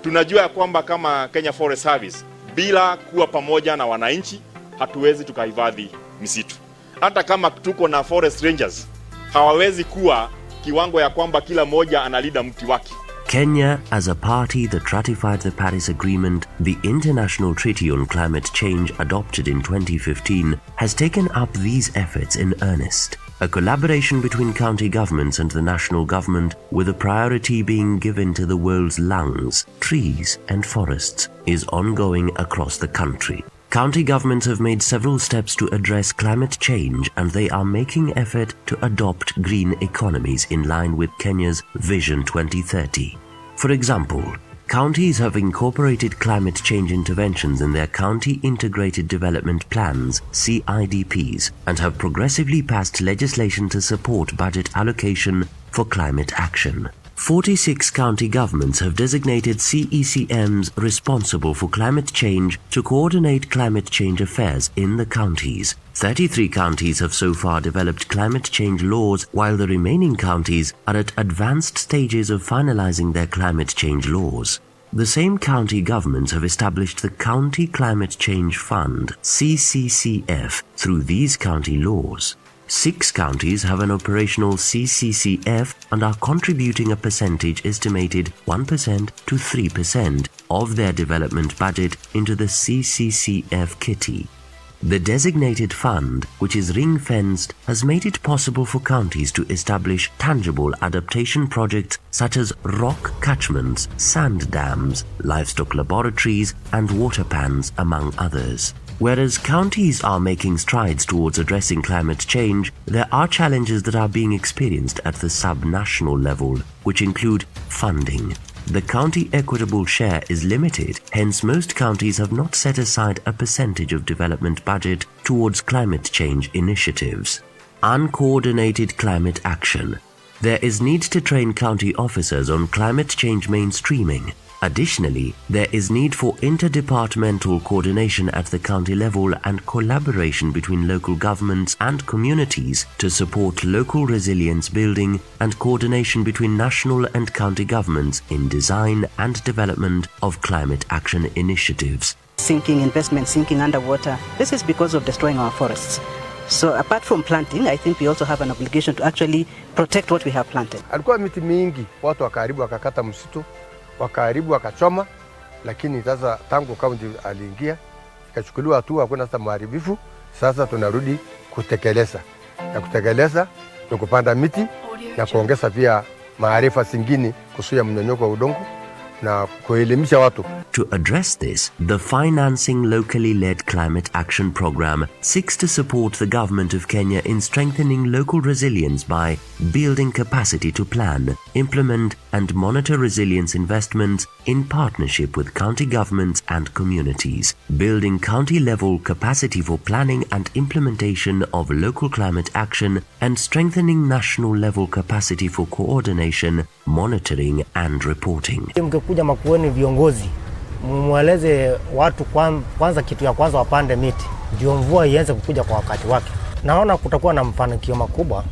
Tunajua kwamba kama Kenya Forest Service bila kuwa pamoja na wananchi hatuwezi tukahifadhi misitu. Hata kama tuko na forest rangers hawawezi kuwa kiwango ya kwamba kila moja analinda mti wake. Kenya, as a party that ratified the Paris Agreement, the international treaty on climate change adopted in 2015, has taken up these efforts in earnest. A collaboration between county governments and the national government, with a priority being given to the world's lungs, trees and forests, is ongoing across the country. County governments have made several steps to address climate change, and they are making effort to adopt green economies in line with Kenya's Vision 2030. For example, counties have incorporated climate change interventions in their County Integrated Development Plans, CIDPs, and have progressively passed legislation to support budget allocation for climate action. 46 county governments have designated CECMs responsible for climate change to coordinate climate change affairs in the counties. 33 counties have so far developed climate change laws, while the remaining counties are at advanced stages of finalizing their climate change laws. the same county governments have established the County Climate Change Fund, CCCF, through these county laws. 6 counties have an operational CCCF and are contributing a percentage estimated 1% to 3% of their development budget into the CCCF kitty. The designated fund, which is ring-fenced, has made it possible for counties to establish tangible adaptation projects such as rock catchments, sand dams, livestock laboratories, and water pans, among others. Whereas counties are making strides towards addressing climate change, there are challenges that are being experienced at the sub-national level, which include funding. The county equitable share is limited, hence most counties have not set aside a percentage of development budget towards climate change initiatives. Uncoordinated climate action. There is need to train county officers on climate change mainstreaming. Additionally, there is need for interdepartmental coordination at the county level and collaboration between local governments and communities to support local resilience building and coordination between national and county governments in design and development of climate action initiatives. Sinking investment, sinking underwater. This is because of destroying our forests. So apart from planting, I think we also have an obligation to actually protect what we have planted. Alikuwa miti mingi, watu wakaribu wakakata msitu. Wakaribu wakachoma, lakini sasa tangu kaunti aliingia ikachukuliwa hatua kwenda sasa maharibifu. Sasa tunarudi kutekeleza, na kutekeleza ni kupanda miti na kuongeza pia maarifa zingine kuzuia mmonyoko wa udongo na kuelimisha watu. To address this, the Financing Locally Led Climate Action Program seeks to support the government of Kenya in strengthening local resilience by building capacity to plan, implement and monitor resilience investments in partnership with county governments and communities, building county-level capacity for planning and implementation of local climate action, and strengthening national-level capacity for coordination, monitoring and reporting. Mkikuja Makueni viongozi, mweleze watu kwanza kitu ya kwanza wapande miti, ndio mvua ianze kukuja kwa wakati wake. Naona kutakuwa na mafanikio makubwa.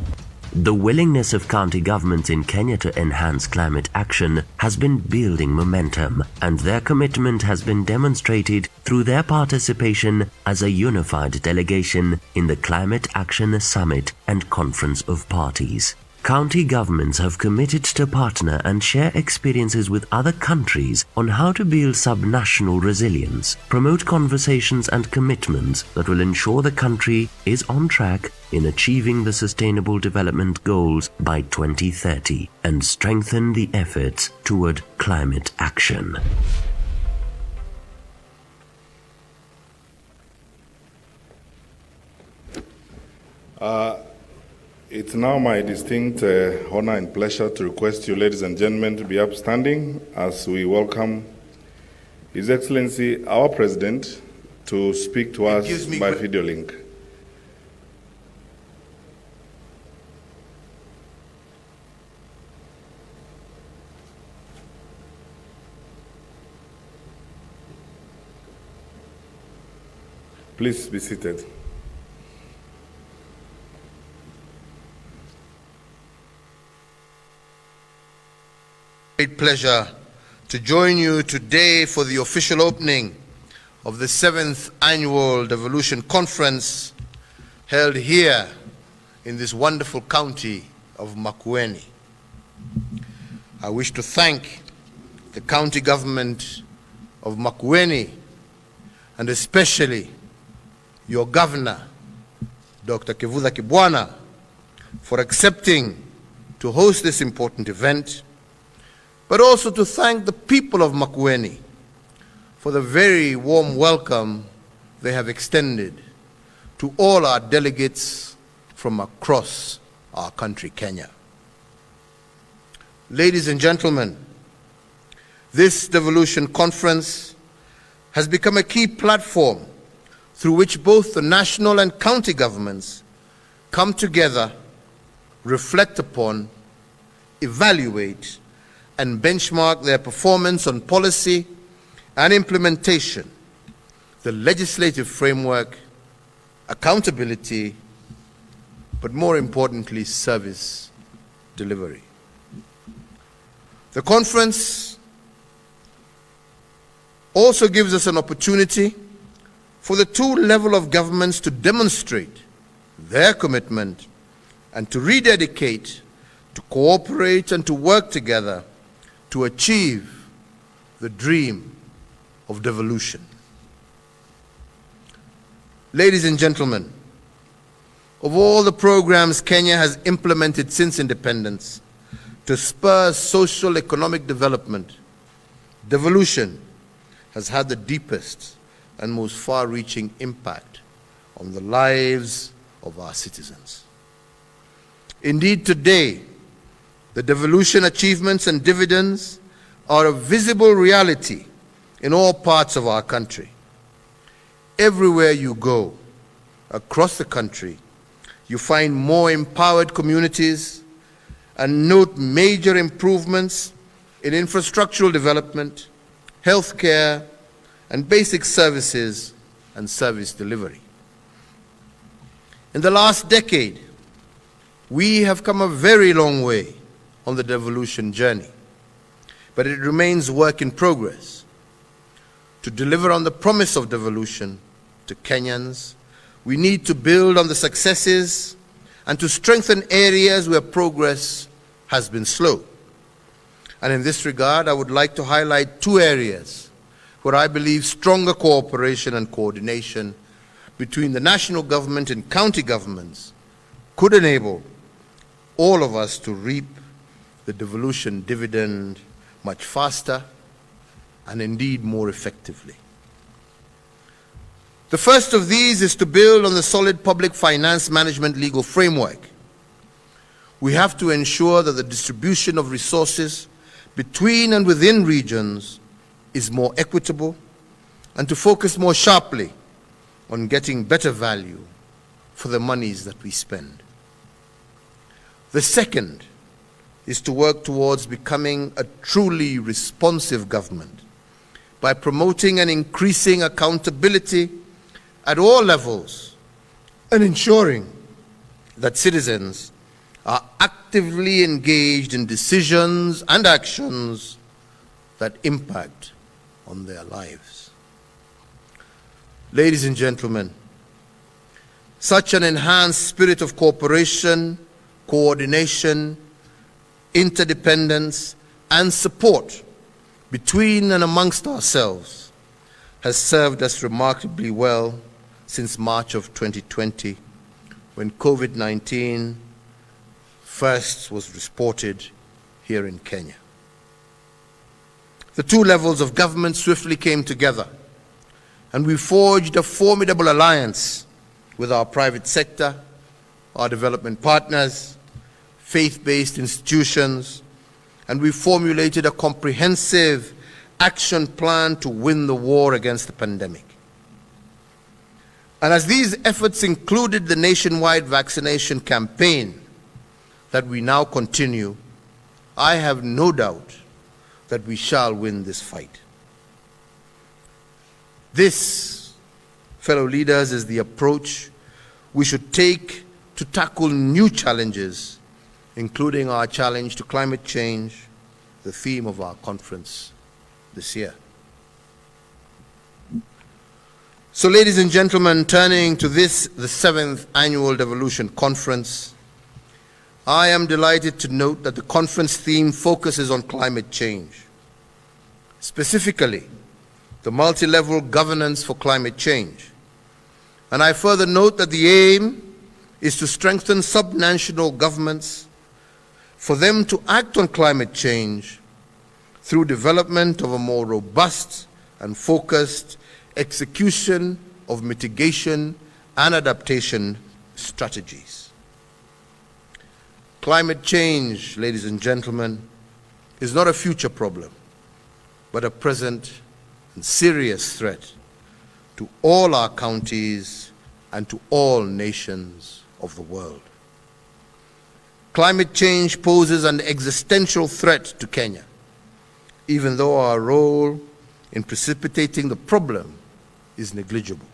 The willingness of county governments in Kenya to enhance climate action has been building momentum, and their commitment has been demonstrated through their participation as a unified delegation in the Climate Action Summit and Conference of Parties. County governments have committed to partner and share experiences with other countries on how to build sub-national resilience, promote conversations and commitments that will ensure the country is on track in achieving the Sustainable Development Goals by 2030 and strengthen the efforts toward climate action. It's now my distinct honor and pleasure to request you, ladies and gentlemen, to be upstanding as we welcome His Excellency, our President, to speak to us by video link. Please be seated. Great pleasure to join you today for the official opening of the 7th Annual Devolution Conference held here in this wonderful county of Makueni. I wish to thank the county government of Makueni and especially your governor, Dr. Kivutha Kibwana, for accepting to host this important event, but also to thank the people of Makueni for the very warm welcome they have extended to all our delegates from across our country, Kenya. Ladies and gentlemen, this Devolution Conference has become a key platform through which both the national and county governments come together, reflect upon, evaluate, and benchmark their performance on policy and implementation, the legislative framework, accountability, but more importantly, service delivery. The conference also gives us an opportunity for the two levels of governments to demonstrate their commitment and to rededicate, to cooperate and to work together to achieve the dream of devolution. Ladies and gentlemen, of all the programs Kenya has implemented since independence to spur social economic development, devolution has had the deepest and most far-reaching impact on the lives of our citizens. Indeed, today, the devolution achievements and dividends are a visible reality in all parts of our country. Everywhere you go across the country, you find more empowered communities and note major improvements in infrastructural development, healthcare, and basic services and service delivery. In the last decade, we have come a very long way on the devolution journey, but it remains work in progress. To deliver on the promise of devolution to Kenyans, we need to build on the successes and to strengthen areas where progress has been slow. And in this regard, I would like to highlight two areas where I believe stronger cooperation and coordination between the national government and county governments could enable all of us to reap the devolution dividend much faster and indeed more effectively. The first of these is to build on the solid public finance management legal framework. We have to ensure that the distribution of resources between and within regions is more equitable and to focus more sharply on getting better value for the monies that we spend. The second is to work towards becoming a truly responsive government by promoting and increasing accountability at all levels and ensuring that citizens are actively engaged in decisions and actions that impact on their lives. Ladies and gentlemen, such an enhanced spirit of cooperation, coordination, interdependence, and support between and amongst ourselves has served us remarkably well since March of 2020, when COVID-19 first was reported here in Kenya. The two levels of government swiftly came together, and we forged a formidable alliance with our private sector, our development partners, faith-based institutions, and we formulated a comprehensive action plan to win the war against the pandemic. And as these efforts included the nationwide vaccination campaign that we now continue, I have no doubt that we shall win this fight. This, fellow leaders, is the approach we should take to tackle new challenges, including our challenge to climate change, the theme of our conference this year. So, ladies and gentlemen, turning to this, the 7th Annual Devolution Conference, I am delighted to note that the conference theme focuses on climate change, specifically the multi-level governance for climate change. And I further note that the aim is to strengthen subnational governments for them to act on climate change through development of a more robust and focused execution of mitigation and adaptation strategies. Climate change, ladies and gentlemen, is not a future problem, but a present and serious threat to all our counties and to all nations of the world. Climate change poses an existential threat to Kenya, even though our role in precipitating the problem is negligible.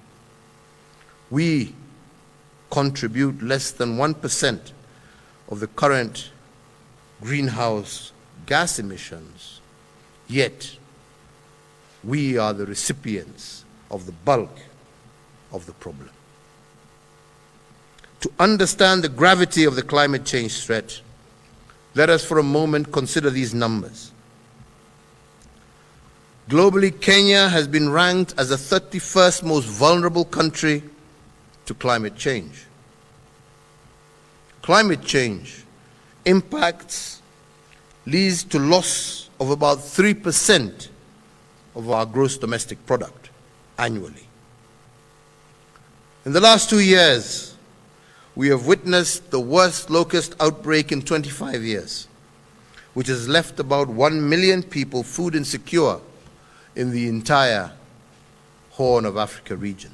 We contribute less than 1% of the current greenhouse gas emissions, yet we are the recipients of the bulk of the problem. To understand the gravity of the climate change threat, let us for a moment consider these numbers. Globally, Kenya has been ranked as the 31st most vulnerable country to climate change. Climate change impacts leads to loss of about 3% of our gross domestic product annually. In the last 2 years, we have witnessed the worst locust outbreak in 25 years, which has left about 1 million people food insecure in the entire Horn of Africa region.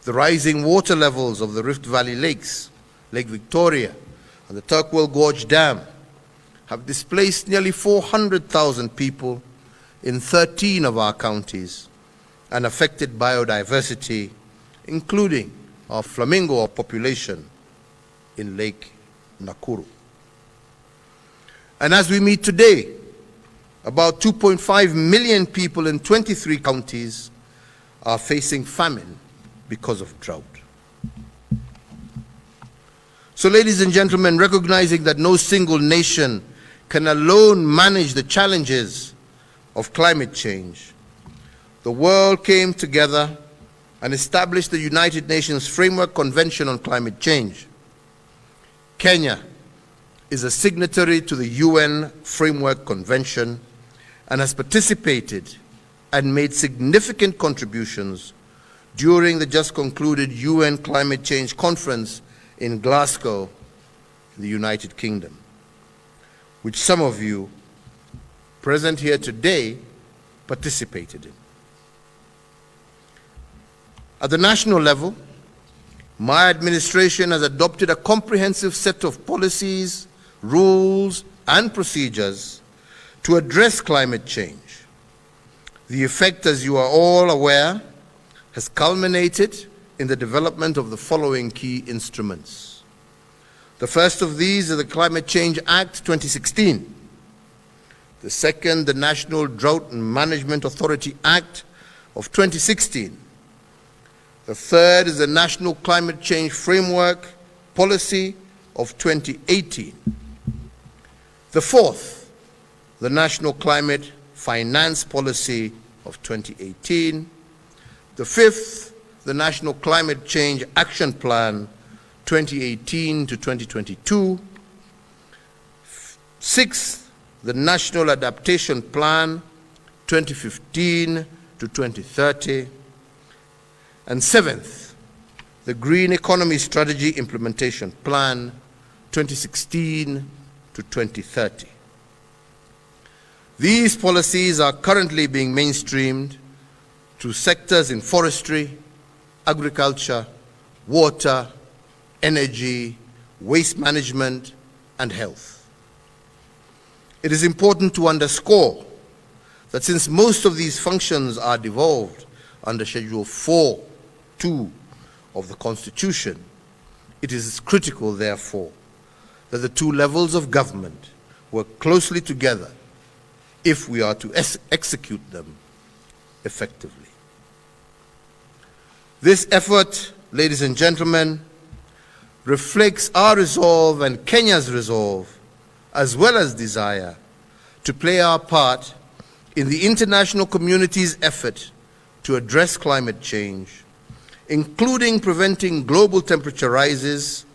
The rising water levels of the Rift Valley lakes, Lake Victoria, and the Turkwell Gorge Dam have displaced nearly 400,000 people in 13 of our counties and affected biodiversity, including our flamingo population in Lake Nakuru. And as we meet today, about 2.5 million people in 23 counties are facing famine because of drought. So, ladies and gentlemen, recognizing that no single nation can alone manage the challenges of climate change, the world came together and established the United Nations Framework Convention on Climate Change. Kenya is a signatory to the UN Framework Convention and has participated and made significant contributions during the just concluded UN Climate Change Conference in Glasgow, the United Kingdom, which some of you present here today participated in. At the national level, my administration has adopted a comprehensive set of policies, rules, and procedures to address climate change. The effect, as you are all aware, has culminated in the development of the following key instruments. The first of these is the Climate Change Act 2016. The second, the National Drought Management Authority Act of 2016. The third is the National Climate Change Framework Policy of 2018. The fourth, the National Climate Finance Policy of 2018. The fifth, the National Climate Change Action Plan 2018 to 2022. Sixth, the National Adaptation Plan 2015 to 2030. And seventh, the Green Economy Strategy Implementation Plan 2016 to 2030. These policies are currently being mainstreamed to sectors in forestry, agriculture, water, energy, waste management, and health. It is important to underscore that since most of these functions are devolved under Schedule 4(2) of the Constitution, it is critical, therefore, that the two levels of government work closely together if we are to execute them effectively. This effort, ladies and gentlemen, reflects our resolve and Kenya's resolve, as well as desire, to play our part in the international community's effort to address climate change, including preventing global temperature rises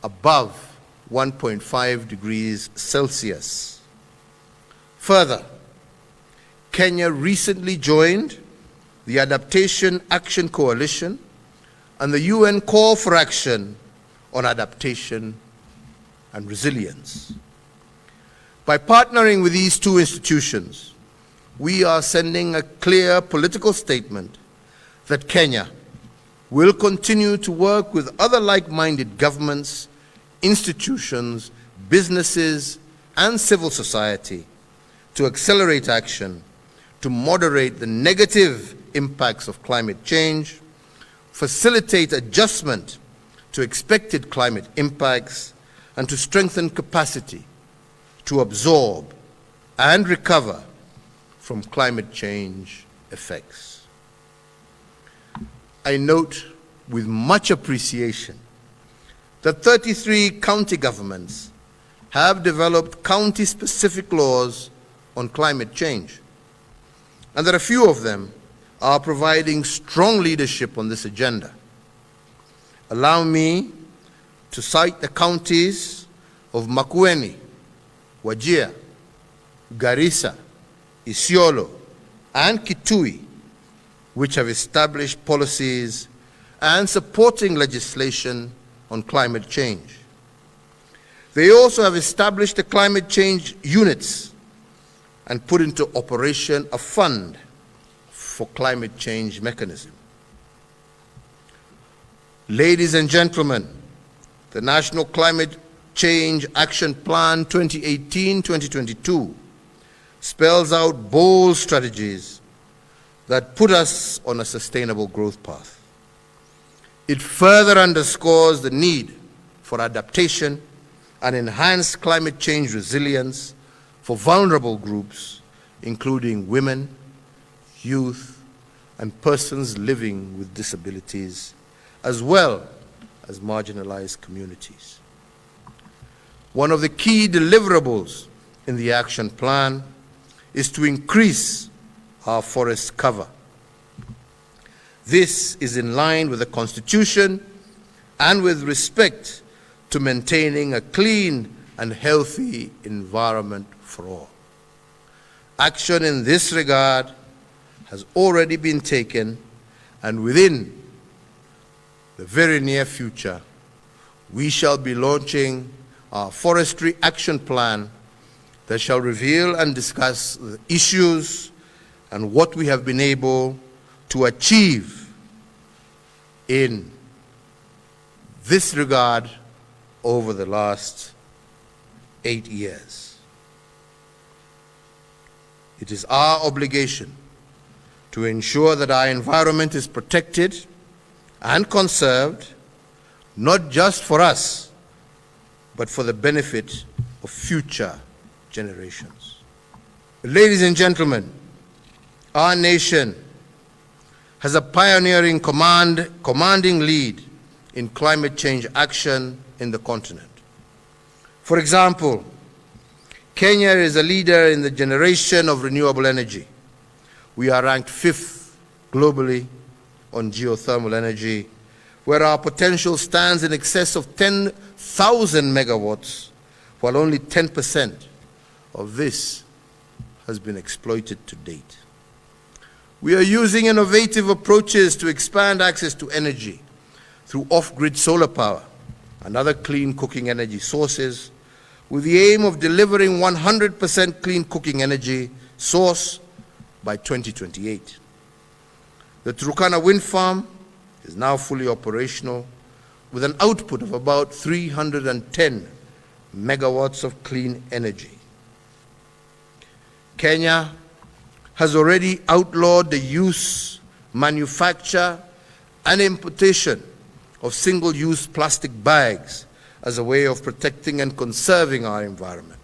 above 1.5 degrees Celsius. Further, Kenya recently joined the Adaptation Action Coalition and the UN Call for Action on Adaptation and Resilience. By partnering with these two institutions, we are sending a clear political statement that Kenya will continue to work with other like-minded governments, institutions, businesses, and civil society to accelerate action, to moderate the negative impacts of climate change, facilitate adjustment to expected climate impacts, and to strengthen capacity to absorb and recover from climate change effects. I note with much appreciation that 33 county governments have developed county-specific laws on climate change, and that a few of them are providing strong leadership on this agenda. Allow me to cite the counties of Makueni, Wajir, Garissa, Isiolo, and Kitui, which have established policies and supporting legislation on climate change. They also have established the climate change units and put into operation a fund for climate change mechanism. Ladies and gentlemen, the National Climate Change Action Plan 2018-2022 spells out bold strategies that put us on a sustainable growth path. It further underscores the need for adaptation and enhanced climate change resilience for vulnerable groups, including women, youth, and persons living with disabilities, as well as marginalized communities. One of the key deliverables in the action plan is to increase our forest cover. This is in line with the Constitution and with respect to maintaining a clean and healthy environment for all. Action in this regard has already been taken, and within the very near future, we shall be launching our Forestry Action Plan that shall reveal and discuss the issues and what we have been able to achieve in this regard over the last 8 years. It is our obligation to ensure that our environment is protected and conserved, not just for us, but for the benefit of future generations. Ladies and gentlemen, our nation has a pioneering commanding lead in climate change action in the continent. For example, Kenya is a leader in the generation of renewable energy. We are ranked 5th globally on geothermal energy, where our potential stands in excess of 10,000 megawatts, while only 10% of this has been exploited to date. We are using innovative approaches to expand access to energy through off-grid solar power and other clean cooking energy sources, with the aim of delivering 100% clean cooking energy source by 2028. The Turkana wind farm is now fully operational with an output of about 310 megawatts of clean energy. Kenya has already outlawed the use, manufacture, and importation of single-use plastic bags as a way of protecting and conserving our environment.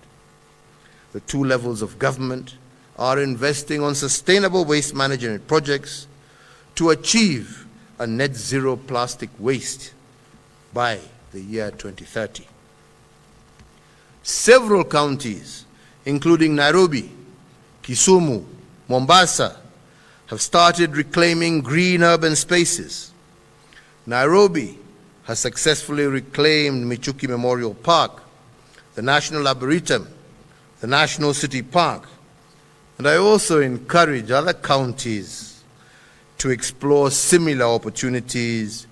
The 2 levels of government are investing on sustainable waste management projects to achieve a net zero plastic waste by the year 2030. Several counties, including Nairobi, Kisumu, Mombasa, have started reclaiming green urban spaces. Nairobi has successfully reclaimed Michuki Memorial Park, the National Arboretum, the National City Park, and I also encourage other counties to explore similar opportunities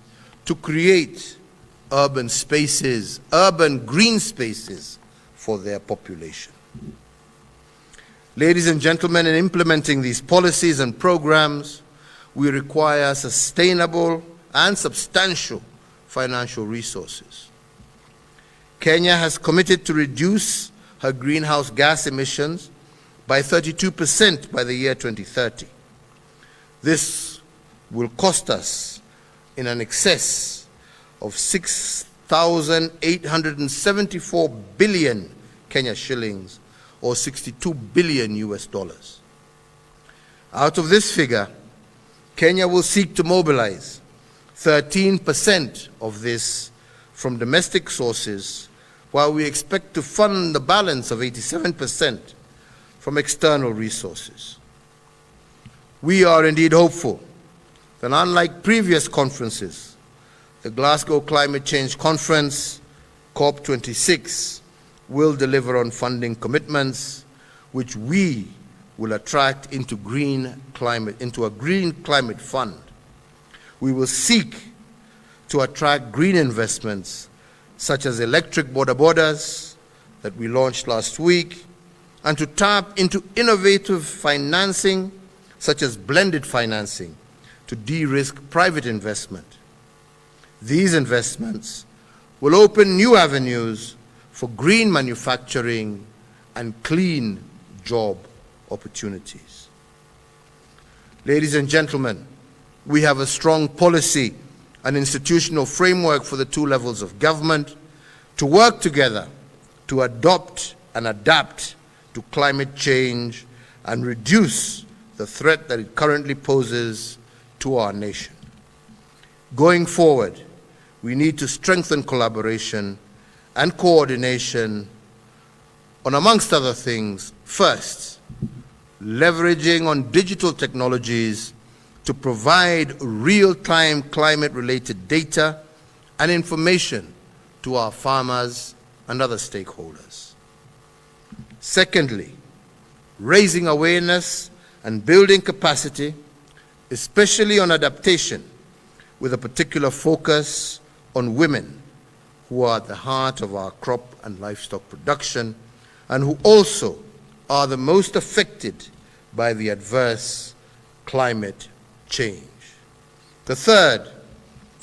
to create urban spaces, urban green spaces for their population. Ladies and gentlemen, in implementing these policies and programs, we require sustainable and substantial financial resources. Kenya has committed to reduce her greenhouse gas emissions by 32% by the year 2030. This will cost us in an excess of 6,874 billion Kenya shillings, or 62 billion US dollars. Out of this figure, Kenya will seek to mobilize 13% of this from domestic sources, while we expect to fund the balance of 87% from external resources. We are indeed hopeful that, unlike previous conferences, the Glasgow Climate Change Conference, COP26, will deliver on funding commitments which we will attract into a green climate fund. We will seek to attract green investments such as electric border borders that we launched last week, and to tap into innovative financing such as blended financing to de-risk private investment. These investments will open new avenues for green manufacturing and clean job opportunities. Ladies and gentlemen, we have a strong policy and institutional framework for the two levels of government to work together to adopt and adapt to climate change and reduce the threat that it currently poses to our nation. Going forward, we need to strengthen collaboration and coordination on, amongst other things, first, leveraging on digital technologies to provide real-time climate-related data and information to our farmers and other stakeholders. Secondly, raising awareness and building capacity, especially on adaptation, with a particular focus on women who are at the heart of our crop and livestock production and who also are the most affected by the adverse climate change. The third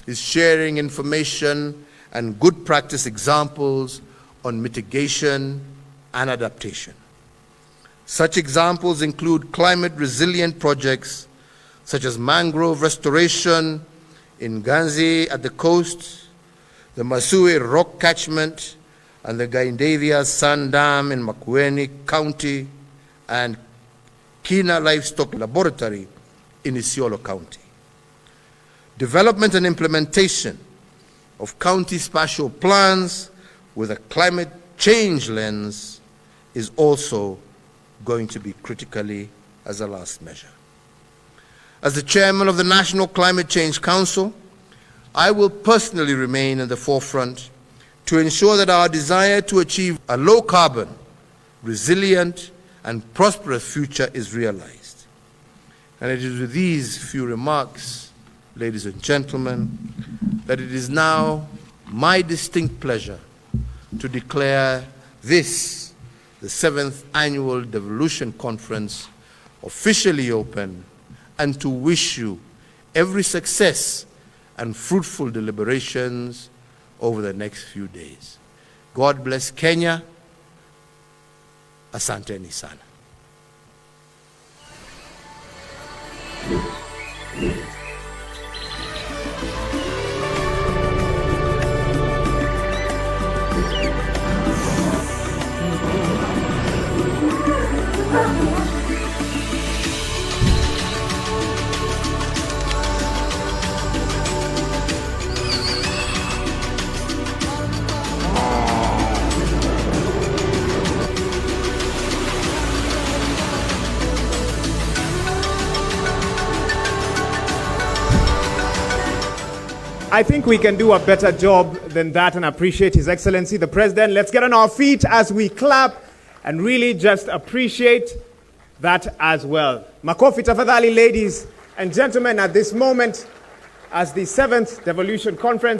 is sharing information and good practice examples on mitigation and adaptation. Such examples include climate-resilient projects such as mangrove restoration in Ganzi at the coast, the Masui rock catchment, and the Gaindavia Sand Dam in Makueni County, and Kina Livestock Laboratory in Isiolo County. Development and implementation of county spatial plans with a climate change lens is also going to be critically as a last measure. As the chairman of the National Climate Change Council, I will personally remain in the forefront to ensure that our desire to achieve a low-carbon, resilient, and prosperous future is realized. And it is with these few remarks, ladies and gentlemen, that it is now my distinct pleasure to declare this, the 7th Annual Devolution Conference, officially open, and to wish you every success and fruitful deliberations over the next few days. God bless Kenya. Asanteni sana. I think we can do a better job than that and appreciate His Excellency the President. Let's get on our feet as we clap and really just appreciate that as well. Makofi tafadhali, ladies and gentlemen, at this moment, as the 7th Devolution Conference